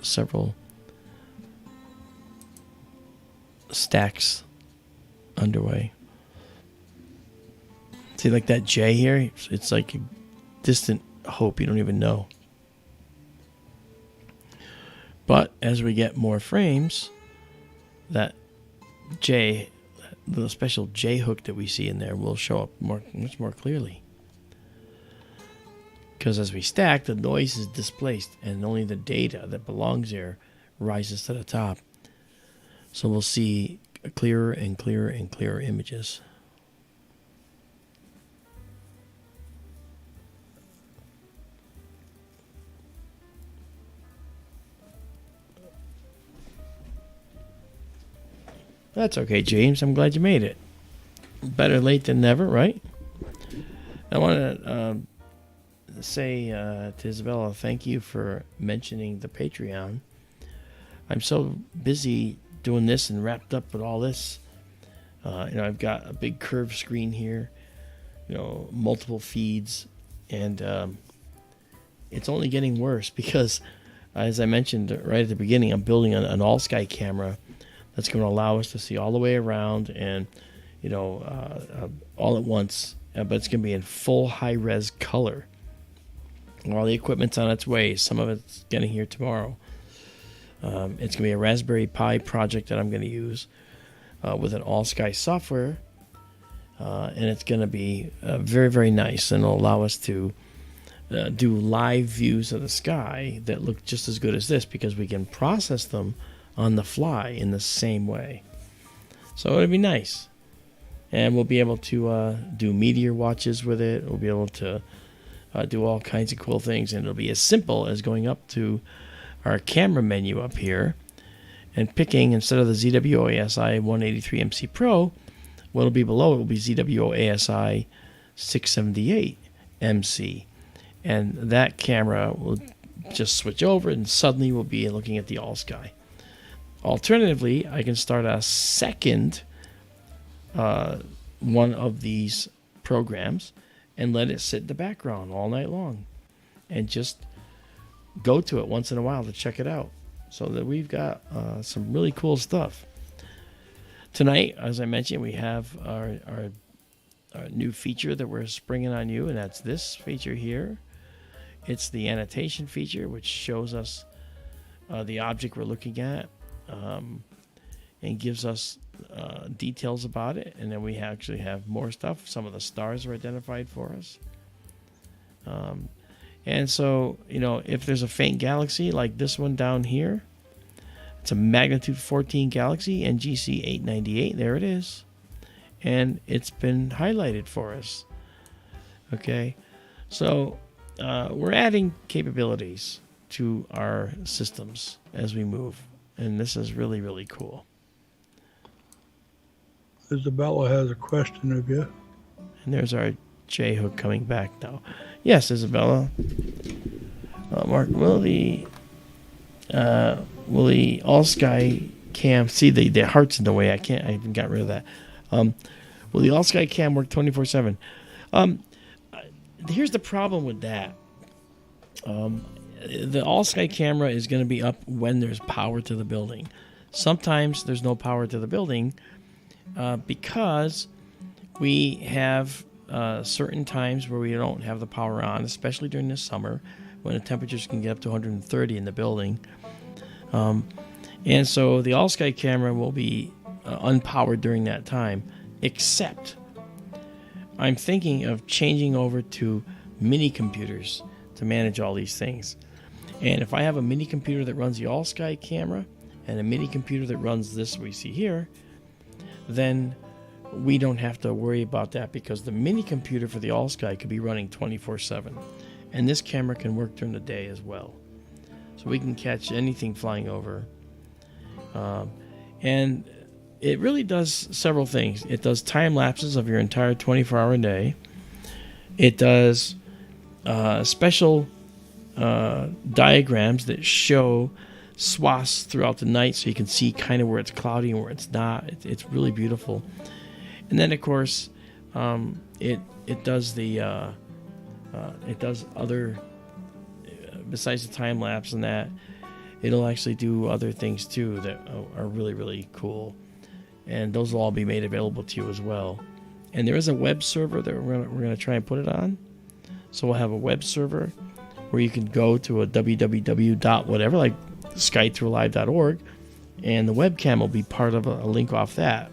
several stacks underway. See, like that J here, it's like a distant hope you don't even know. But as we get more frames, that J, the special J hook that we see in there will show up much more clearly. Because as we stack, the noise is displaced and only the data that belongs there rises to the top. So we'll see clearer and clearer and clearer images. That's okay, James. I'm glad you made it. Better late than never, right? I want to say to Izabela, thank you for mentioning the Patreon. I'm so busy doing this and wrapped up with all this. I've got a big curved screen here, multiple feeds, and it's only getting worse because, as I mentioned right at the beginning, I'm building an all-sky camera that's going to allow us to see all the way around and, all at once. But it's going to be in full high-res color. All the equipment's on its way. Some of it's getting here tomorrow. It's going to be a Raspberry Pi project that I'm going to use with an all-sky software. And it's going to be very, very nice. And it'll allow us to do live views of the sky that look just as good as this because we can process them on the fly in the same way. So it'll be nice. And we'll be able to do meteor watches with it. We'll be able to do all kinds of cool things, and it'll be as simple as going up to our camera menu up here and picking, instead of the ZWO-ASI 183 MC Pro, what'll be below it will be ZWO-ASI 678 MC, and that camera will just switch over, and suddenly we'll be looking at the all sky. Alternatively, I can start a second one of these programs and let it sit in the background all night long and just go to it once in a while to check it out, so that we've got some really cool stuff. Tonight, as I mentioned, we have our new feature that we're springing on you, and that's this feature here. It's the annotation feature, which shows us the object we're looking at and gives us details about it. And then we actually have more stuff. Some of the stars are identified for us. And so, if there's a faint galaxy like this one down here, it's a magnitude 14 galaxy, NGC 898. There it is. And it's been highlighted for us. Okay. So we're adding capabilities to our systems as we move. And this is really, really cool. Izabela has a question of you. And there's our J-hook coming back now. Yes, Izabela. Mark, will the all-sky cam... See, the heart's in the way. I haven't got rid of that. Will the all-sky cam work 24/7? Here's the problem with that. The all-sky camera is going to be up when there's power to the building. Sometimes there's no power to the building because we have certain times where we don't have the power on, especially during the summer when the temperatures can get up to 130 in the building. And so the all-sky camera will be unpowered during that time, except I'm thinking of changing over to mini computers to manage all these things. And if I have a mini computer that runs the all-sky camera and a mini computer that runs this we see here, then we don't have to worry about that, because the mini computer for the all-sky could be running 24/7. And this camera can work during the day as well. So we can catch anything flying over. And it really does several things. It does time lapses of your entire 24-hour day. It does special diagrams that show swaths throughout the night, so you can see kind of where it's cloudy and where it's not. It's really beautiful. And then, of course, it does other besides the time lapse and that. It'll actually do other things too that are really, really cool. And those will all be made available to you as well. And there is a web server that we're gonna try and put it on. So we'll have a web server where you can go to a www.whatever, like skytourlive.org, and the webcam will be part of a link off that.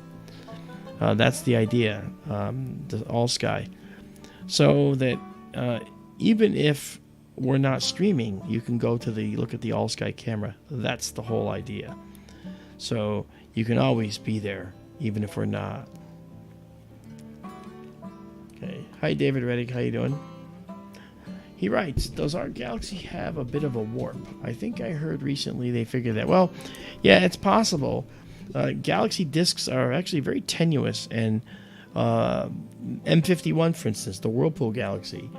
That's the idea, the all sky. So that even if we're not streaming, you can go to look at the all sky camera. That's the whole idea. So you can always be there, even if we're not. Okay. Hi, David Reddick. How you doing? He writes, does our galaxy have a bit of a warp? I think I heard recently they figured that. Well, yeah, it's possible. Galaxy disks are actually very tenuous, and M51, for instance, the Whirlpool galaxy,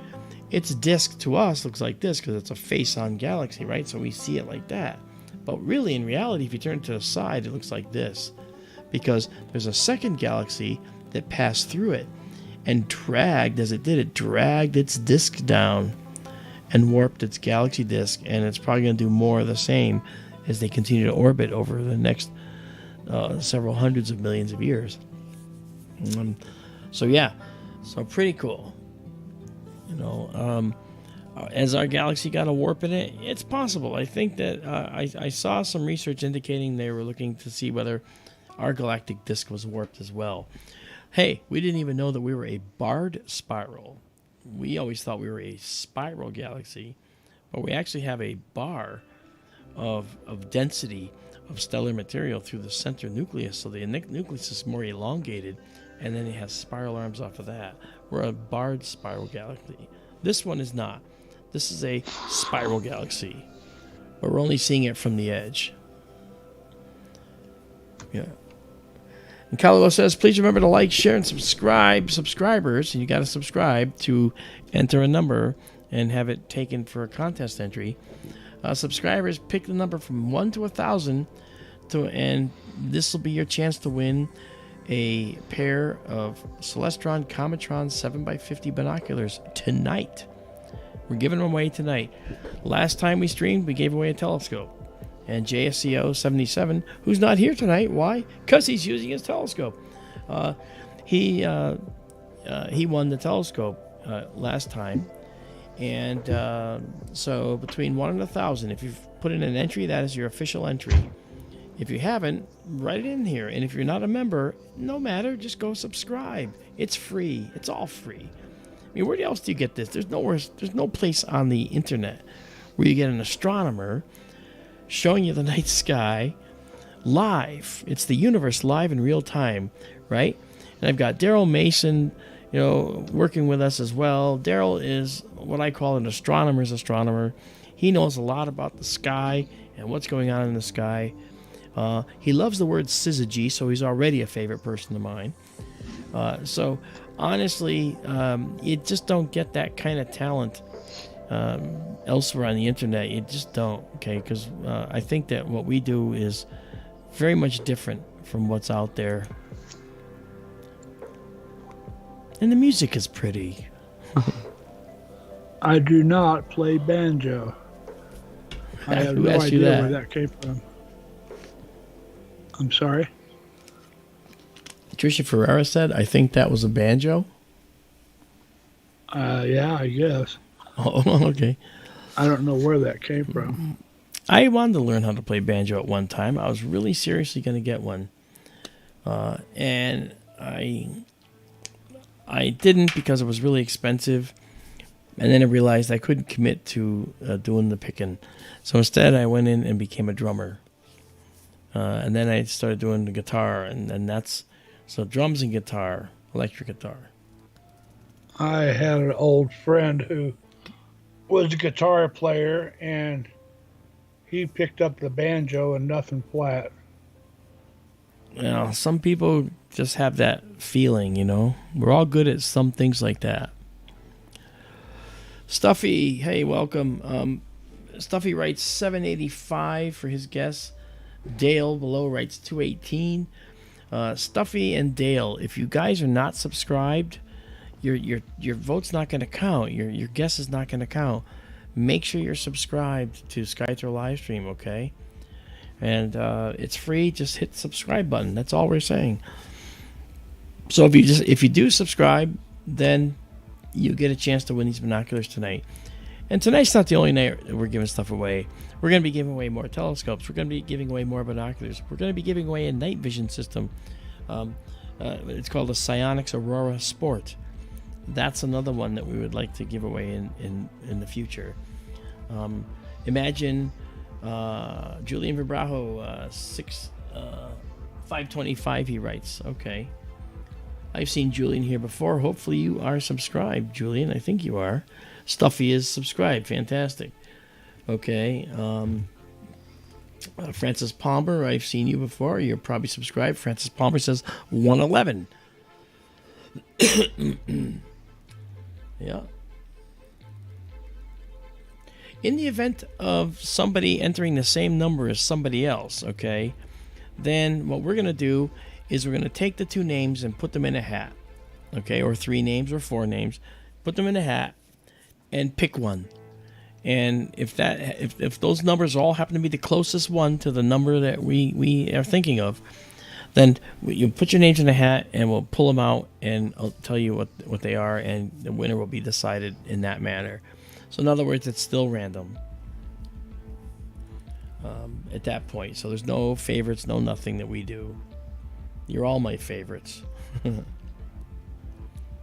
its disk to us looks like this because it's a face-on galaxy, right? So we see it like that. But really, in reality, if you turn it to the side, it looks like this, because there's a second galaxy that passed through it and dragged, as it did, it dragged its disk down and warped its galaxy disk, and it's probably going to do more of the same as they continue to orbit over the next several hundreds of millions of years. So yeah, so pretty cool. As our galaxy got a warp in it, it's possible. I think that I saw some research indicating they were looking to see whether our galactic disk was warped as well. Hey, we didn't even know that we were a barred spiral. We always thought we were a spiral galaxy, but we actually have a bar of density of stellar material through the center nucleus. So the nucleus is more elongated, and then it has spiral arms off of that. We're a barred spiral galaxy. This one is not. This is a spiral galaxy, but we're only seeing it from the edge. Yeah. And Calybos says, please remember to like, share, and subscribe. Subscribers, you got to subscribe to enter a number and have it taken for a contest entry. Subscribers, pick the number from 1 to 1,000, and this will be your chance to win a pair of Celestron Cometron 7x50 binoculars tonight. We're giving them away tonight. Last time we streamed, we gave away a telescope. And JSCO 77, who's not here tonight. Why? Because he's using his telescope. He won the telescope last time. And so between 1 and 1,000, if you've put in an entry, that is your official entry. If you haven't, write it in here. And if you're not a member, no matter, just go subscribe. It's free. It's all free. I mean, where else do you get this? There's no place on the internet where you get an astronomer showing you the night sky live. It's the universe live in real time, right? And I've got Darrell Mason, working with us as well. Darrell is what I call an astronomer's astronomer. He knows a lot about the sky and what's going on in the sky. He loves the word syzygy, so he's already a favorite person of mine. So honestly, you just don't get that kind of talent elsewhere on the internet. You just don't, okay? Because I think that what we do is very much different from what's out there. And the music is pretty. I do not play banjo. I have no idea where that came from. I'm sorry? Tricia Ferreira said, I think that was a banjo. Yeah, I guess. Oh, okay. I don't know where that came from. I wanted to learn how to play banjo at one time. I was really seriously going to get one. And I didn't because it was really expensive. And then I realized I couldn't commit to doing the picking. So instead, I went in and became a drummer. And then I started doing the guitar. And that's... So drums and guitar, electric guitar. I had an old friend who was a guitar player, and he picked up the banjo and nothing flat. Some people just have that feeling, We're all good at some things like that. Stuffy, hey, welcome. Stuffy writes 785 for his guess. Dale below writes 218. Stuffy and Dale, if you guys are not subscribed, your vote's not going to count. Your guess is not going to count. Make sure you're subscribed to SkyTour Livestream, okay? And it's free. Just hit the subscribe button. That's all we're saying. So if you do subscribe, then you get a chance to win these binoculars tonight. And tonight's not the only night we're giving stuff away. We're going to be giving away more telescopes. We're going to be giving away more binoculars. We're going to be giving away a night vision system. It's called a Psionics Aurora Sport. That's another one that we would like to give away in the future. Imagine Julian Vibrajo 525, he writes. Okay. I've seen Julian here before. Hopefully you are subscribed, Julian. I think you are. Stuffy is subscribed. Fantastic. Okay. Francis Palmer, I've seen you before. You're probably subscribed. Francis Palmer says 111. Yeah. In the event of somebody entering the same number as somebody else, okay, then what we're going to do is we're going to take the two names and put them in a hat, okay, or 3 names or 4 names, put them in a hat and pick one. And if those numbers all happen to be the closest one to the number that we are thinking of, then you put your names in a hat and we'll pull them out and I'll tell you what they are, and the winner will be decided in that manner. So in other words, it's still random at that point. So there's no favorites, no nothing that we do. You're all my favorites.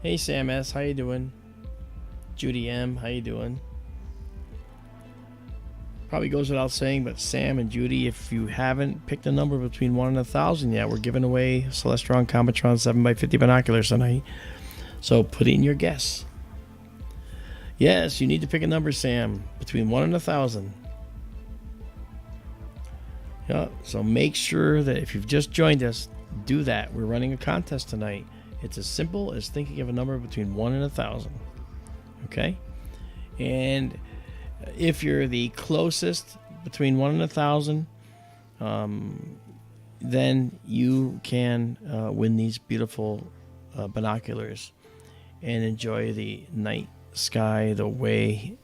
Hey Sam S, how you doing? Judy M, how you doing? Probably goes without saying, but Sam and Judy, if you haven't picked a number between 1 and 1,000 yet, we're giving away Celestron Cometron 7x50 binoculars tonight. So put in your guess. Yes, you need to pick a number, Sam, between 1 and 1,000. Yeah, so make sure that if you've just joined us, do that. We're running a contest tonight. It's as simple as thinking of a number between 1 and 1,000. Okay? And if you're the closest between 1 and 1,000, then you can win these beautiful binoculars and enjoy the night sky the way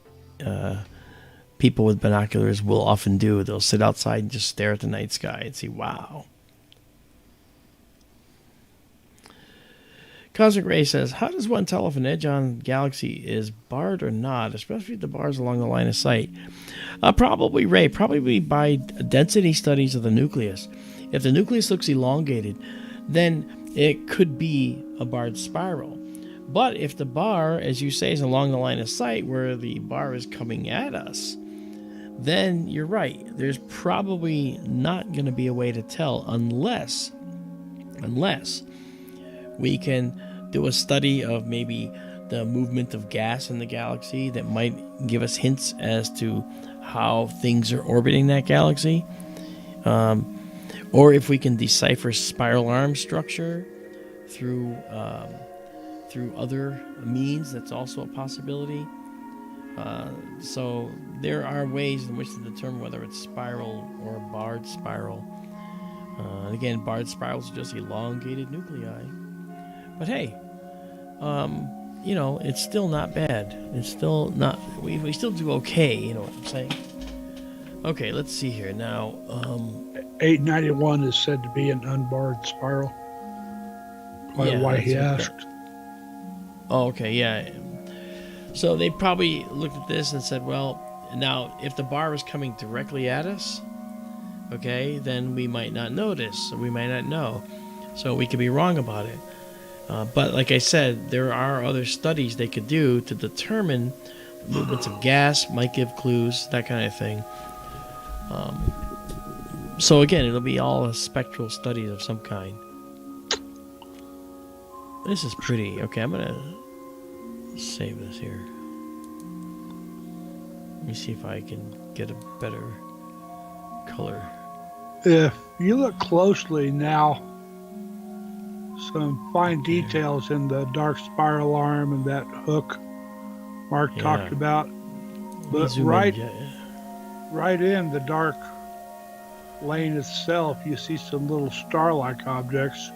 people with binoculars will often do. They'll sit outside and just stare at the night sky and see, wow. Cosmic Ray says, how does one tell if an edge on galaxy is barred or not, especially if the bars along the line of sight? Probably, Ray, probably by density studies of the nucleus. If the nucleus looks elongated, then it could be a barred spiral. But if the bar, as you say, is along the line of sight where the bar is coming at us, then you're right. There's probably not going to be a way to tell unless we can do a study of maybe the movement of gas in the galaxy that might give us hints as to how things are orbiting that galaxy. Or if we can decipher spiral arm structure through other means, that's also a possibility. So there are ways in which to determine whether it's spiral or a barred spiral. And again, barred spirals are just elongated nuclei. But hey, it's still not bad. It's still not. We still do okay. You know what I'm saying? Okay, let's see here now. 891 is said to be an unbarred spiral. Why he asked. Oh, okay, yeah. So they probably looked at this and said, well, now if the bar is coming directly at us, okay, then we might not notice, or we might not know. So we could be wrong about it. But like I said, there are other studies they could do to determine movements of gas, might give clues, that kind of thing. So again, it'll be all a spectral study of some kind. This is pretty. Okay, I'm going to save this here. Let me see if I can get a better color. If you look closely now, some fine details in the dark spiral arm and that hook Mark talked about. But right in the dark lane itself, you see some little star-like objects.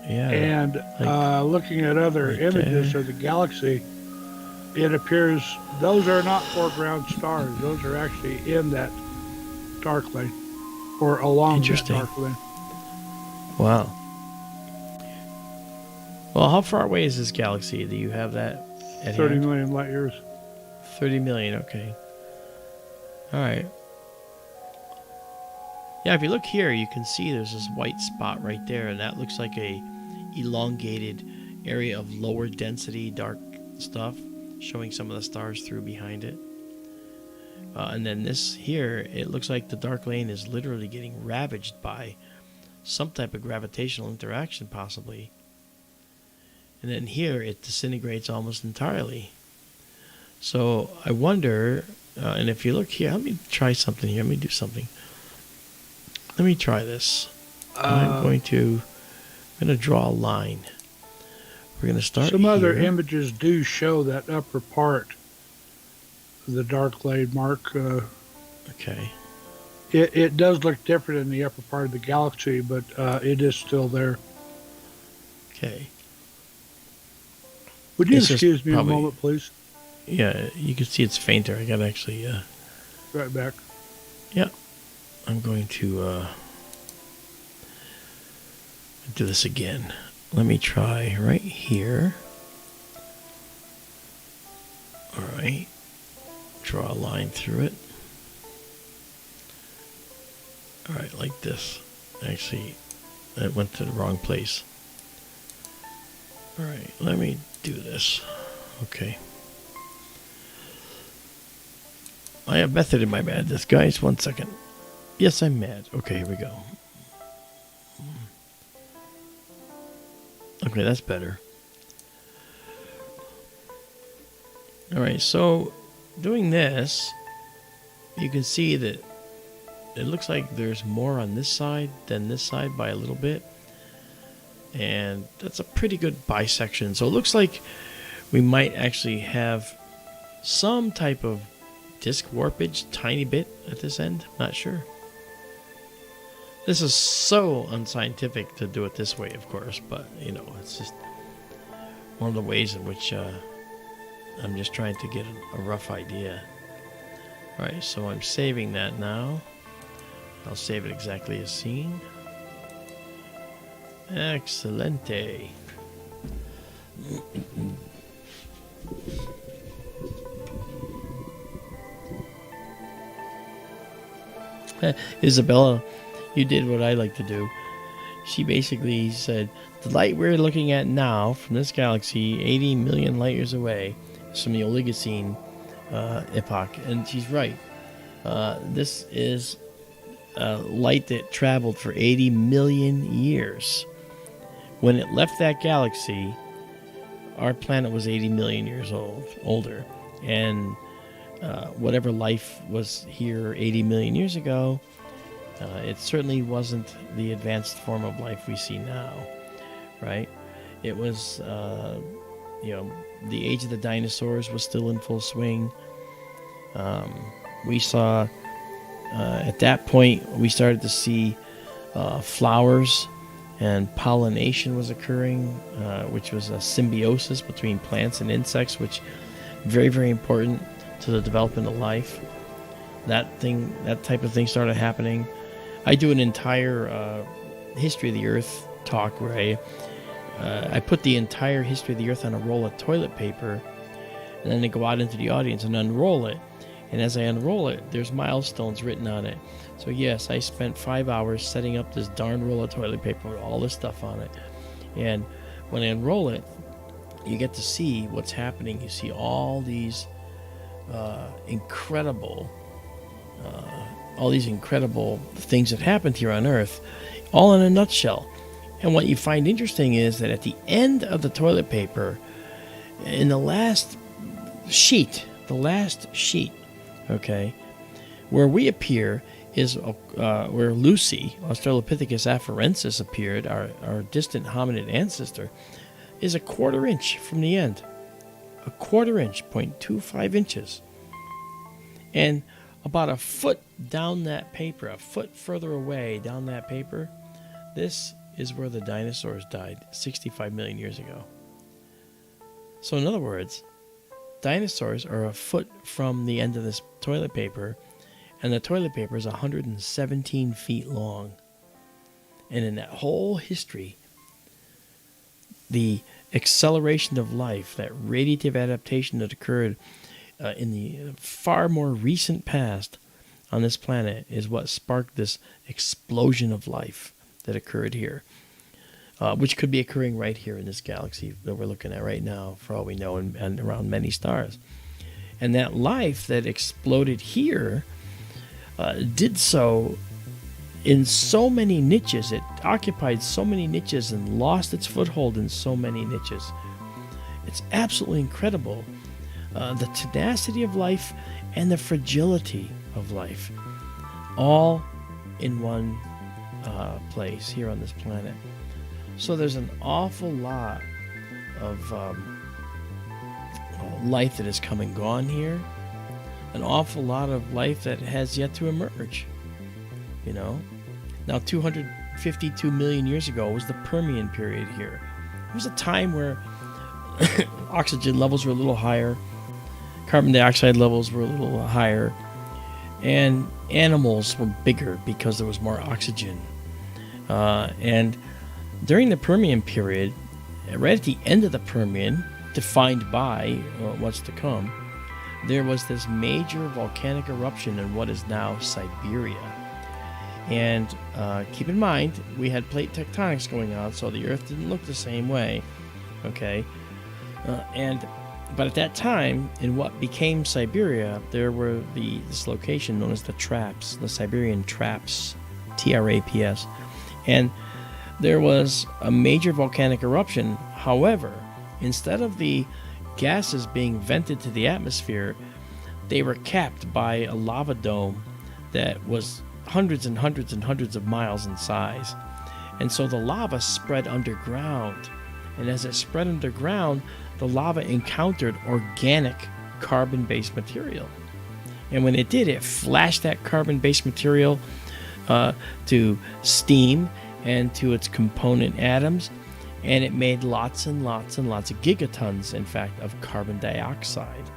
Yeah. And looking at other images of the galaxy, it appears those are not foreground stars. Those are actually in that dark lane, or along that dark lane. Wow. Well, how far away is this galaxy? Do you have that at 30 hand? million light years. 30 million, okay. All right. Yeah, if you look here, you can see there's this white spot right there, and that looks like a elongated area of lower density dark stuff, showing some of the stars through behind it. And then this here, it looks like the dark lane is literally getting ravaged by some type of gravitational interaction, possibly. And then here, it disintegrates almost entirely. So I wonder, and if you look here, let me try something here. Let me do something. Let me try this. I'm going to draw a line. We're going to start Some other here. images do show that upper part of the dark lane, Mark. Okay. It does look different in the upper part of the galaxy, but it is still there. Okay. Would you It's just excuse me probably- a moment, please? Yeah, you can see it's fainter. I got to actually... Right back. Yeah. I'm going to do this again. Let me try right here. All right. Draw a line through it. All right, like this. Actually, that went to the wrong place. All right, let me do this. Okay. I have method in my madness, guys. 1 second. Yes, I'm mad. Okay, here we go. Okay, that's better. All right, so doing this, you can see that it looks like there's more on this side than this side by a little bit. And that's a pretty good bisection. So it looks like we might actually have some type of disk warpage, tiny bit at this end. Not sure. This is so unscientific to do it this way, of course, but you know, it's just one of the ways in which I'm just trying to get a rough idea. Alright, so I'm saving that now. I'll save it exactly as seen. Excelente. Izabela, you did what I like to do. She basically said, the light we're looking at now from this galaxy, 80 million light years away, is from the Oligocene epoch. And she's right. This is light that traveled for 80 million years. When it left that galaxy, our planet was 80 million years older. And whatever life was here 80 million years ago, it certainly wasn't the advanced form of life we see now, right? It was, the age of the dinosaurs was still in full swing. We saw, at that point, we started to see flowers and pollination was occurring, which was a symbiosis between plants and insects, which very, very important to the development of life. That type of thing started happening. I do an entire history of the Earth talk where I put the entire history of the Earth on a roll of toilet paper, and then I go out into the audience and unroll it. And as I unroll it, there's milestones written on it. So yes, I spent 5 hours setting up this darn roll of toilet paper with all this stuff on it. And when I unroll it, you get to see what's happening. You see all these incredible things that happened here on Earth, all in a nutshell. And what you find interesting is that at the end of the toilet paper, in the last sheet, okay, where we appear is where Lucy, Australopithecus afarensis, appeared, our distant hominid ancestor, is a quarter inch from the end. A quarter inch, 0.25 inches. And about a foot down that paper, a foot further away down that paper, this is where the dinosaurs died 65 million years ago. So in other words, dinosaurs are a foot from the end of this toilet paper, and the toilet paper is 117 feet long. And in that whole history, the acceleration of life, that radiative adaptation that occurred in the far more recent past on this planet, is what sparked this explosion of life that occurred here, which could be occurring right here in this galaxy that we're looking at right now, for all we know, and around many stars. And that life that exploded here did so in so many niches. It occupied so many niches and lost its foothold in so many niches. It's absolutely incredible. The tenacity of life and the fragility of life, all in one place here on this planet. So there's an awful lot of life that has come and gone here, an awful lot of life that has yet to emerge. You know, now 252 million years ago was the Permian period here. It was a time where oxygen levels were a little higher, carbon dioxide levels were a little higher, and animals were bigger because there was more oxygen. And during the Permian period, right at the end of the Permian, defined by what's to come, there was this major volcanic eruption in what is now Siberia. And keep in mind, we had plate tectonics going on, so the Earth didn't look the same way. Okay, but at that time, in what became Siberia, there were this location known as the Traps, the Siberian Traps, TRAPS, and there was a major volcanic eruption. However, instead of the gases being vented to the atmosphere, they were capped by a lava dome that was hundreds and hundreds and hundreds of miles in size. And so the lava spread underground. And as it spread underground, the lava encountered organic carbon-based material. And when it did, it flashed that carbon-based material to steam and to its component atoms, and it made lots and lots and lots of gigatons, in fact, of carbon dioxide,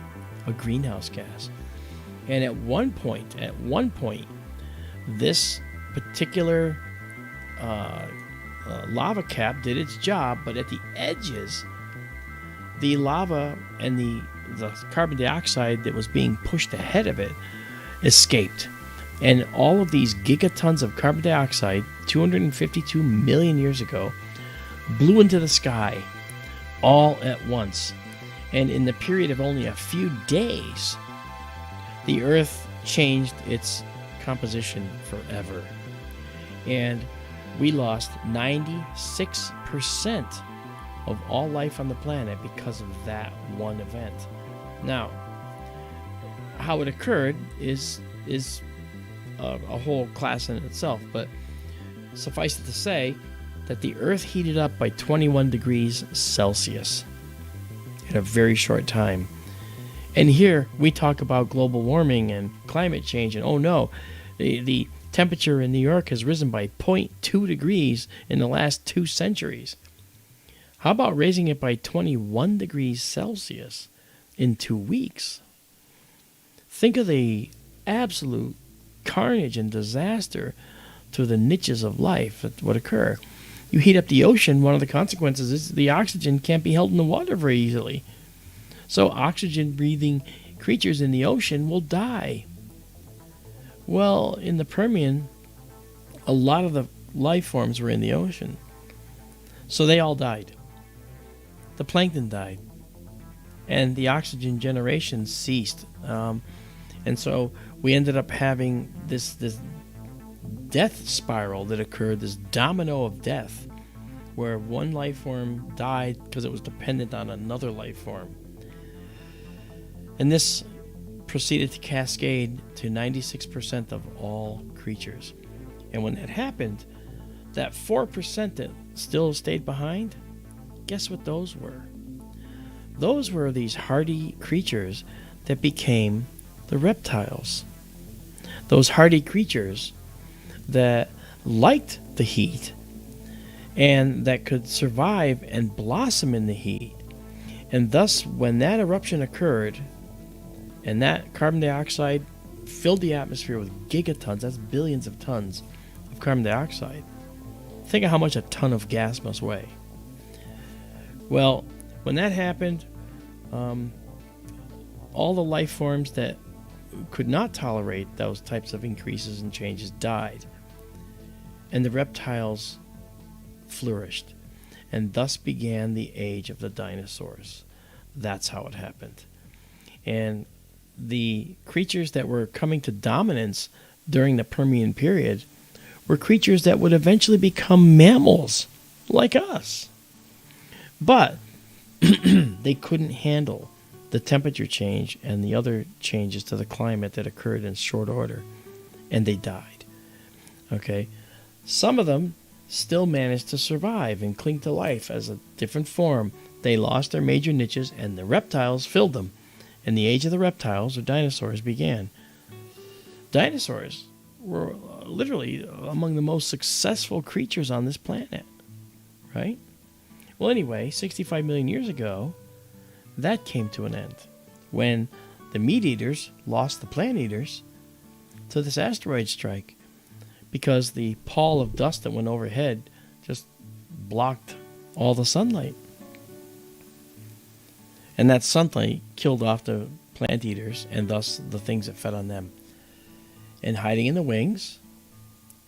a greenhouse gas. And at one point, this particular lava cap did its job, but at the edges, the lava and the carbon dioxide that was being pushed ahead of it escaped. And all of these gigatons of carbon dioxide, 252 million years ago, blew into the sky all at once. And in the period of only a few days, the Earth changed its composition forever. And we lost 96% of all life on the planet because of that one event. Now, how it occurred is a whole class in itself, but suffice it to say that the Earth heated up by 21 degrees Celsius in a very short time. And here we talk about global warming and climate change, and oh no, the temperature in New York has risen by 0.2 degrees in the last 2 centuries. How about raising it by 21 degrees Celsius in 2 weeks? Think of the absolute carnage and disaster to the niches of life that would occur. You heat up the ocean, one of the consequences is the oxygen can't be held in the water very easily. So oxygen-breathing creatures in the ocean will die. Well, in the Permian, a lot of the life forms were in the ocean. So they all died. The plankton died. And the oxygen generation ceased. And so we ended up having this death spiral that occurred, this domino of death, where one life form died because it was dependent on another life form. And this proceeded to cascade to 96% of all creatures. And when that happened, that 4% that still stayed behind, guess what those were? Those were these hardy creatures that became the reptiles. Those hardy creatures that liked the heat and that could survive and blossom in the heat. And thus, when that eruption occurred and that carbon dioxide filled the atmosphere with gigatons, that's billions of tons of carbon dioxide. Think of how much a ton of gas must weigh. Well, when that happened, all the life forms that could not tolerate those types of increases and changes died. And the reptiles flourished. And thus began the age of the dinosaurs. That's how it happened. And the creatures that were coming to dominance during the Permian period were creatures that would eventually become mammals, like us. But they couldn't handle the temperature change and the other changes to the climate that occurred in short order, and they died. Okay? Some of them still managed to survive and cling to life as a different form. They lost their major niches, and the reptiles filled them. And the age of the reptiles, or dinosaurs, began. Dinosaurs were literally among the most successful creatures on this planet, right? Well, anyway, 65 million years ago, that came to an end when the meat eaters lost the plant eaters to this asteroid strike because the pall of dust that went overhead just blocked all the sunlight. And that sunlight killed off the plant eaters and thus the things that fed on them. And hiding in the wings,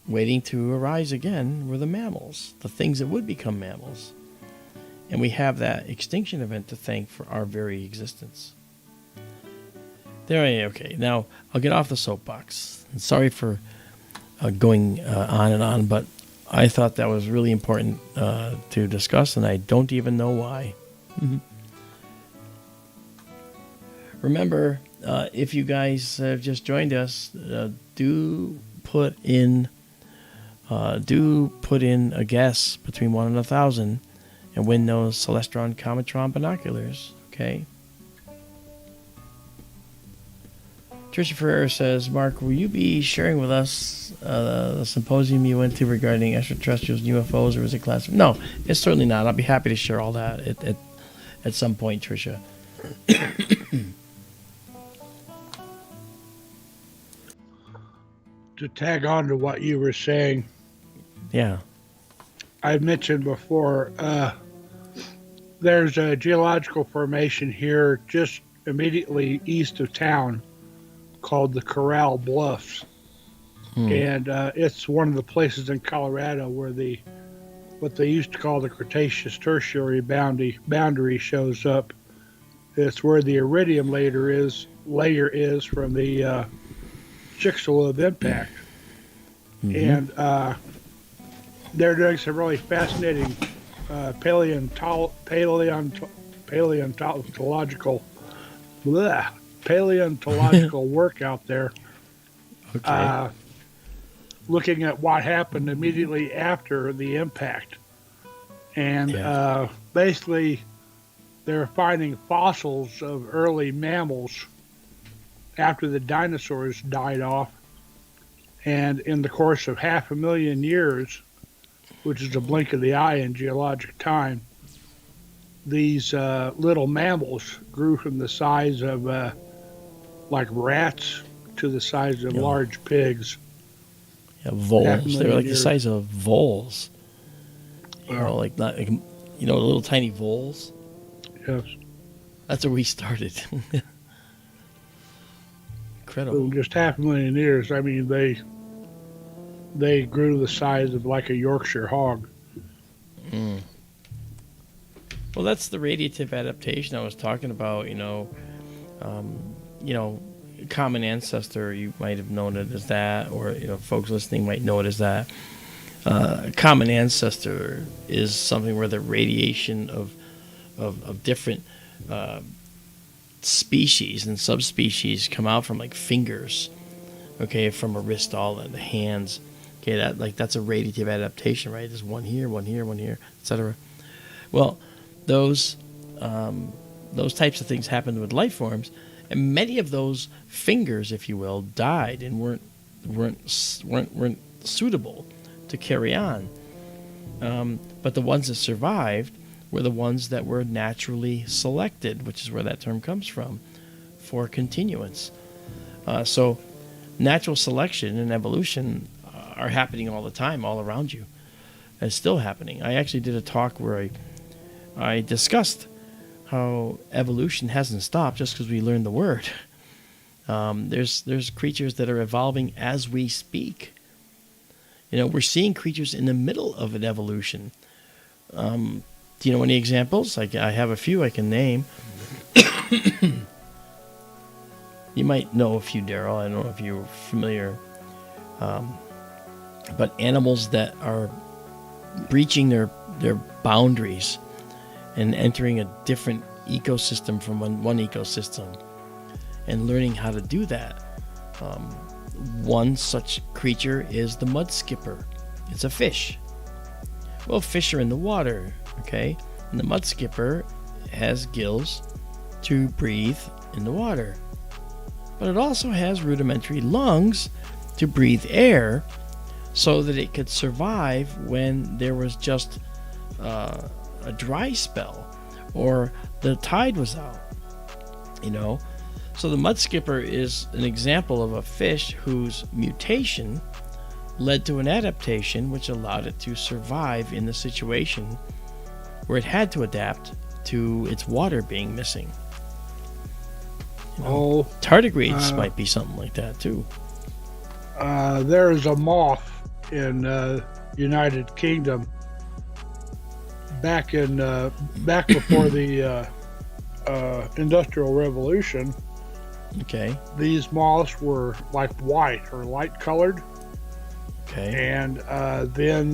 waiting to arise again, were the mammals, the things that would become mammals. And we have that extinction event to thank for our very existence. Okay, now I'll get off the soapbox. And sorry for going on and on, but I thought that was really important to discuss, and I don't even know why. Remember, if you guys have just joined us, do put in a guess between 1 and 1,000 and win those Celestron Cometron binoculars. Okay. Tricia Ferrer says, Mark, will you be sharing with us the symposium you went to regarding extraterrestrials and UFOs, or is it class? No, it's certainly not. I'll be happy to share all that at some point, Tricia. To tag on to what you were saying, Yeah. I mentioned before, there's a geological formation here just immediately east of town called the Corral Bluffs. And it's one of the places in Colorado where what they used to call the Cretaceous Tertiary boundary shows up. It's where the iridium layer is from the Chicxulub impact. And they're doing some really fascinating paleontological work out there. Okay. Looking at what happened immediately after the impact. And basically, they're finding fossils of early mammals after the dinosaurs died off. And in the course of 500,000 years, which is a blink of the eye in geologic time, these little mammals grew from the size of like rats to the size of large pigs. Yeah, voles. They were like the size of voles. You know, like little tiny voles. Yes. That's where we started. Incredible. So just 500,000 years. I mean, they grew the size of like a Yorkshire hog. Well, that's the radiative adaptation I was talking about. Common ancestor, you might have known it as that, or folks listening might know it as that. Common ancestor is something where the radiation of different species and subspecies come out from like fingers, from a wrist all in the hands. That's a radiative adaptation, right? There's one here, etc. Well, those types of things happen with life forms. And many of those fingers, if you will, died and weren't suitable to carry on. But the ones that survived were the ones that were naturally selected, which is where that term comes from, for continuance. So natural selection and evolution are happening all the time, all around you. It's still happening. I actually did a talk where I discussed how evolution hasn't stopped just because we learned the word. There's creatures that are evolving as we speak. We're seeing creatures in the middle of an evolution. Do you know any examples? I have a few I can name. You might know a few, Darrell. I don't know if you're familiar. But animals that are breaching their boundaries and entering a different ecosystem from one ecosystem and learning how to do that. One such creature is the mud skipper. It's a fish. Well, fish are in the water, and the mud skipper has gills to breathe in the water. But it also has rudimentary lungs to breathe air so that it could survive when there was just a dry spell or the tide was out. So the mud skipper is an example of a fish whose mutation led to an adaptation which allowed it to survive in the situation where it had to adapt to its water being missing. Tardigrades might be something like that too. There's a moth in United Kingdom back before the Industrial Revolution. These moths were like white or light colored. And then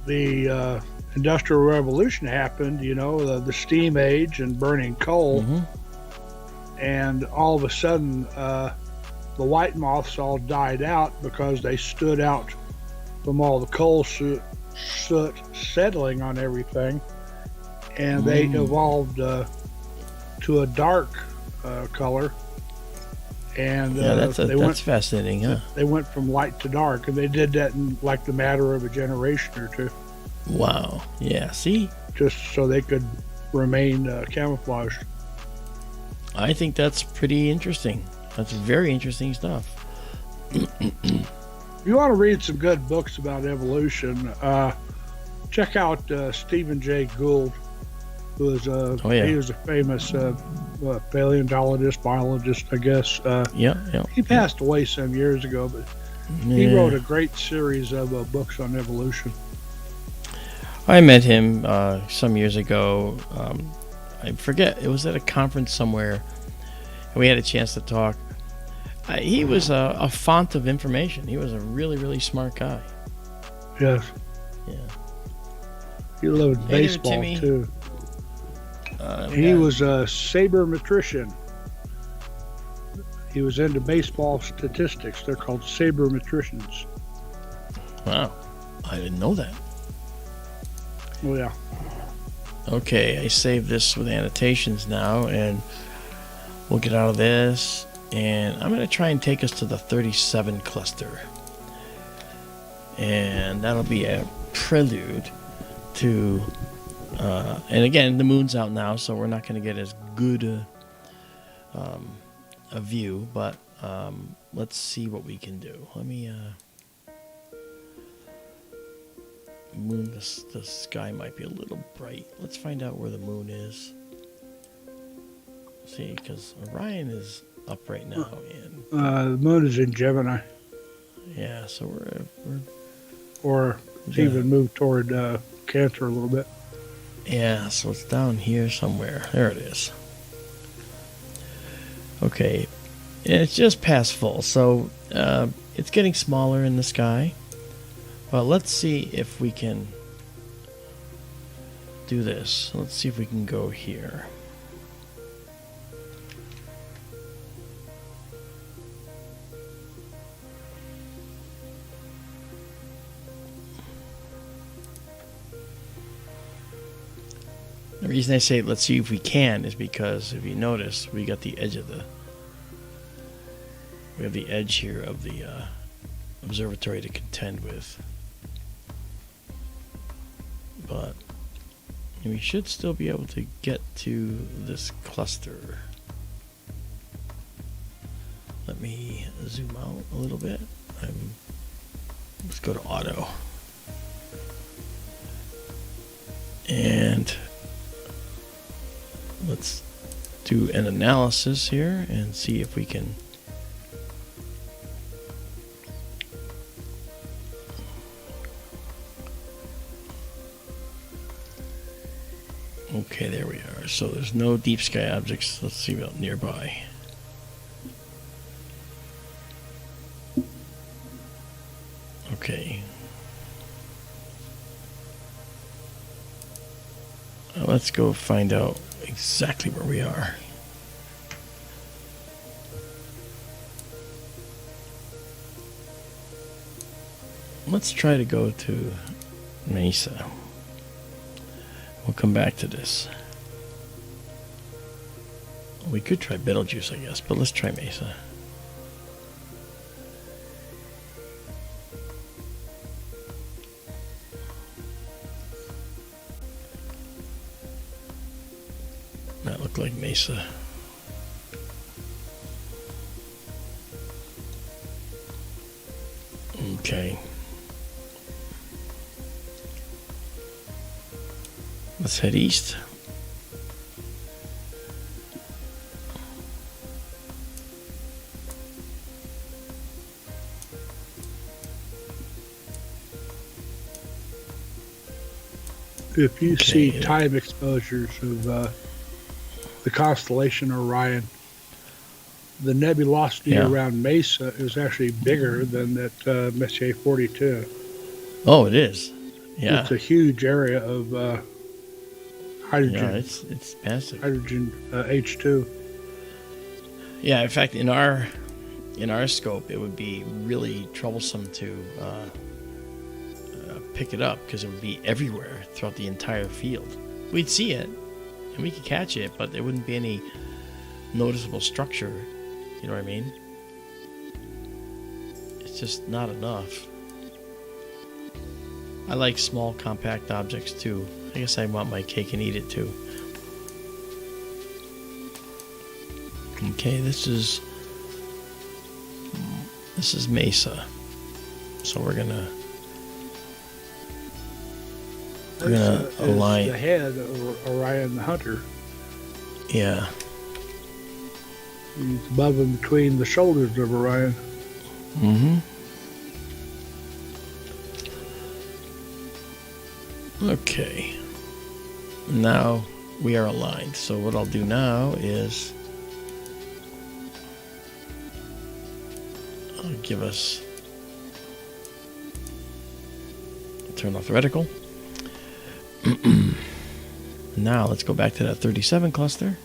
the Industrial Revolution happened, you know, the steam age and burning coal, and all of a sudden the white moths all died out because they stood out from all the coal soot settling on everything, and they evolved to a dark color. And that's fascinating, huh? They went from light to dark, and they did that in like the matter of a generation or two. Wow. Yeah. See, just so they could remain camouflaged. I think that's pretty interesting. That's very interesting stuff. If you want to read some good books about evolution, check out Stephen Jay Gould, who is he was a famous paleontologist, biologist, I guess. He passed away some years ago, but he wrote a great series of books on evolution. I met him some years ago. I forget, it was at a conference somewhere, and we had a chance to talk. He was a font of information. He was a really, really smart guy. Yes. Yeah. He loved baseball, too. He was a sabermetrician. He was into baseball statistics. They're called sabermetricians. Wow. I didn't know that. Oh, yeah. Okay, I saved this with annotations now, and we'll get out of this. And I'm going to try and take us to the 37 cluster. And that'll be a prelude to... and again, the moon's out now, so we're not going to get as good a view, but let's see what we can do. Let me... moon, the sky might be a little bright. Let's find out where the moon is. See, because Orion is up right now, and the moon is in Gemini. Yeah, so or even moved toward Cancer a little bit. Yeah, so it's down here somewhere. There it is. Okay, and it's just past full, so it's getting smaller in the sky. But let's see if we can do this. Let's see if we can go here. The reason I say let's see if we can is because if you notice, we got the edge of we have the edge here of the observatory to contend with. But we should still be able to get to this cluster. Let me zoom out a little bit. Let's go to auto. And let's do an analysis here and see if we can okay, there we are. So there's no deep sky objects. Let's see about nearby. Okay. Let's go find out exactly where we are. Let's try to go to Mesa. We'll come back to this. We could try Betelgeuse, I guess, but let's try Mesa. That looked like Mesa. Okay. Let's head east. If you see time exposures of the constellation Orion, the nebulosity around Mesa is actually bigger than that Messier 42. Oh, it is. Yeah. It's a huge area of hydrogen. Yeah, it's massive. Hydrogen H2. Yeah, in fact, in our scope, it would be really troublesome to pick it up because it would be everywhere throughout the entire field. We'd see it and we could catch it, but there wouldn't be any noticeable structure. You know what I mean? It's just not enough. I like small, compact objects too. I guess I want my cake and eat it too. Okay, this is Mesa. So we're gonna align. Is the head of Orion the Hunter. Yeah. He's above and between the shoulders of Orion. Mm-hmm. Okay. Now we are aligned. So what I'll do now is I'll give us turn off the reticle. Now let's go back to that 37 cluster.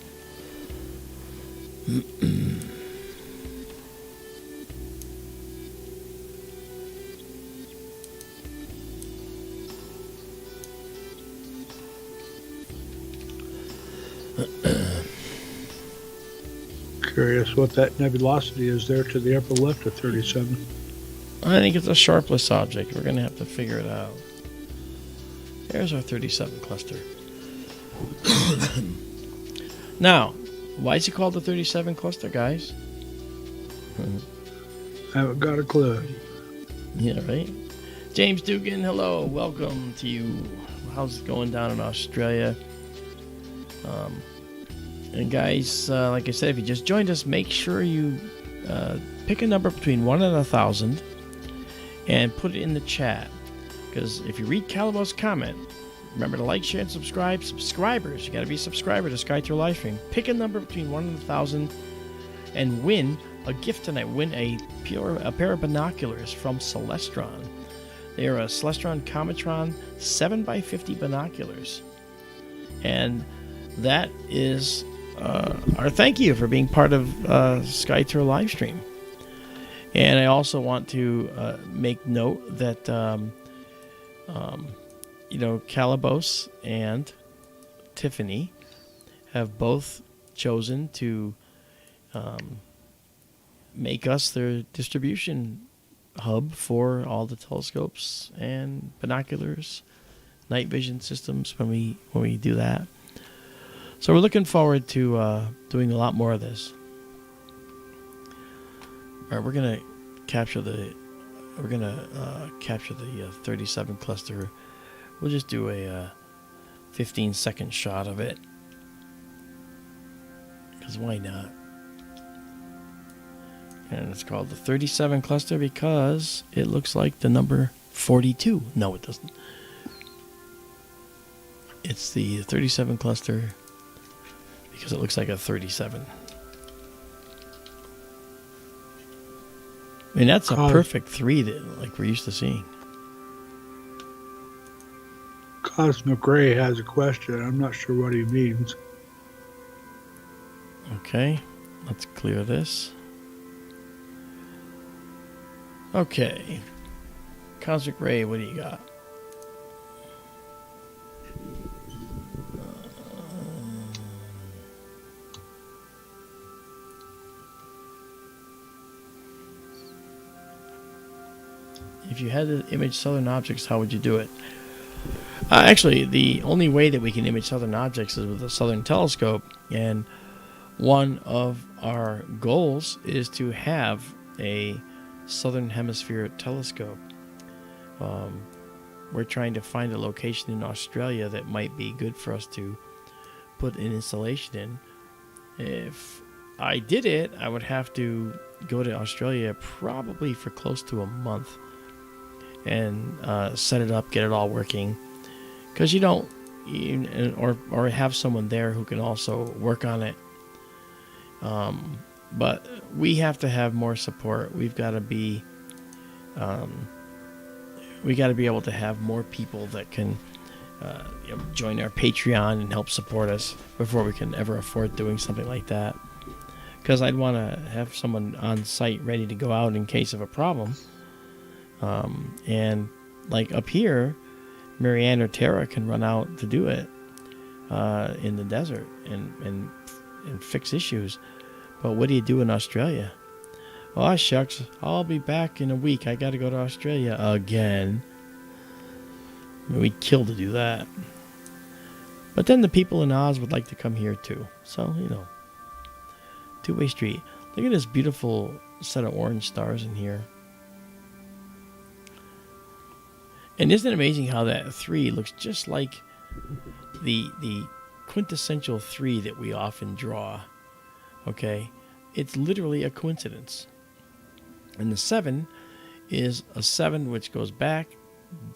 Curious what that nebulosity is there to the upper left of 37. I think it's a sharpless object. We're going to have to figure it out. There's our 37 cluster. Now, why is it called the 37 cluster, guys? I haven't got a clue. Yeah, right? James Dugan, hello. Welcome to you. How's it going down in Australia? And guys, like I said, if you just joined us, make sure you pick a number between 1 and 1,000 and put it in the chat. Because if you read Calybos' comment, remember to like, share, and subscribe. Subscribers, you got to be a subscriber to SkyTour Livestream. Pick a number between 1 and 1,000 and win a gift tonight. Win a pair of binoculars from Celestron. They are a Celestron Cometron 7x50 binoculars. And that is our thank you for being part of SkyTour Livestream. And I also want to make note that Calybos and Tiffany have both chosen to make us their distribution hub for all the telescopes and binoculars, night vision systems when we do that. So we're looking forward to doing a lot more of this. All right, we're gonna capture the 37 cluster. We'll just do a 15-second shot of it, because why not? And it's called the 37 cluster because it looks like the number 42. No, it doesn't. It's the 37 cluster because it looks like a 37. I mean, that's a perfect 3 that like we're used to seeing. Cosmic Ray has a question. I'm not sure what he means. Okay, let's clear this. Okay, Cosmic Ray, what do you got? If you had to image southern objects, how would you do it? Actually, the only way that we can image southern objects is with a southern telescope, and one of our goals is to have a southern hemisphere telescope. We're trying to find a location in Australia that might be good for us to put an installation in. If I did it, I would have to go to Australia probably for close to a month and set it up, get it all working, because you don't, or have someone there who can also work on it. But we have to have more support. We've got to be, we got to be able to have more people that can join our Patreon and help support us before we can ever afford doing something like that. Because I'd want to have someone on site ready to go out in case of a problem. And like up here, Marianne or Tara can run out to do it in the desert and fix issues. But what do you do in Australia? Oh, shucks, I'll be back in a week. I got to go to Australia again. We'd kill to do that. But then the people in Oz would like to come here too. So, two-way street. Look at this beautiful set of orange stars in here. And isn't it amazing how that 3 looks just like the quintessential 3 that we often draw? Okay? It's literally a coincidence. And the 7 is a 7 which goes back,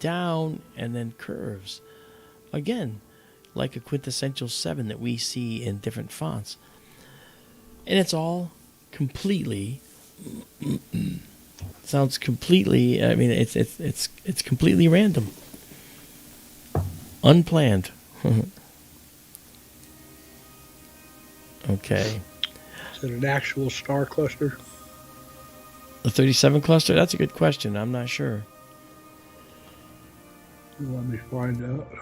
down, and then curves. Again, like a quintessential 7 that we see in different fonts. And it's all completely sounds completely, I mean, it's completely random. Unplanned. Okay. Is it an actual star cluster? The 37 cluster? That's a good question. I'm not sure. Let me find out.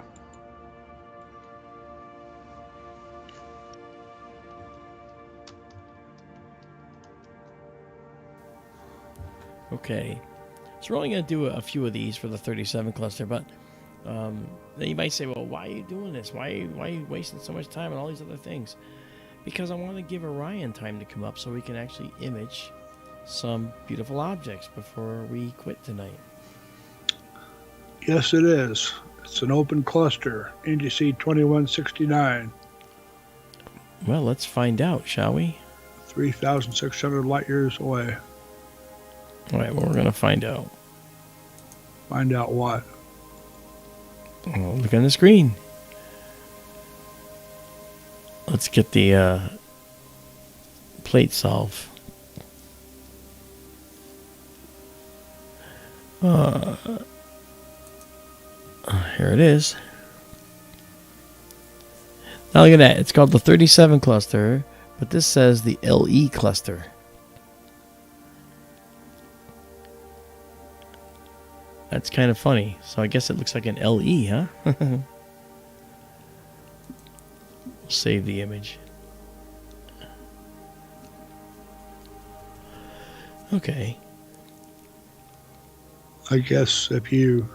Okay. So we're only going to do a few of these for the 37 cluster, but then you might say, well, why are you doing this? Why are you wasting so much time on all these other things? Because I want to give Orion time to come up so we can actually image some beautiful objects before we quit tonight. Yes, it is. It's an open cluster, NGC 2169. Well, let's find out, shall we? 3,600 light years away. All right, well, we're going to find out. Find out what? Oh, look on the screen. Let's get the plate solve. Here it is. Now look at that. It's called the 37 cluster, but this says the LE cluster. That's kind of funny. So I guess it looks like an LE, huh? We'll save the image. Okay. I guess if you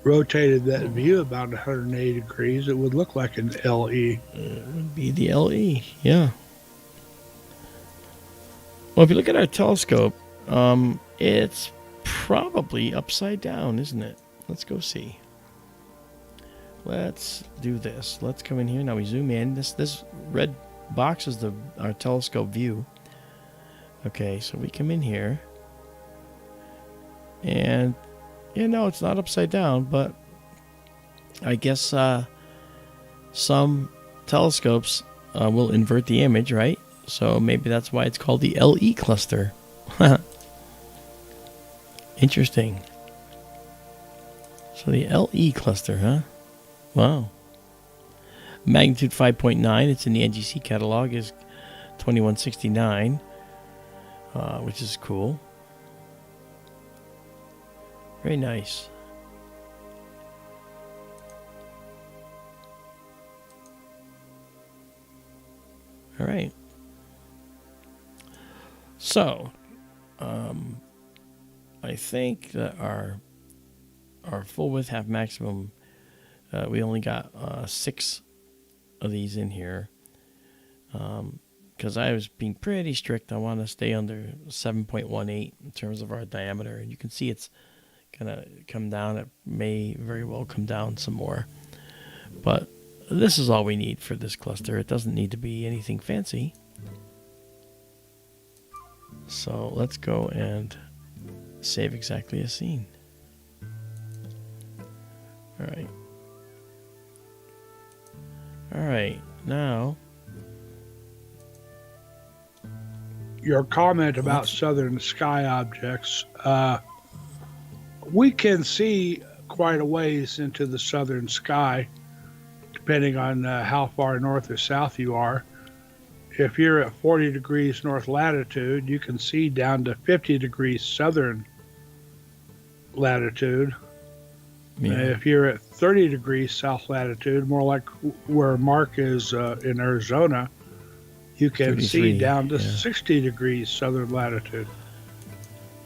rotated that view about 180 degrees, it would look like an LE. It would be the LE, yeah. Well, if you look at our telescope, it's probably upside down, isn't it? Let's go see. Let's do this. Let's come in here. Now we zoom in. This red box is our telescope view. Okay, so we come in here. And, no, it's not upside down, but I guess some telescopes will invert the image, right? So maybe that's why it's called the LE cluster. Interesting. So the LE cluster, huh? Wow. Magnitude 5.9. It's in the NGC catalog. Is 2169, which is cool. Very nice. All right. So, I think that our full width half maximum, we only got 6 of these in here. Because I was being pretty strict. I want to stay under 7.18 in terms of our diameter. And you can see it's going to come down. It may very well come down some more. But this is all we need for this cluster. It doesn't need to be anything fancy. So let's go and save exactly a scene. All right, now Your comment about southern sky objects, We can see quite a ways into the southern sky, depending on how far north or south you are. If you're at 40 degrees north latitude, you can see down to 50 degrees southern latitude. Yeah. If you're at 30 degrees south latitude, more like where Mark is in Arizona, you can 33, see down to yeah. 60 degrees southern latitude.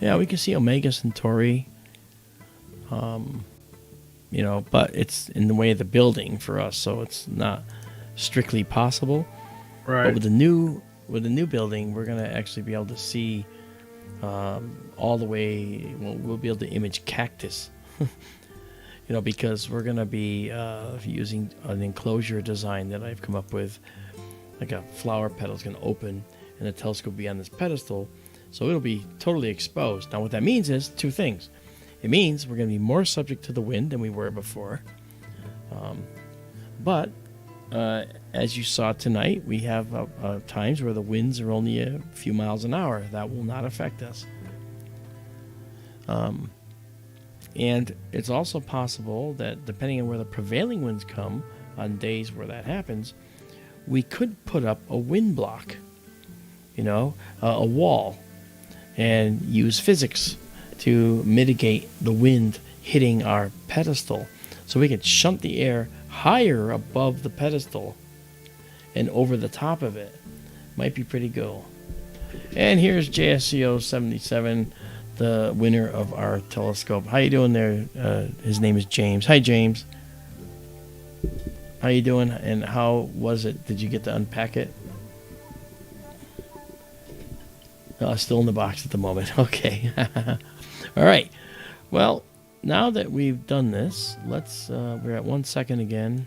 Yeah, we can see Omega Centauri. But it's in the way of the building for us, so it's not strictly possible. Right. But with the new building, we're gonna actually be able to see all the way. Well, we'll be able to image cactus. Because we're gonna be using an enclosure design that I've come up with, like a flower petal is gonna open, and the telescope will be on this pedestal, so it'll be totally exposed. Now, what that means is two things. It means we're going to be more subject to the wind than we were before. But as you saw tonight, we have times where the winds are only a few miles an hour. That will not affect us. And it's also possible that depending on where the prevailing winds come on days where that happens, we could put up a wind block, a wall, and use physics to mitigate the wind hitting our pedestal. So we could shunt the air higher above the pedestal and over the top of it. Might be pretty cool. And here's JSCO 77, the winner of our telescope. How you doing there? His name is James. Hi, James. How you doing? And how was it? Did you get to unpack it? Still in the box at the moment. Okay. All right. Well, now that we've done this, let's. We're at 1 second again.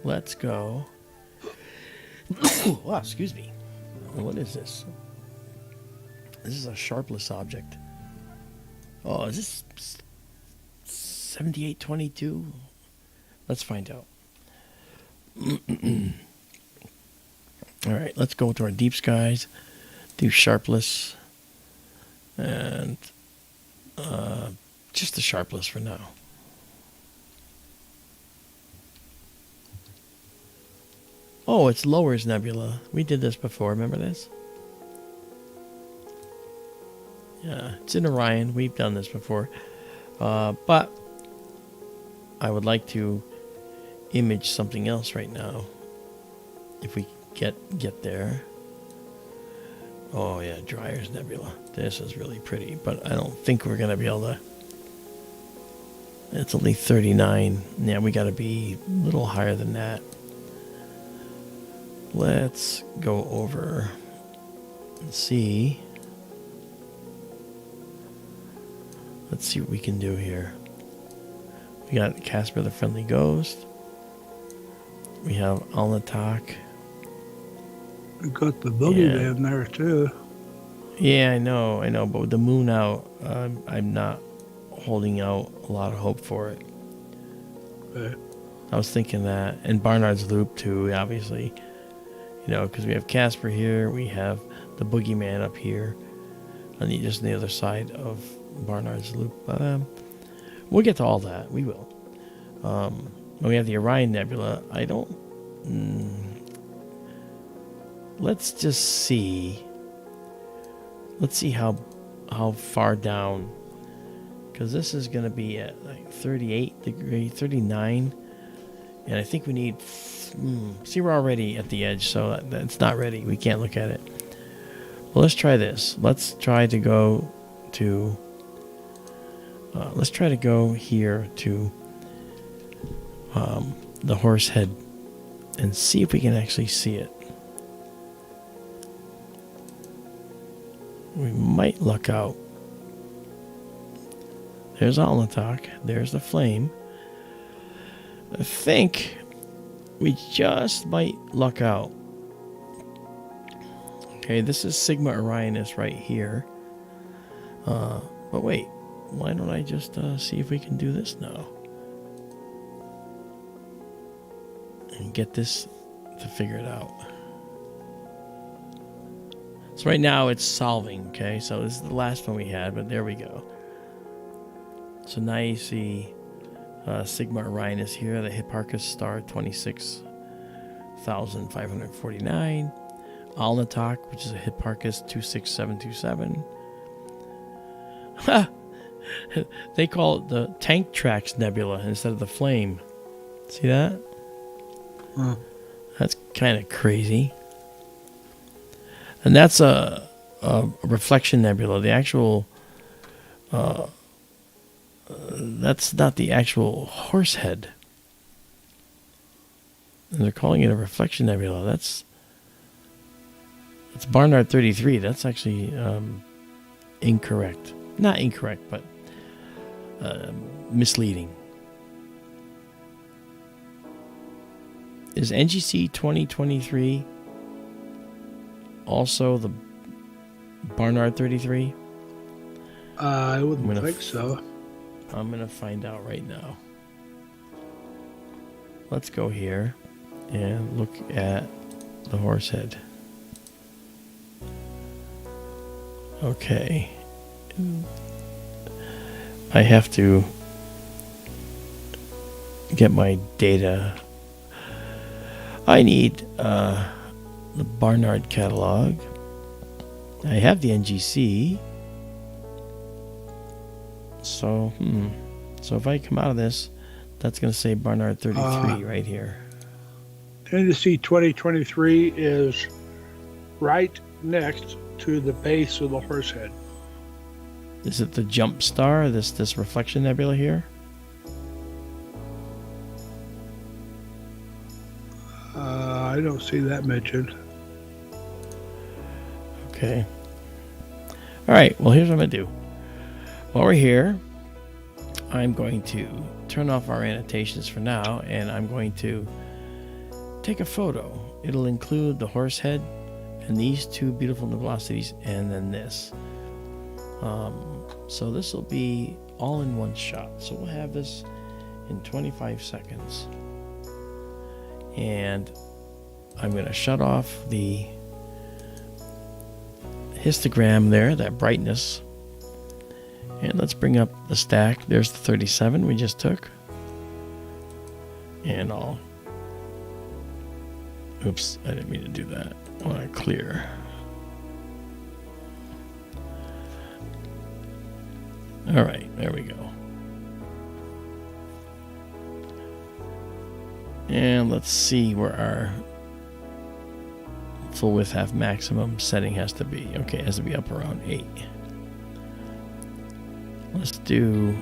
Let's go. Wow, excuse me. What is this? This is a sharpless object. Oh, is this 7822? Let's find out. All right, let's go to our deep skies, do sharpless, and just the sharpless for now. Oh, it's Lowers Nebula. We did this before, remember this? Yeah, it's in Orion. We've done this before. But I would like to image something else right now. If we get there. Oh yeah, Dryer's Nebula. This is really pretty, but I don't think we're gonna be able to. It's only 39. Yeah, we gotta be a little higher than that. Let's go over and see. Let's see what we can do here. We got Casper the Friendly Ghost. We have Alnatak. We've got the Bogeyman there too. Yeah, I know, but with the moon out, I'm not holding out a lot of hope for it. Okay. I was thinking that, and Barnard's Loop too, obviously. Because we have Casper here, we have the Boogeyman up here, just on the other side of Barnard's Loop. We'll get to all that. We will. We have the Orion Nebula. I don't. Let's just see. Let's see how far down, because this is going to be at like 38 degrees, 39, and I think we need. See, we're already at the edge, so that's not ready. We can't look at it. Well, let's try this. Let's try to go to. Let's try to go here to the horse head and see if we can actually see it. We might luck out. There's Alnatak. There's the flame. I think we just might luck out. Okay, this is Sigma Orionis right here. But wait, why don't I just see if we can do this now? And get this to figure it out. So right now it's solving, okay? So this is the last one we had, but there we go. So now you see Sigma Orionis here, the Hipparchus star 26,549. Alnitak, which is a Hipparchus 26727. They call it the Tank Tracks Nebula instead of the Flame. See that? Huh. That's kind of crazy. And that's a reflection nebula. The actual, that's not the actual Horsehead. And they're calling it a reflection nebula. It's Barnard 33. That's actually incorrect. Not incorrect, but misleading. Is NGC 2023 also the Barnard 33? I wouldn't think so. I'm going to find out right now. Let's go here and look at the Horsehead. Okay. I have to get my data. I need the Barnard catalog. I have the NGC. So if I come out of this, that's going to say Barnard 33 right here. NGC 2023 is right next to the base of the Horsehead. Is it the Jump Star, this reflection nebula here? I don't see that mentioned. Okay. All right. Well, here's what I'm going to do. While we're here, I'm going to turn off our annotations for now, and I'm going to take a photo. It'll include the Horsehead and these two beautiful nebulosities, and then this. So this will be all in one shot. So we'll have this in 25 seconds. And I'm going to shut off the histogram there, that brightness. And let's bring up the stack. There's the 37 we just took. And I'll... Oops, I didn't mean to do that. I want to clear. All right, there we go. And let's see where our full width half maximum setting has to be. Okay, it has to be up around 8. Let's do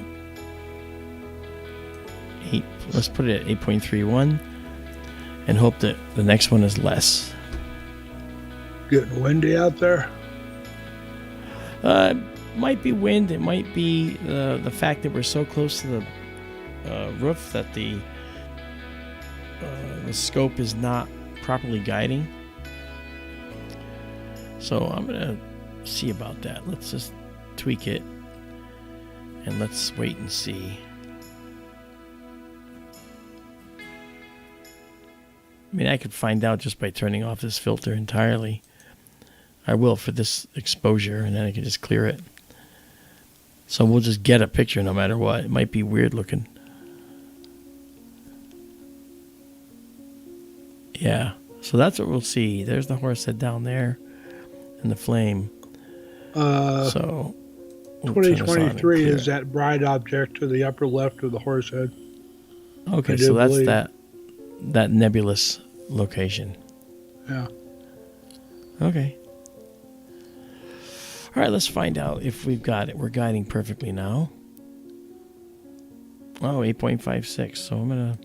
8. Let's put it at 8.31 and hope that the next one is less. Getting windy out there? Might be wind. It might be the fact that we're so close to the roof that the scope is not properly guiding. So I'm gonna see about that. Let's just tweak it and let's wait and see. I mean, I could find out just by turning off this filter entirely. I will for this exposure, and then I can just clear it. So we'll just get a picture no matter what. It might be weird looking. Yeah, so that's what we'll see. There's the Horsehead down there and the flame. So we'll 2023 is that bright object to the upper left of the Horsehead. Okay, so that's that nebulous location. Yeah. Okay. All right, let's find out if we've got it. We're guiding perfectly now. Oh, 8.56. So I'm gonna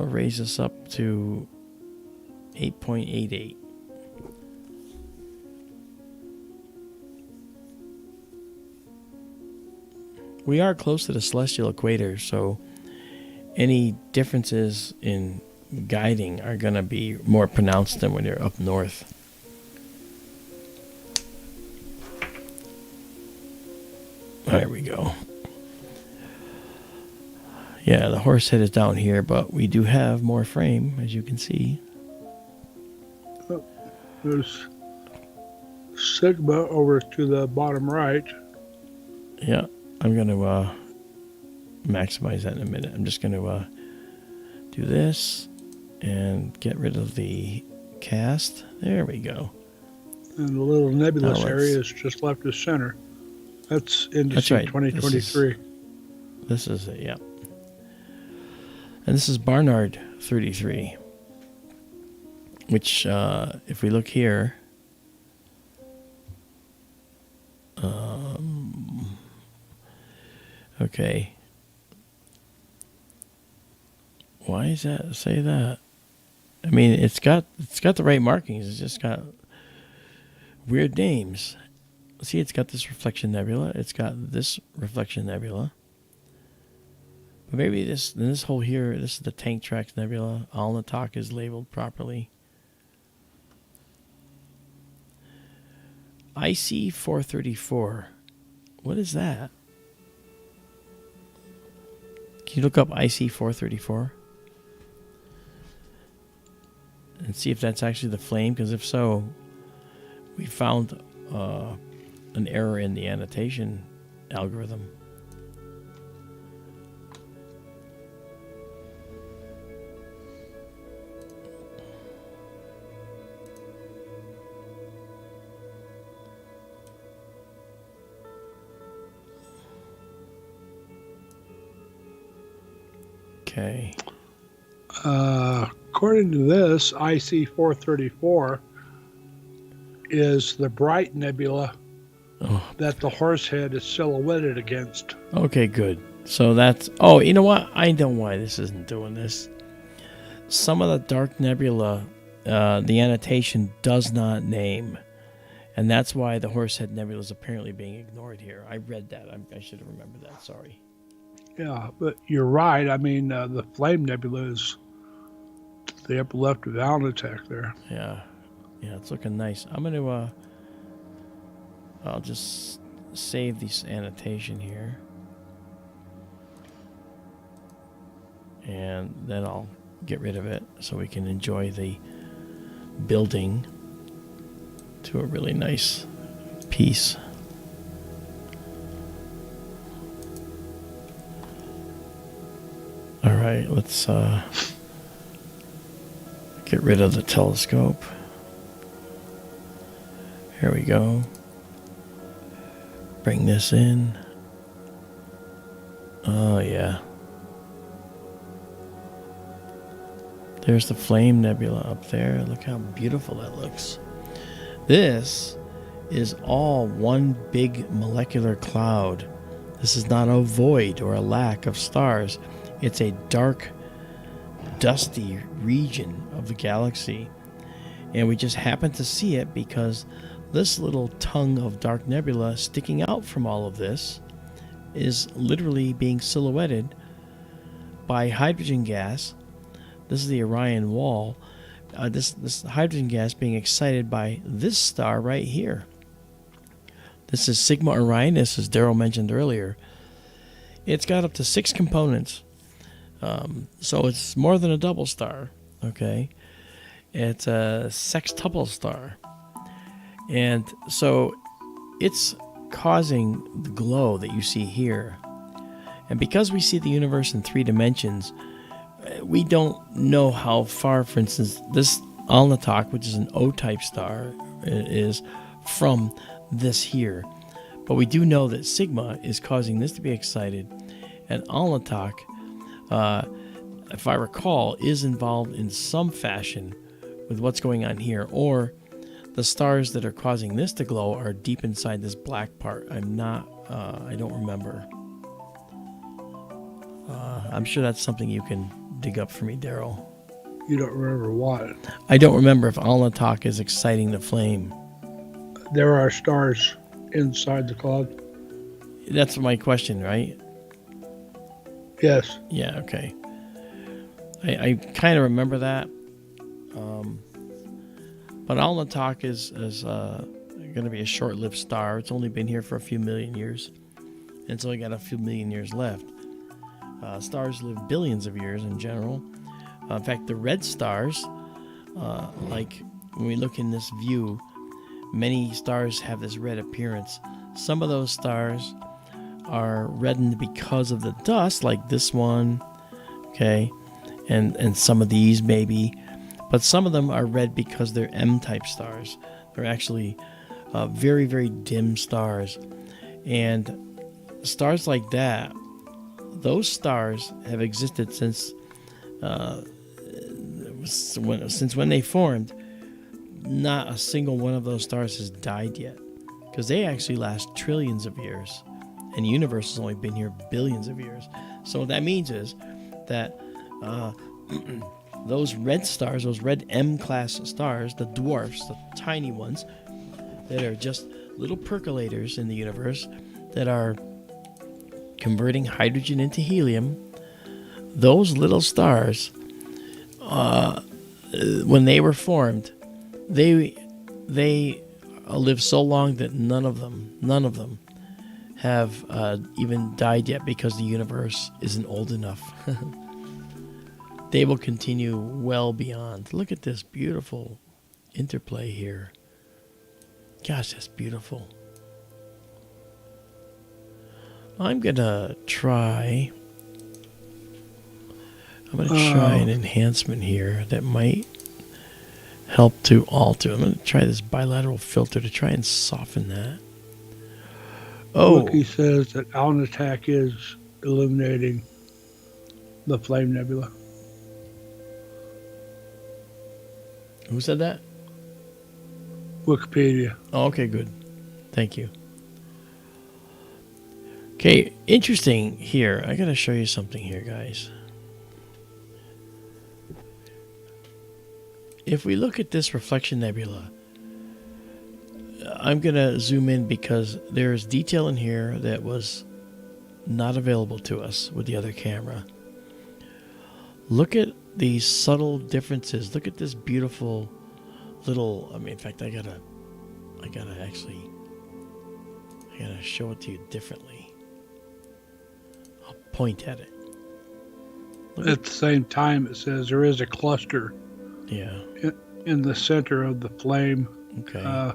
raise this up to 8.88. We are close to the celestial equator, so any differences in guiding are going to be more pronounced than when you're up north. There we go. Yeah, the Horsehead is down here, but we do have more frame, as you can see. Oh, there's Sigma over to the bottom right. Yeah, I'm going to maximize that in a minute. I'm just going to do this and get rid of the cast. There we go. And the little nebulous Now area is just left of center. That's indice That's right. 2023. This is it, yeah. And this is Barnard 33, which, if we look here, okay. Why is that? Say that. I mean, it's got the right markings. It's just got weird names. See, it's got this reflection nebula. It's got this reflection nebula. But maybe this whole here, this is the Tank Tracks Nebula. Alnitak is labeled properly. IC 434. What is that? Can you look up IC 434? And see if that's actually the flame? Because if so, we found an error in the annotation algorithm. Okay. According to this, IC 434 is the bright nebula that the Horsehead is silhouetted against. Okay, good. So that's... Oh, you know what? I know why this isn't doing this. Some of the dark nebula, the annotation does not name. And that's why the Horsehead Nebula is apparently being ignored here. I read that. I should have remembered that. Sorry. Yeah, but you're right. I mean, the Flame Nebula is the upper left of Alnitak there. Yeah. Yeah, it's looking nice. I'm going to... I'll just save this annotation here. And then I'll get rid of it so we can enjoy the building to a really nice piece. All right, let's get rid of the telescope. Here we go. Bring this in. Oh, yeah. There's the Flame Nebula up there. Look how beautiful that looks. This is all one big molecular cloud. This is not a void or a lack of stars. It's a dark, dusty region of the galaxy. And we just happen to see it because this little tongue of dark nebula sticking out from all of this is literally being silhouetted by hydrogen gas. This is the Orion Wall. This hydrogen gas being excited by this star right here. This is Sigma Orionis, as Darrell mentioned earlier. It's got up to 6 components. So it's more than a double star. Okay, it's a sextuple star. And so it's causing the glow that you see here. And because we see the universe in 3 dimensions, we don't know how far, for instance, this Alnitak, which is an O-type star, is from this here. But we do know that Sigma is causing this to be excited. And Alnitak, if I recall, is involved in some fashion with what's going on here. Or the stars that are causing this to glow are deep inside this black part. I don't remember. I'm sure that's something you can dig up for me, Darrell. You don't remember what? I don't remember if Alnitak is exciting the flame. There are stars inside the cloud. That's my question, right? Yes. Yeah, okay. I kind of remember that. But Alnitak is going to be a short-lived star. It's only been here for a few million years. And it's only got a few million years left. Stars live billions of years in general. In fact, the red stars, like when we look in this view, many stars have this red appearance. Some of those stars are reddened because of the dust, like this one, okay, and some of these maybe, but some of them are red because they're M-type stars. They're actually very, very dim stars, and stars like that, those stars have existed since when they formed. Not a single one of those stars has died yet, because they actually last trillions of years, and the universe has only been here billions of years. So what that means is that those red stars, those red M-class stars, the dwarfs, the tiny ones that are just little percolators in the universe that are converting hydrogen into helium, those little stars, when they were formed, they live so long that none of them have even died yet, because the universe isn't old enough. They will continue well beyond. Look at this beautiful interplay here. Gosh, that's beautiful. I'm gonna try an enhancement here that might help to alter. I'm gonna try this bilateral filter to try and soften that. Oh, Look, he says that Alnitak is illuminating the Flame Nebula. who said that? Wikipedia. Oh, okay, good. Thank you. Okay, interesting here. I gotta show you something here, guys. If we look at this reflection nebula, I'm gonna zoom in because there's detail in here that was not available to us with the other camera. Look at these subtle differences. Look at this beautiful little, in fact, I gotta show it to you differently. I'll point at it. At the same time, it says there is a cluster Yeah. in the center of the flame, Okay.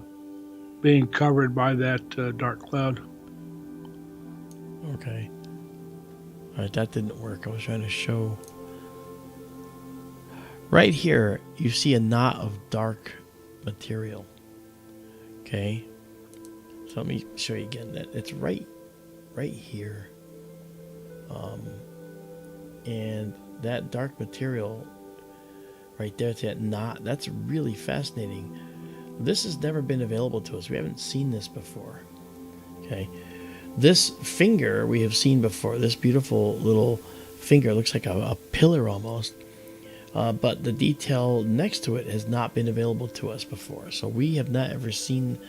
being covered by that dark cloud. Okay. All right, that didn't work. I was trying to show. Right here, you see a knot of dark material. Okay. So let me show you again that it's right here. And that dark material right there, that knot, that's really fascinating. This has never been available to us. We haven't seen this before. Okay. This finger we have seen before. This beautiful little finger looks like a pillar almost. But the detail next to it has not been available to us before. So we have not ever seen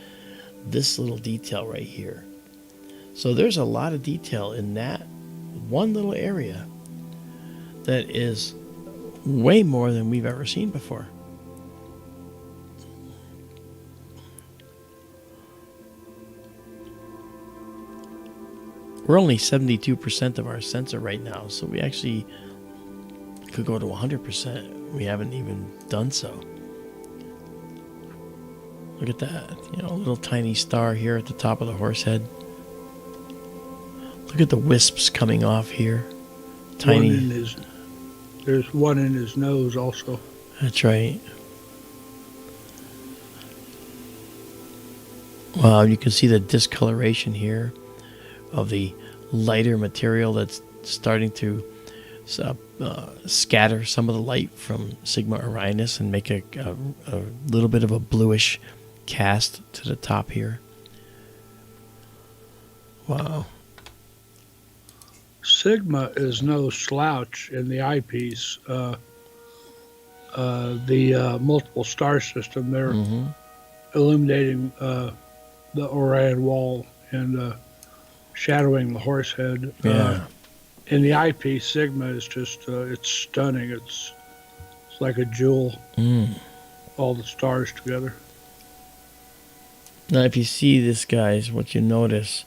this little detail right here. So there's a lot of detail in that one little area that is way more than we've ever seen before. We're only 72% of our sensor right now, so we actually could go to 100%. We haven't even done so. Look at that, a little tiny star here at the top of the horse head. Look at the wisps coming off here. Tiny. There's one in his nose also. That's right. Wow, you can see the discoloration here of the lighter material that's starting to scatter some of the light from Sigma Orionis and make a little bit of a bluish cast to the top here. Wow. Sigma is no slouch in the eyepiece. The multiple star system, they're illuminating the Orion wall and shadowing the horse head. Yeah. In the eyepiece, Sigma is just, it's stunning. It's like a jewel. All the stars together. Now, if you see this, guys, what you notice,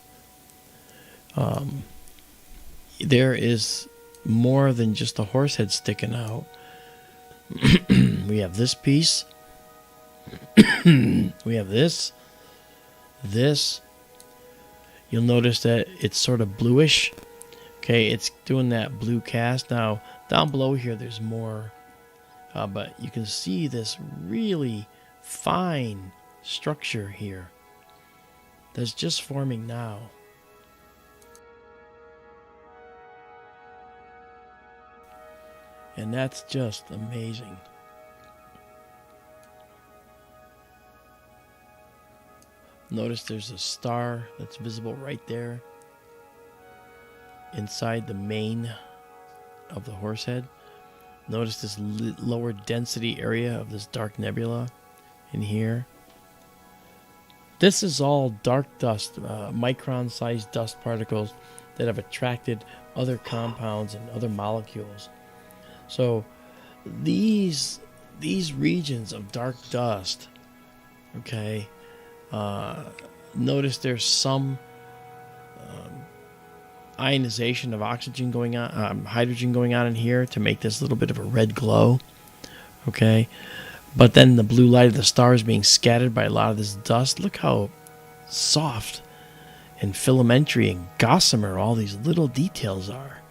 there is more than just the horse head sticking out. We have this piece. We have this. This, you'll notice that it's sort of bluish. Okay, it's doing that blue cast. Now, down below here, there's more, but you can see this really fine structure here that's just forming now. And that's just amazing. Notice there's a star that's visible right there inside the mane of the horsehead. Notice this lower density area of this dark nebula in here. This is all dark dust, micron-sized dust particles that have attracted other compounds and other molecules. So these regions of dark dust, okay, notice there's some ionization of oxygen going on, hydrogen going on in here to make this little bit of a red glow, okay? But then the blue light of the star is being scattered by a lot of this dust. Look how soft and filamentary and gossamer all these little details are.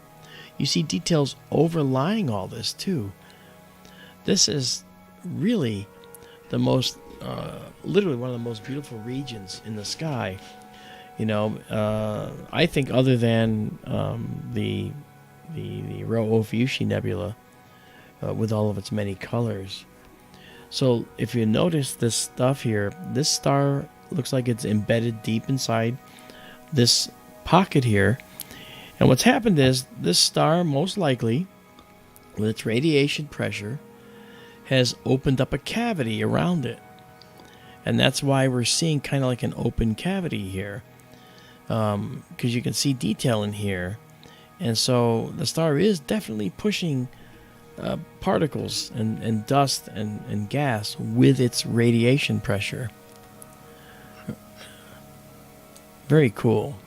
You see details overlying all this too. This is really the most, literally one of the most beautiful regions in the sky. You know, I think other than the Rosette Nebula with all of its many colors. So if you notice this stuff here, this star looks like it's embedded deep inside this pocket here. And what's happened is this star, most likely, with its radiation pressure, has opened up a cavity around it. And that's why we're seeing kind of like an open cavity here. Because you can see detail in here. And so the star is definitely pushing particles and dust and gas with its radiation pressure. Very cool.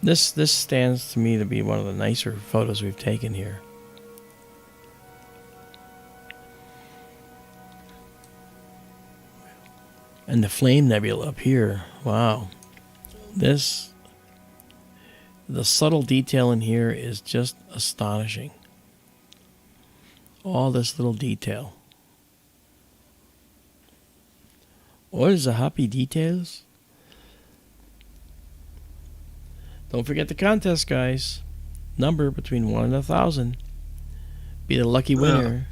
This stands to me to be one of the nicer photos we've taken here. And the Flame Nebula up here, wow. The subtle detail in here is just astonishing. All this little detail. What is the happy details? Don't forget the contest, guys. Number between 1 and 1,000. Be the lucky winner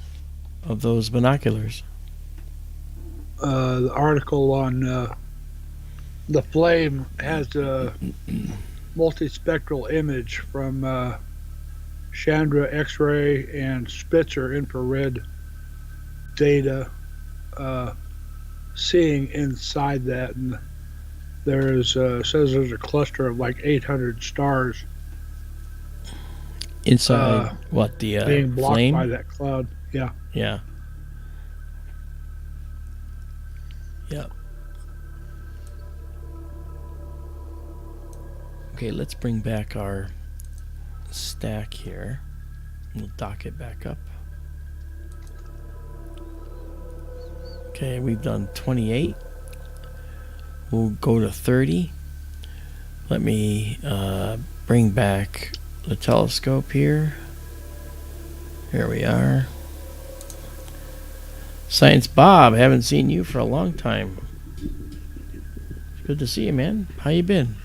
of those binoculars. The article on the flame has a multispectral image from Chandra X-ray and Spitzer infrared data, seeing inside that, and there's says there's a cluster of like 800 stars inside what the being blocked flame by that cloud. Yeah. Yeah. Yep. Okay, let's bring back our stack here. We'll dock it back up. Okay, we've done 28. We'll go to 30. Let me bring back the telescope here. Here we are. Science Bob, I haven't seen you for a long time. It's good to see you, man. How you been?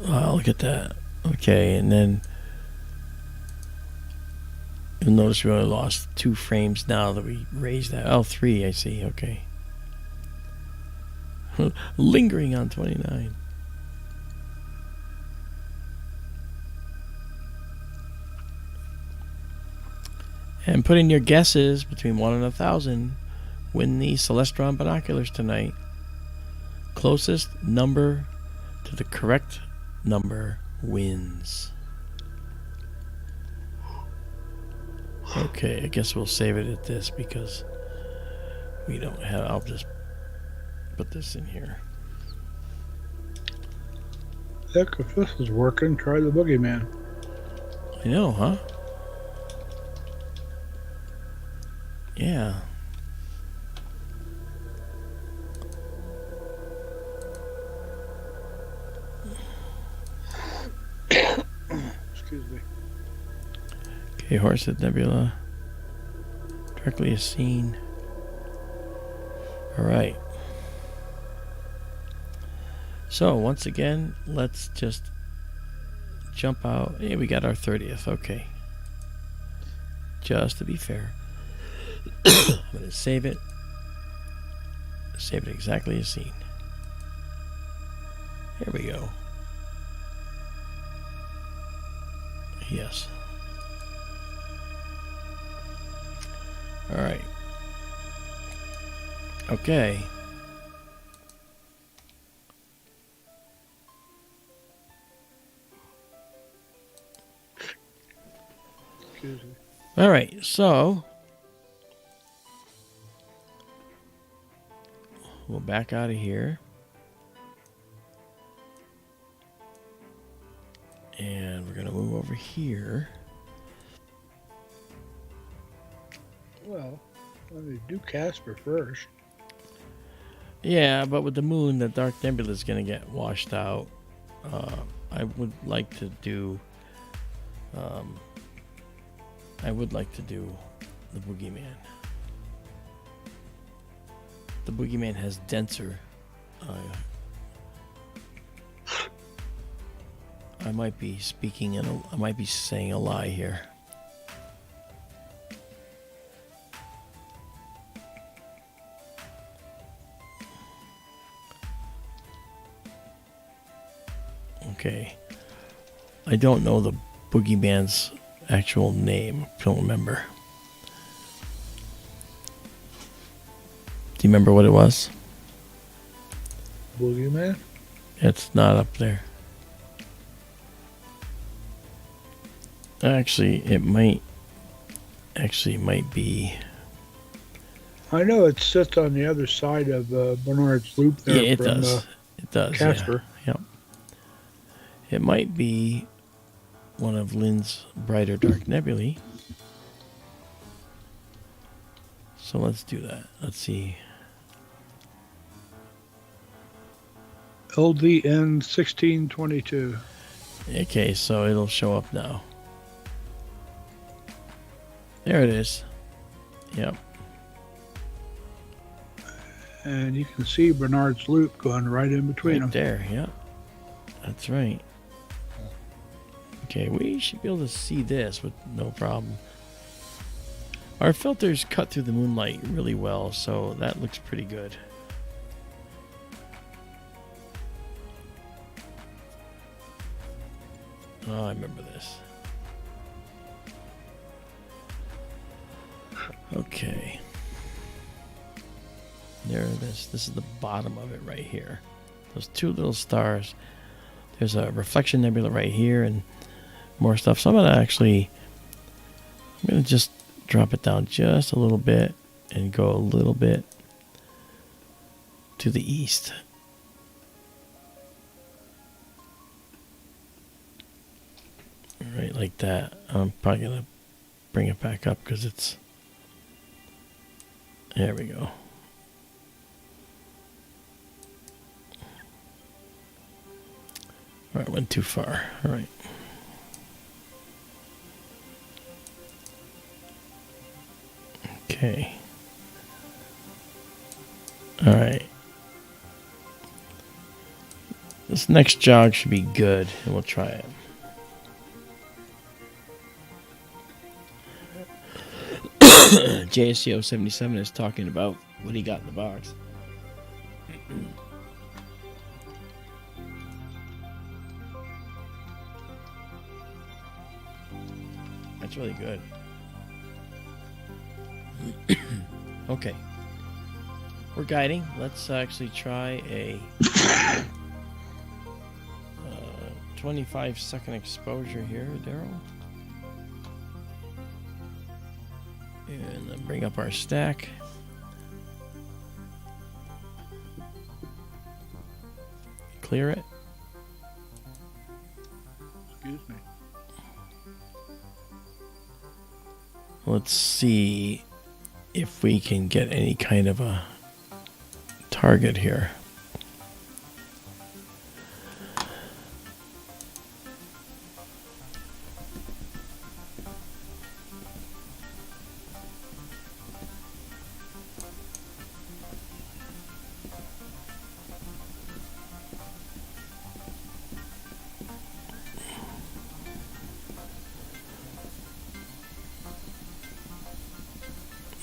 Oh, look at that. Okay, and then you'll notice we only lost 2 frames now that we raised that. Oh, 3, I see. Okay. Lingering on 29. And put in your guesses between 1 and 1,000. Win the Celestron binoculars tonight. Closest number to the correct number wins. Okay, I guess we'll save it at this because we don't have. I'll just put this in here. Heck, if this is working, try the Bogeyman. I know, huh? Yeah. Excuse me. Okay, Rosette Nebula. Directly as seen. Alright. So, once again, let's just jump out. Hey, we got our 30th. Okay. Just to be fair. I'm going to save it. Save it exactly as seen. There we go. Yes. Alright. Okay. Excuse me. Alright, so we'll back out of here. And we're going to move over here. Well, let me do Casper first. Yeah, but with the moon, the dark nebula is going to get washed out. I would like to do the Bogeyman. The Bogeyman has denser. I might be speaking I might be saying a lie here. Okay. I don't know the Boogeyman's actual name. Don't remember. Do you remember what it was? Boogeyman? It's not up there. Actually, it might be. I know it sits on the other side of Bernard's Loop there. Yeah, it from, does. It does. Casper. Yeah. Yep. It might be one of Lynn's brighter dark nebulae. So let's do that. Let's see. LDN 1622. Okay, so it'll show up now. There it is. Yep. And you can see Bernard's Loop going right in between Right them. there, yep. That's right. Okay, we should be able to see this with no problem. Our filters cut through the moonlight really well, so that looks pretty good. Oh, I remember this. Okay. There it is. This is the bottom of it right here. Those two little stars. There's a reflection nebula right here and more stuff. So I'm going to just drop it down just a little bit and go a little bit to the east. Right like that. I'm probably going to bring it back up because it's... There we go. All right, went too far. All right. Okay. All right. This next jog should be good, and we'll try it. JSCO 77 is talking about what he got in the box. That's really good. Okay. We're guiding. Let's actually try a 25-second exposure here, Darrell. And then bring up our stack. Clear it. Excuse me. Let's see. if we can get any kind of a target here.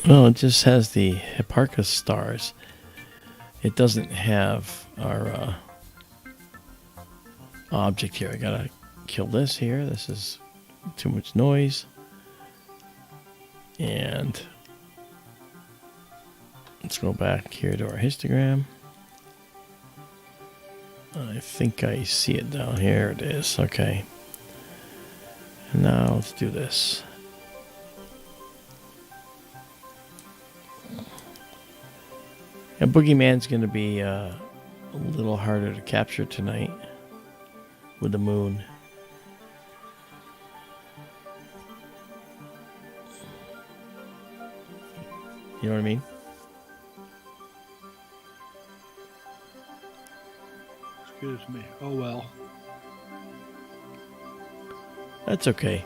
Well, it just has the Hipparchus stars. It doesn't have our object here. I gotta kill this here. This is too much noise. And let's go back here to our histogram. I think I see it down here. It is. Okay. And now let's do this. And Bogeyman's going to be a little harder to capture tonight with the moon. You know what I mean? Excuse me. Oh, well. That's okay.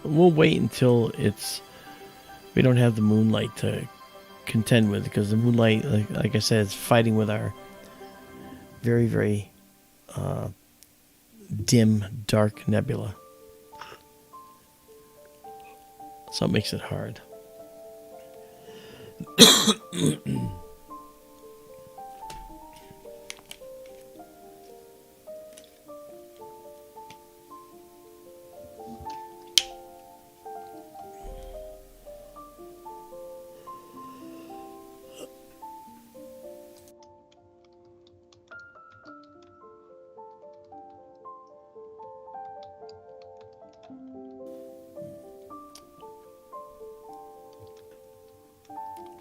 We'll wait until we don't have the moonlight to contend with, because the moonlight, like I said, is fighting with our very, very dim, dark nebula. So it makes it hard.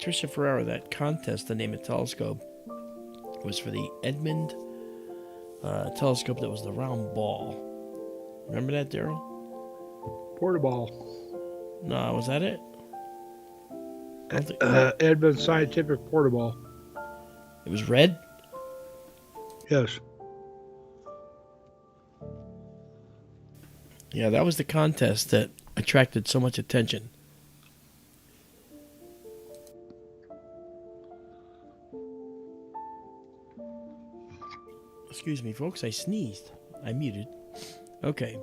Trisha Ferrara, that contest to name a telescope was for the Edmund telescope that was the round ball. Remember that, Darrell? Portable. No, was that it? Edmund Scientific Portable. It was red? Yes. Yeah, that was the contest that attracted so much attention. Excuse me, folks, I sneezed. I muted. Okay.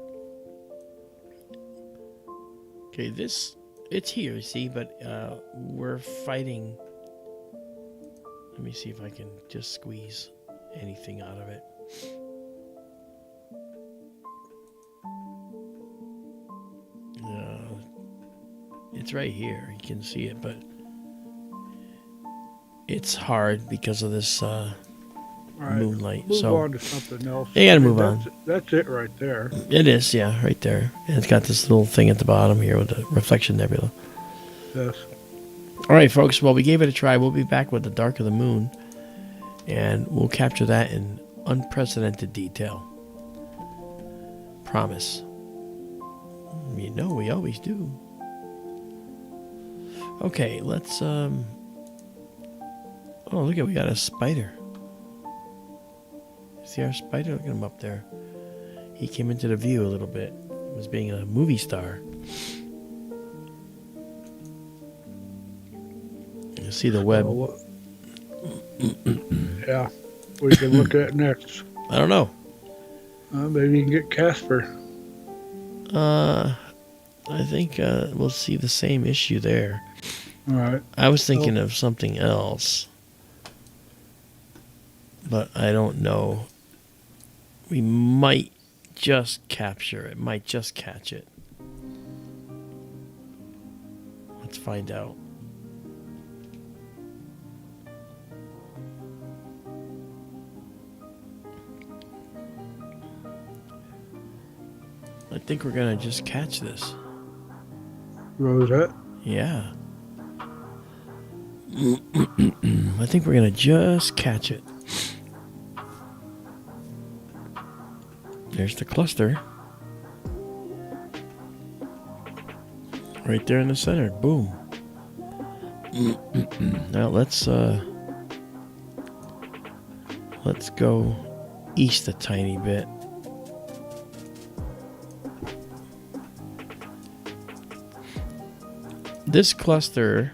Okay, it's here, see, but we're fighting. Let me see if I can just squeeze anything out of it. It's right here. You can see it, but it's hard because of this moonlight. Move so on to something else. you gotta move on. That's it right there. It is, yeah, right there. And it's got this little thing at the bottom here with the reflection nebula. Yes. All right, folks. Well, we gave it a try. We'll be back with the dark of the moon, and we'll capture that in unprecedented detail. Promise. You know, we always do. Okay, let's. Oh, look at, we got a spider. See our spider? Look at him up there. He came into the view a little bit. He was being a movie star. You see the web. Yeah. We can look at next. I don't know. Maybe you can get Casper. I think we'll see the same issue there. All right. I was thinking of something else, but I don't know. We might just capture it. Might just catch it. Let's find out. I think we're gonna just catch this. Rosette? Yeah. I think we're gonna just catch it. There's the cluster. Right there in the center. Boom. Now let's go east a tiny bit. This cluster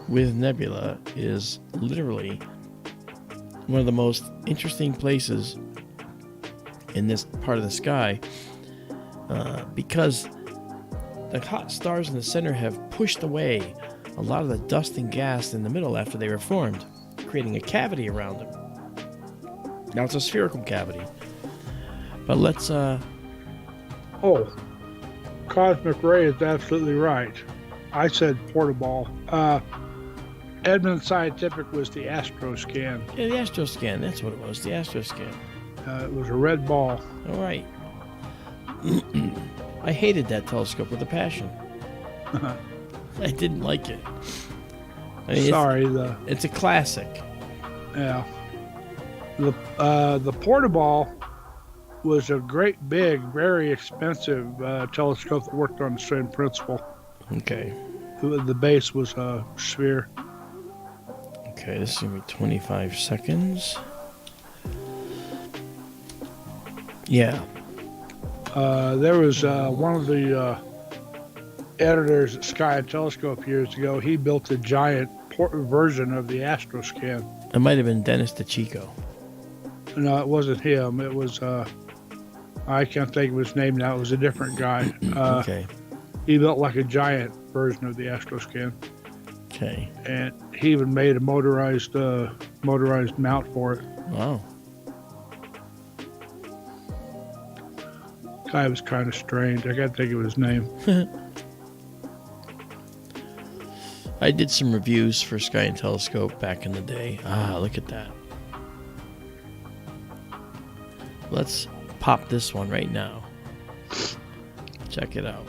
with nebula is literally one of the most interesting places in this part of the sky, because the hot stars in the center have pushed away a lot of the dust and gas in the middle after they were formed, creating a cavity around them. Now it's a spherical cavity. But let's Cosmic ray is absolutely right. I said portable. Edmund Scientific was the Astroscan. yeah, the Astroscan, that's what it was, the Astroscan. It was a red ball. All right. I hated that telescope with a passion. I didn't like it. I mean, Sorry, it's a classic. yeah. The portable was a great, big, very expensive telescope that worked on the same principle. Okay. The base was a sphere. Okay, this is going to be 25 seconds. Yeah. There was one of the editors at Sky and Telescope years ago. He built a giant version of the Astroscan. It might have been Dennis DeChico. No, it wasn't him. It was, I can't think of his name now. It was a different guy. Okay. He built like a giant version of the Astroscan. Okay. And he even made a motorized mount for it. Wow. Guy was kind of strange. I can't think of his name. I did some reviews for Sky and Telescope back in the day. Ah, look at that. Let's pop this one right now. Check it out.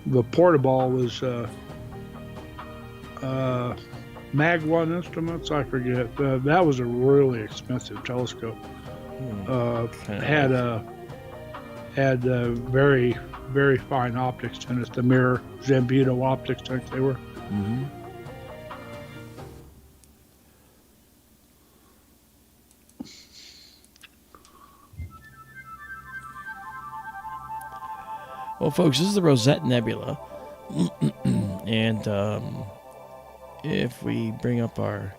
The portable was Mag 1 Instruments. I forget. That was a really expensive telescope. Had very, very fine optics in it. The mirror Zambuto optics, I think they were. Mm-hmm. Well, folks, this is the Rosette Nebula. And if we bring up our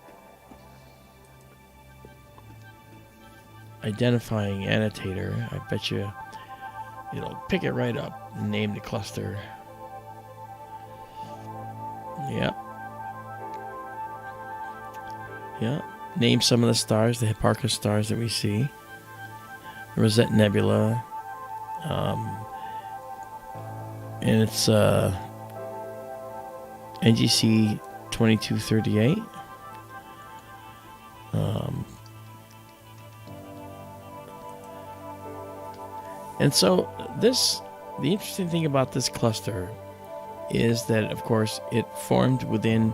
identifying annotator, I bet you it'll pick it right up and name the cluster. Yep. Yeah. Name some of the stars, the Hipparchus stars that we see. The Rosette Nebula. And it's NGC 2238. And so the interesting thing about this cluster is that, of course, it formed within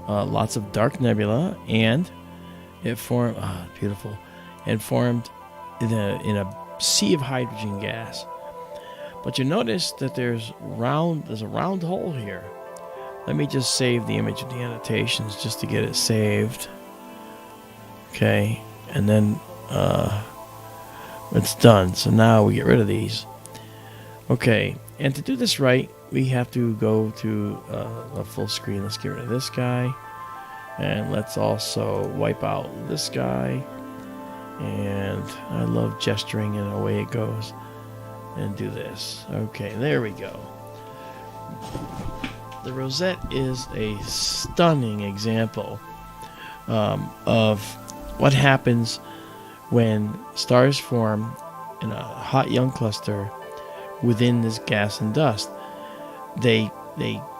lots of dark nebula, and it formed beautiful, and formed in a sea of hydrogen gas. But you notice that there's a round hole here. Let me just save the image of the annotations just to get it saved. Okay, and then it's done. So now we get rid of these. Okay, and to do this right, we have to go to a full screen. Let's get rid of this guy, and let's also wipe out this guy. And I love gesturing, and away it goes. And do this. Okay, there we go. The Rosette is a stunning example of what happens when stars form in a hot young cluster within this gas and dust. They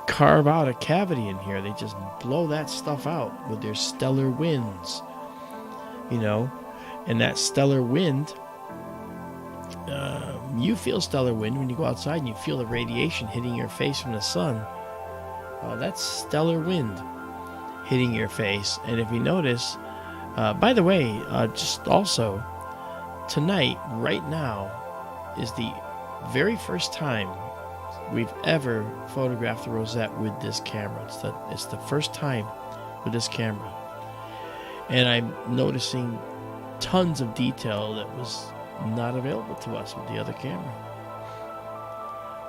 carve out a cavity in here. They just blow that stuff out with their stellar winds. And that stellar wind, you feel stellar wind when you go outside and you feel the radiation hitting your face from the sun. That's stellar wind hitting your face. And if you notice, by the way, just also, tonight, right now, is the very first time we've ever photographed the rosette with this camera. It's the first time with this camera. And I'm noticing tons of detail that was not available to us with the other camera.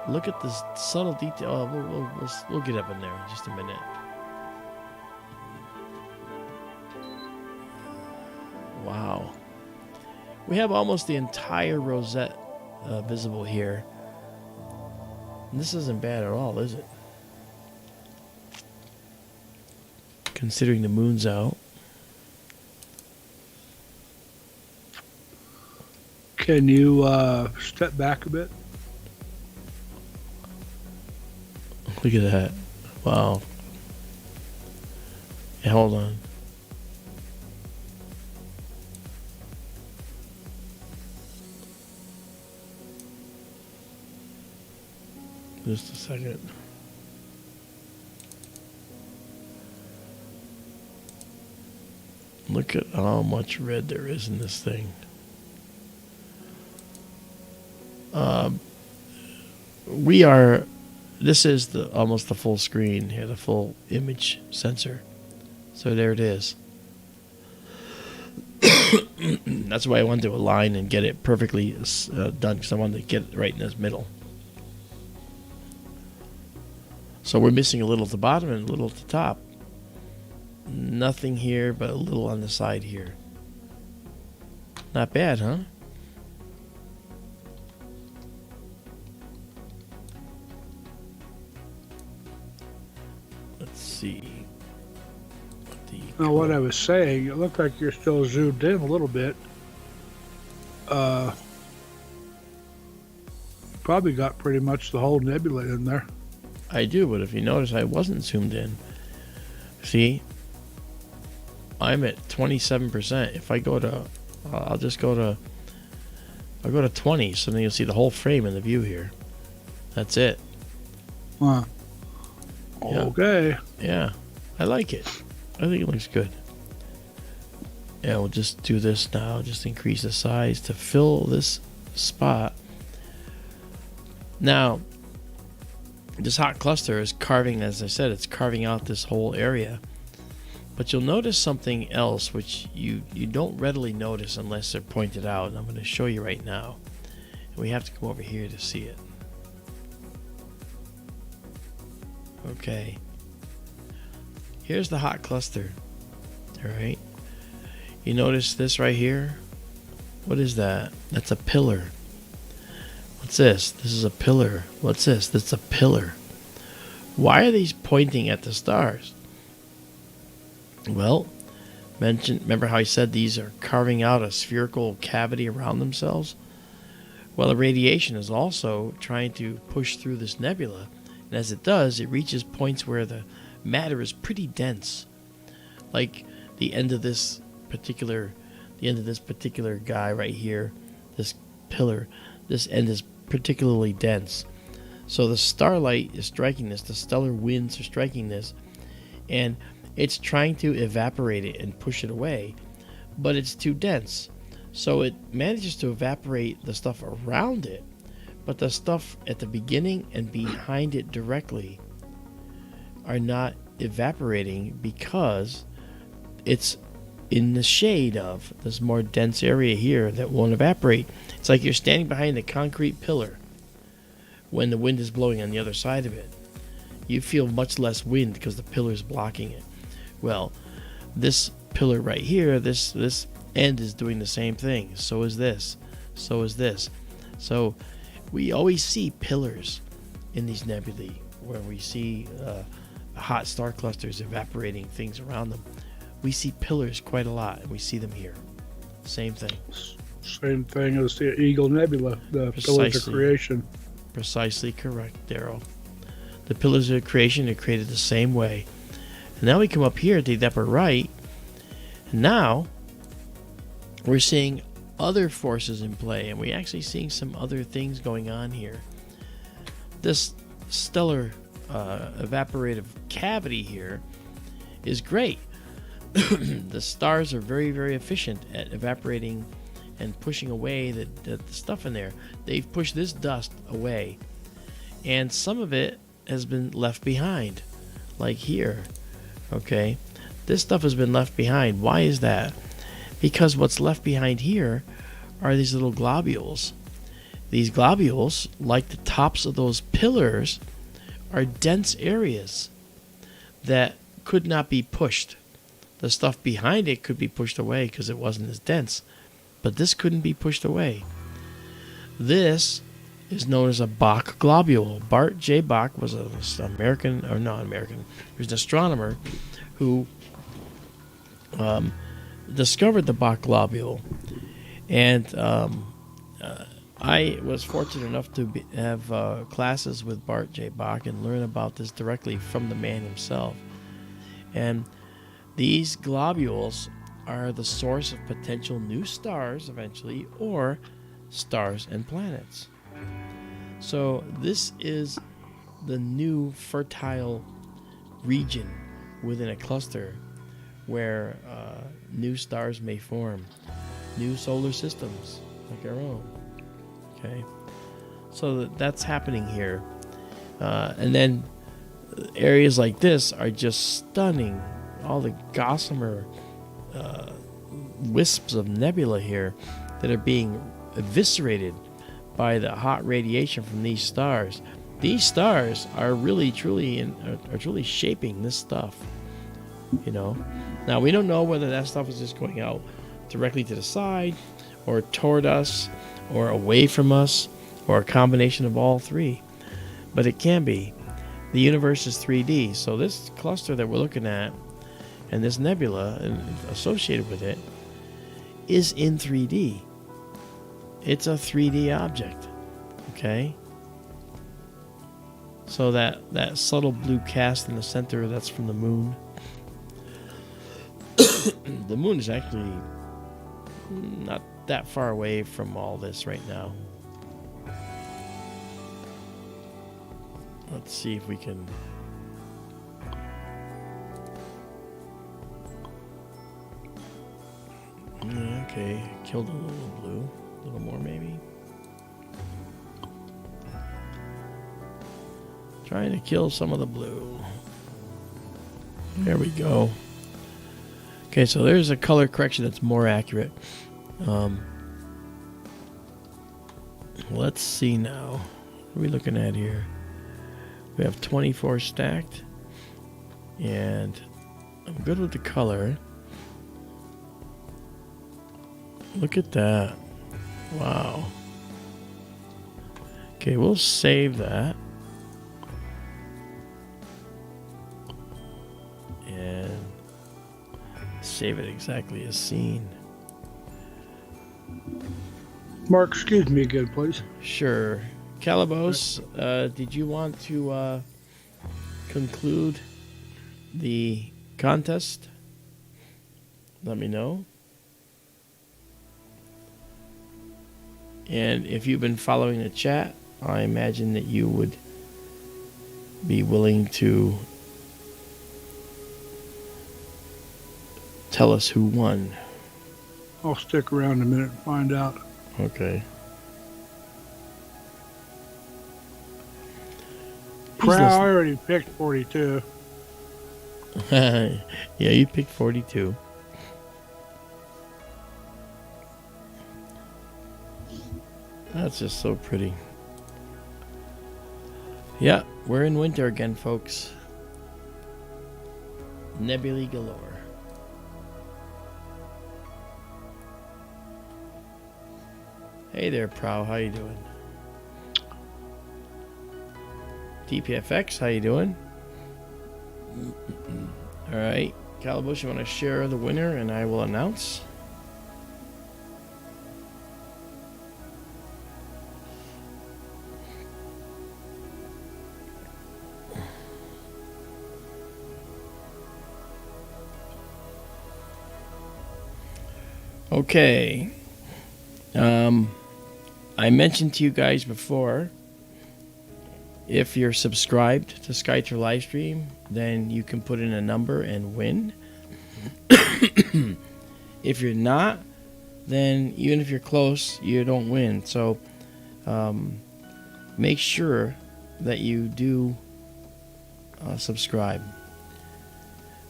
Look at this subtle detail. Oh, we'll get up in there in just a minute. Wow. We have almost the entire rosette visible here. And this isn't bad at all, is it? Considering the moon's out. Can you step back a bit? Look at that. Wow. Yeah, hold on. Just a second. Look at how much red there is in this thing. This is almost the full screen here, the full image sensor. So there it is. That's why I wanted to align and get it perfectly done, because I wanted to get it right in this middle. So we're missing a little at the bottom and a little at the top. Nothing here, but a little on the side here. Not bad, huh? Let's see. Now, what I was saying, it looked like you're still zoomed in a little bit. Probably got pretty much the whole nebula in there. I do, but if you notice, I wasn't zoomed in. See? I'm at 27%. If I go to, I'll go to 20, so then you'll see the whole frame in the view here. That's it. Huh. Yeah. Okay. Yeah, I like it. I think it looks good. Yeah, we'll just do this now. Just increase the size to fill this spot. Now, this hot cluster is carving, as I said, it's carving out this whole area. But you'll notice something else which you don't readily notice unless they're pointed out, and I'm going to show you right now. And we have to come over here to see it. Okay. Here's the hot cluster. Alright. You notice this right here? What is that? That's a pillar. What's this? This is a pillar. What's this? That's a pillar. Why are these pointing at the stars? Well, remember how I said these are carving out a spherical cavity around themselves? Well, the radiation is also trying to push through this nebula, and as it does, it reaches points where the matter is pretty dense. Like the end of this particular guy right here, this pillar, this end is particularly dense. So the starlight is striking this, the stellar winds are striking this, and it's trying to evaporate it and push it away, but it's too dense. So it manages to evaporate the stuff around it, but the stuff at the beginning and behind it directly are not evaporating because it's in the shade of this more dense area here that won't evaporate. It's like you're standing behind a concrete pillar when the wind is blowing on the other side of it. You feel much less wind because the pillar is blocking it. Well, this pillar right here, this end is doing the same thing. So is this. So is this. So we always see pillars in these nebulae where we see hot star clusters evaporating things around them. We see pillars quite a lot, and we see them here. Same thing. Same thing as the Eagle Nebula, the pillars of creation. Precisely correct, Darrell. The pillars of creation are created the same way. And now we come up here to the upper right, and now we're seeing other forces in play, and we're actually seeing some other things going on here. This stellar evaporative cavity here is great. The stars are very, very efficient at evaporating and pushing away the stuff in there. They've pushed this dust away, and some of it has been left behind, like here. Okay, this stuff has been left behind. Why is that? Because what's left behind here are these little globules. These globules, like the tops of those pillars, are dense areas that could not be pushed. The stuff behind it could be pushed away because it wasn't as dense, but this couldn't be pushed away. This is known as a Bok globule. Bart J. Bok was an American, or not American, he was an astronomer who discovered the Bok globule. And I was fortunate enough to have classes with Bart J. Bok and learn about this directly from the man himself. And these globules are the source of potential new stars eventually, or stars and planets. So this is the new fertile region within a cluster where new stars may form, new solar systems like our own. Okay, so that's happening here. And then areas like this are just stunning. All the gossamer wisps of nebula here that are being eviscerated by the hot radiation from these stars. These stars are really truly shaping this stuff, you know. Now we don't know whether that stuff is just going out directly to the side or toward us or away from us or a combination of all three, but it can be. The universe is 3D, so this cluster that we're looking at and this nebula associated with it is in 3D. It's a 3D object, okay? So that subtle blue cast in the center, that's from the moon. The moon is actually not that far away from all this right now. Let's see if we can... Okay, killed a little blue. A little more maybe. Trying to kill some of the blue. There we go. Okay, so there's a color correction that's more accurate. Let's see now. What are we looking at here? We have 24 stacked. And I'm good with the color. Look at that. Wow. Okay, we'll save that. And save it exactly as seen. Mark, excuse me again, please. Sure. Calybos, did you want to conclude the contest? Let me know. And if you've been following the chat, I imagine that you would be willing to tell us who won. I'll stick around a minute and find out. Okay. Proud, I already picked 42. Yeah, you picked 42. That's just so pretty. Yeah, we're in winter again, folks. Nebulae galore. Hey there, Prow. How you doing? DPFX, how you doing? All right, Calybos, you want to share the winner, and I will announce. Okay. I mentioned to you guys before, if you're subscribed to SkyTour Livestream, then you can put in a number and win. If you're not, then even if you're close, you don't win. So make sure that you do subscribe.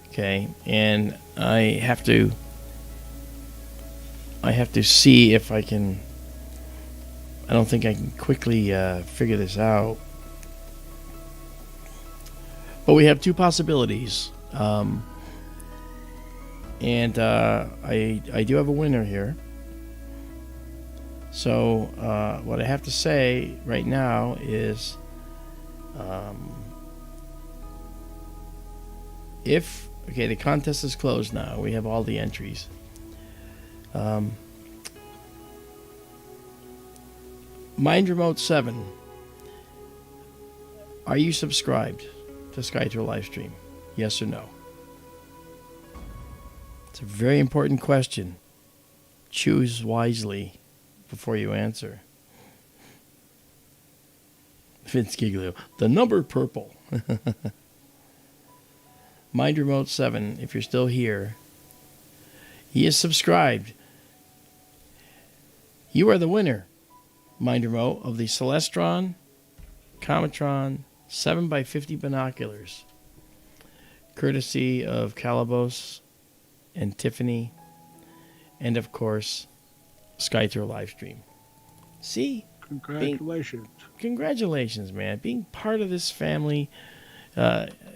Okay, and I have to see if I can. I don't think I can quickly figure this out. But we have two possibilities. And I do have a winner here. So what I have to say right now is okay, the contest is closed now. We have all the entries. Mind Remote 7. Are you subscribed to SkyTour Livestream? Yes or no? It's a very important question. Choose wisely before you answer. Vince Giglio. The number purple. Mind Remote 7, if you're still here, he is subscribed. You are the winner, Mind Remote, of the Celestron Cometron 7x50 binoculars, courtesy of Calybos and Tiffany, and of course, SkyTour Livestream. See? Congratulations. Congratulations, man. Being part of this family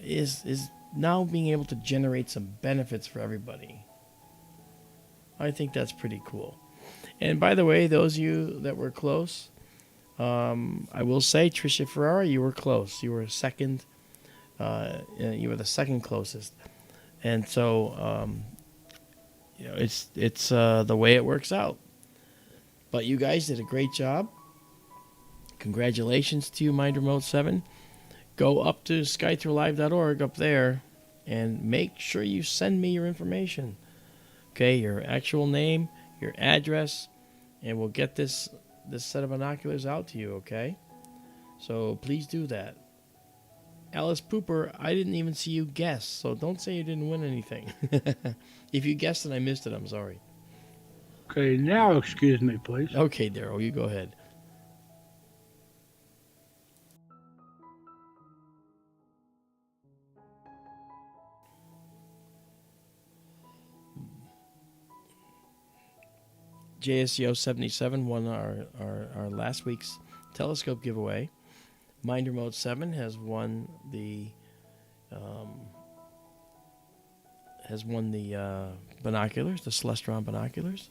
is now being able to generate some benefits for everybody. I think that's pretty cool. And by the way, those of you that were close, I will say, Tricia Ferrara, you were close. You were second. You were the second closest. And so, it's the way it works out. But you guys did a great job. Congratulations to you, Mind Remote 7. Go up to skytourlive.org up there and make sure you send me your information. Okay, your actual name, your address, and we'll get this set of binoculars out to you, okay? So please do that. Alice Pooper, I didn't even see you guess, so don't say you didn't win anything. If you guessed and I missed it, I'm sorry. Okay, now excuse me, please. Okay, Darrell, you go ahead. JSCO 77 won our last week's telescope giveaway. Mind Remote 7 has won the binoculars, the Celestron binoculars.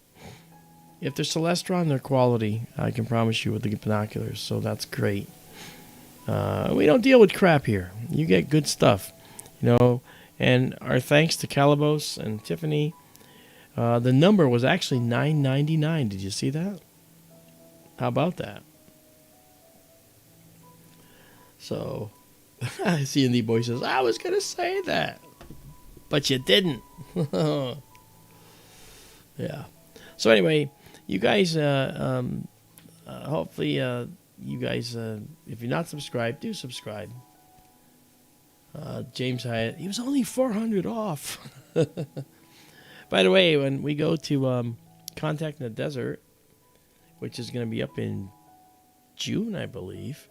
If they're Celestron, they're quality. I can promise you with the binoculars, so that's great. We don't deal with crap here. You get good stuff, And our thanks to Calybos and Tiffany. The number was actually $9.99. Did you see that? How about that? So, C&D Boy says, I was going to say that, but you didn't. Yeah. So anyway, you guys, hopefully, you guys, if you're not subscribed, do subscribe. James Hyatt, he was only 400 off. By the way, when we go to Contact in the Desert, which is going to be up in June, I believe,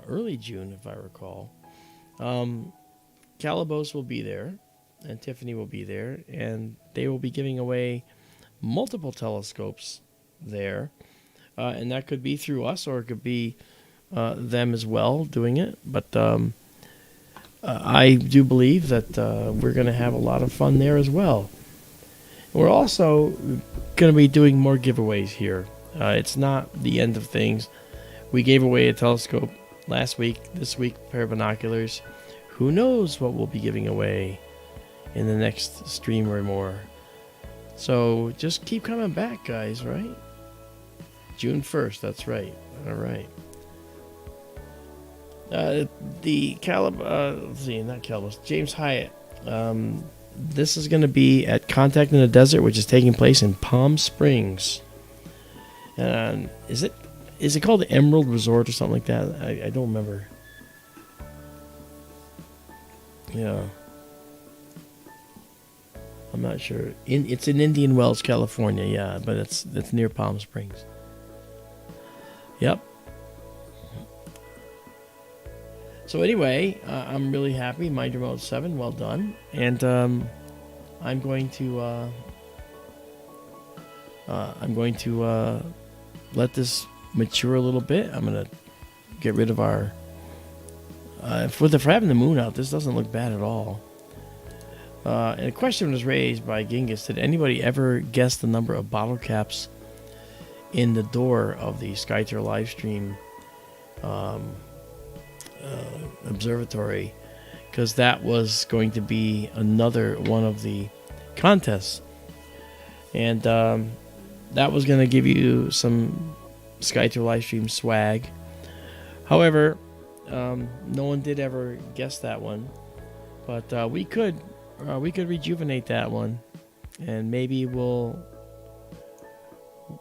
early June, if I recall, Calybos will be there, and Tiffany will be there, and they will be giving away multiple telescopes there, and that could be through us, or it could be them as well doing it, but I do believe that we're going to have a lot of fun there as well. We're also going to be doing more giveaways here. It's not the end of things. We gave away a telescope last week. This week, a pair of binoculars. Who knows what we'll be giving away in the next stream or more. So just keep coming back, guys, right? June 1st, that's right. All right. James Hyatt. This is going to be at Contact in the Desert, which is taking place in Palm Springs. Is it called the Emerald Resort or something like that? I don't remember. Yeah. I'm not sure. It's in Indian Wells, California, yeah, but it's near Palm Springs. Yep. So anyway, I'm really happy. Mind Remote 7, well done. And I'm going to let this mature a little bit. I'm gonna get rid of our. For having the moon out, this doesn't look bad at all. And a question was raised by Genghis: did anybody ever guess the number of bottle caps in the door of the SkyTour live stream observatory? Because that was going to be another one of the contests, and that was going to give you some SkyTour live stream swag. However, no one did ever guess that one, but we could rejuvenate that one, and maybe we'll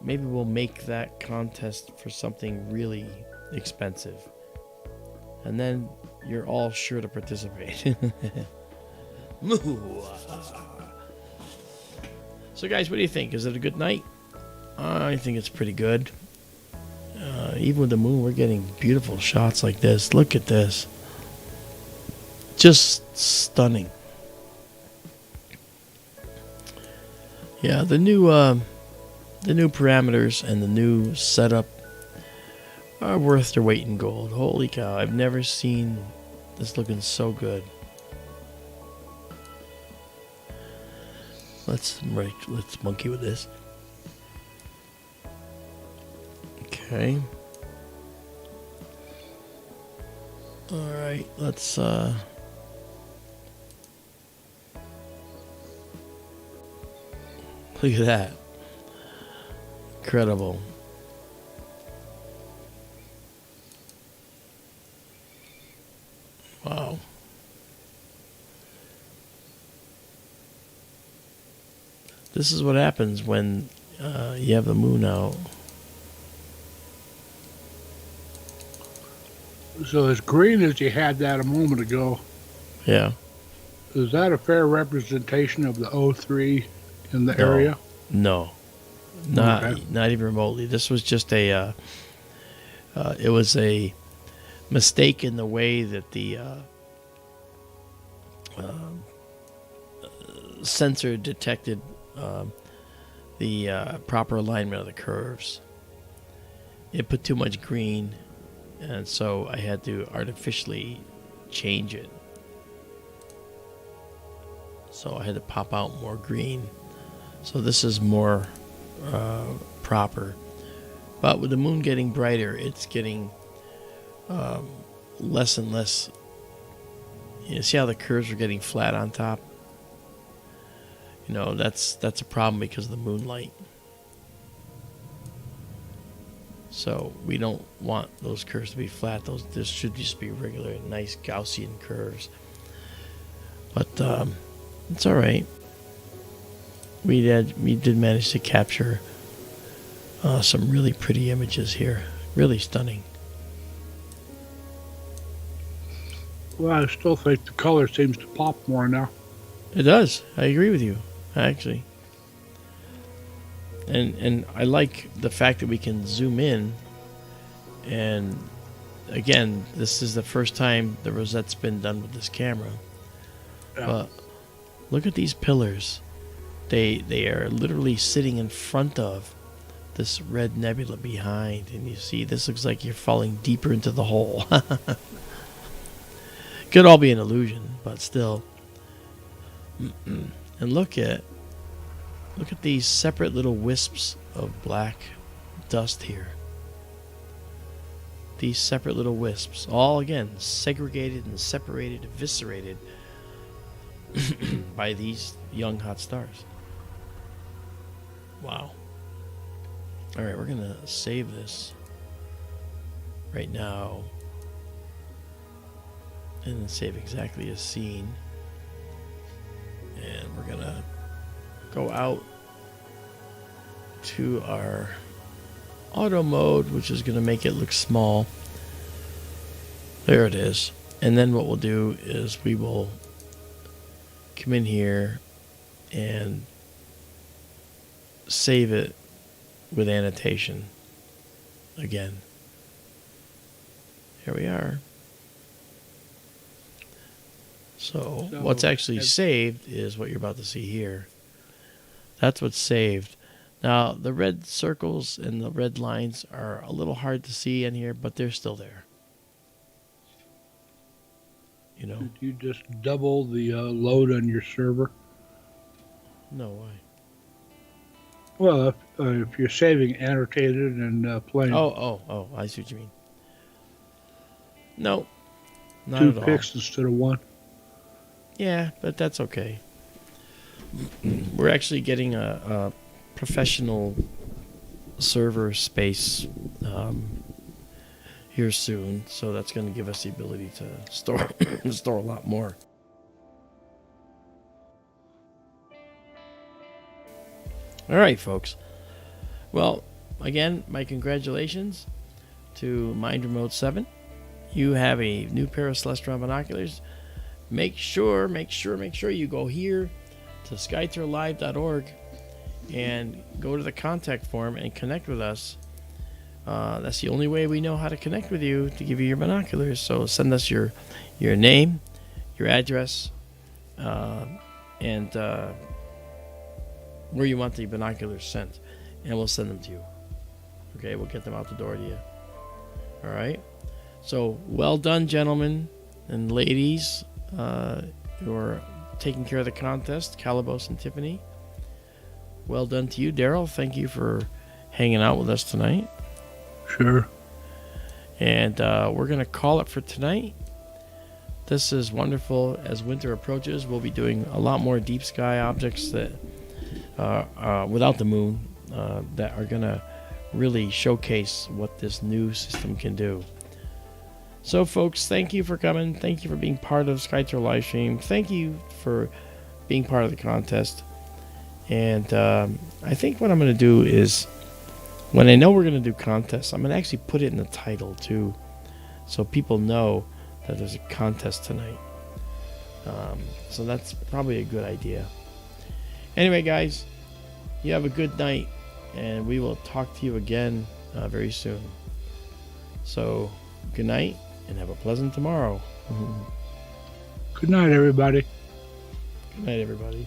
make that contest for something really expensive, and then you're all sure to participate. So guys, what do you think? Is it a good night? I think it's pretty good. Even with the moon, we're getting beautiful shots like this. Look at this. Just stunning. Yeah, the new parameters and the new setup are worth their weight in gold. Holy cow, I've never seen this looking so good. Let's monkey with this. Okay. All right, let's look at that. Incredible. Wow. This is what happens when you have the moon out. So as green as you had that a moment ago, Yeah. is that a fair representation of the O3 in the area? No. Not Okay. not even remotely. This was just it was a mistake in the way that the sensor detected the proper alignment of the curves. It put too much green, and so I had to artificially change it. So I had to pop out more green. So this is more proper. But with the moon getting brighter, it's getting less and less. You see how the curves are getting flat on top? You know, that's a problem because of the moonlight. So we don't want those curves to be flat. This should just be regular, nice Gaussian curves. But it's all right. We did manage to capture some really pretty images here. Really stunning. Well, I still think the color seems to pop more now. It does. I agree with you, actually. And I like the fact that we can zoom in. And again, this is the first time the Rosette's been done with this camera. Yeah. But look at these pillars. They are literally sitting in front of this red nebula behind. And you see, this looks like you're falling deeper into the hole. Could all be an illusion, but still. And look at these separate little wisps of black dust here. These separate little wisps, all again segregated and separated, eviscerated by these young hot stars. Wow. All right, we're gonna save this right now and then save exactly a scene. And we're gonna go out to our auto mode, which is gonna make it look small. There it is. And then what we'll do is we will come in here and save it with annotation again. Here we are. So So, what's actually and- saved is what you're about to see here. That's what's saved. Now, the red circles and the red lines are a little hard to see in here, but they're still there. You know? Did you just double the load on your server? No, why? Well, if you're saving annotated and plain, Oh, I see what you mean. No, not two at all. picks instead of one. Yeah, but that's okay. We're actually getting a professional server space here soon, so that's going to give us the ability to store store a lot more. All right, folks. Well, again, my congratulations to Mind Remote 7. You have a new pair of Celestron binoculars. Make sure you go here to skytourlive.org and go to the contact form and connect with us. That's the only way we know how to connect with you to give you your binoculars. So send us your name, your address, and where you want the binoculars sent, and we'll send them to you. Okay, we'll get them out the door to you. All right. So well done, gentlemen and ladies. You're taking care of the contest, Calybos and Tiffany. Well done to you, Darrell. Thank you for hanging out with us tonight. Sure. And we're going to call it for tonight. This is wonderful. As winter approaches, we'll be doing a lot more deep sky objects that without the moon that are going to really showcase what this new system can do. So, folks, thank you for coming. Thank you for being part of SkyTour Livestream. Thank you for being part of the contest. And I think what I'm going to do is, when I know we're going to do contests, I'm going to actually put it in the title, too, so people know that there's a contest tonight. So that's probably a good idea. Anyway, guys, you have a good night, and we will talk to you again very soon. So, good night, and have a pleasant tomorrow. Good night, everybody. Good night, everybody.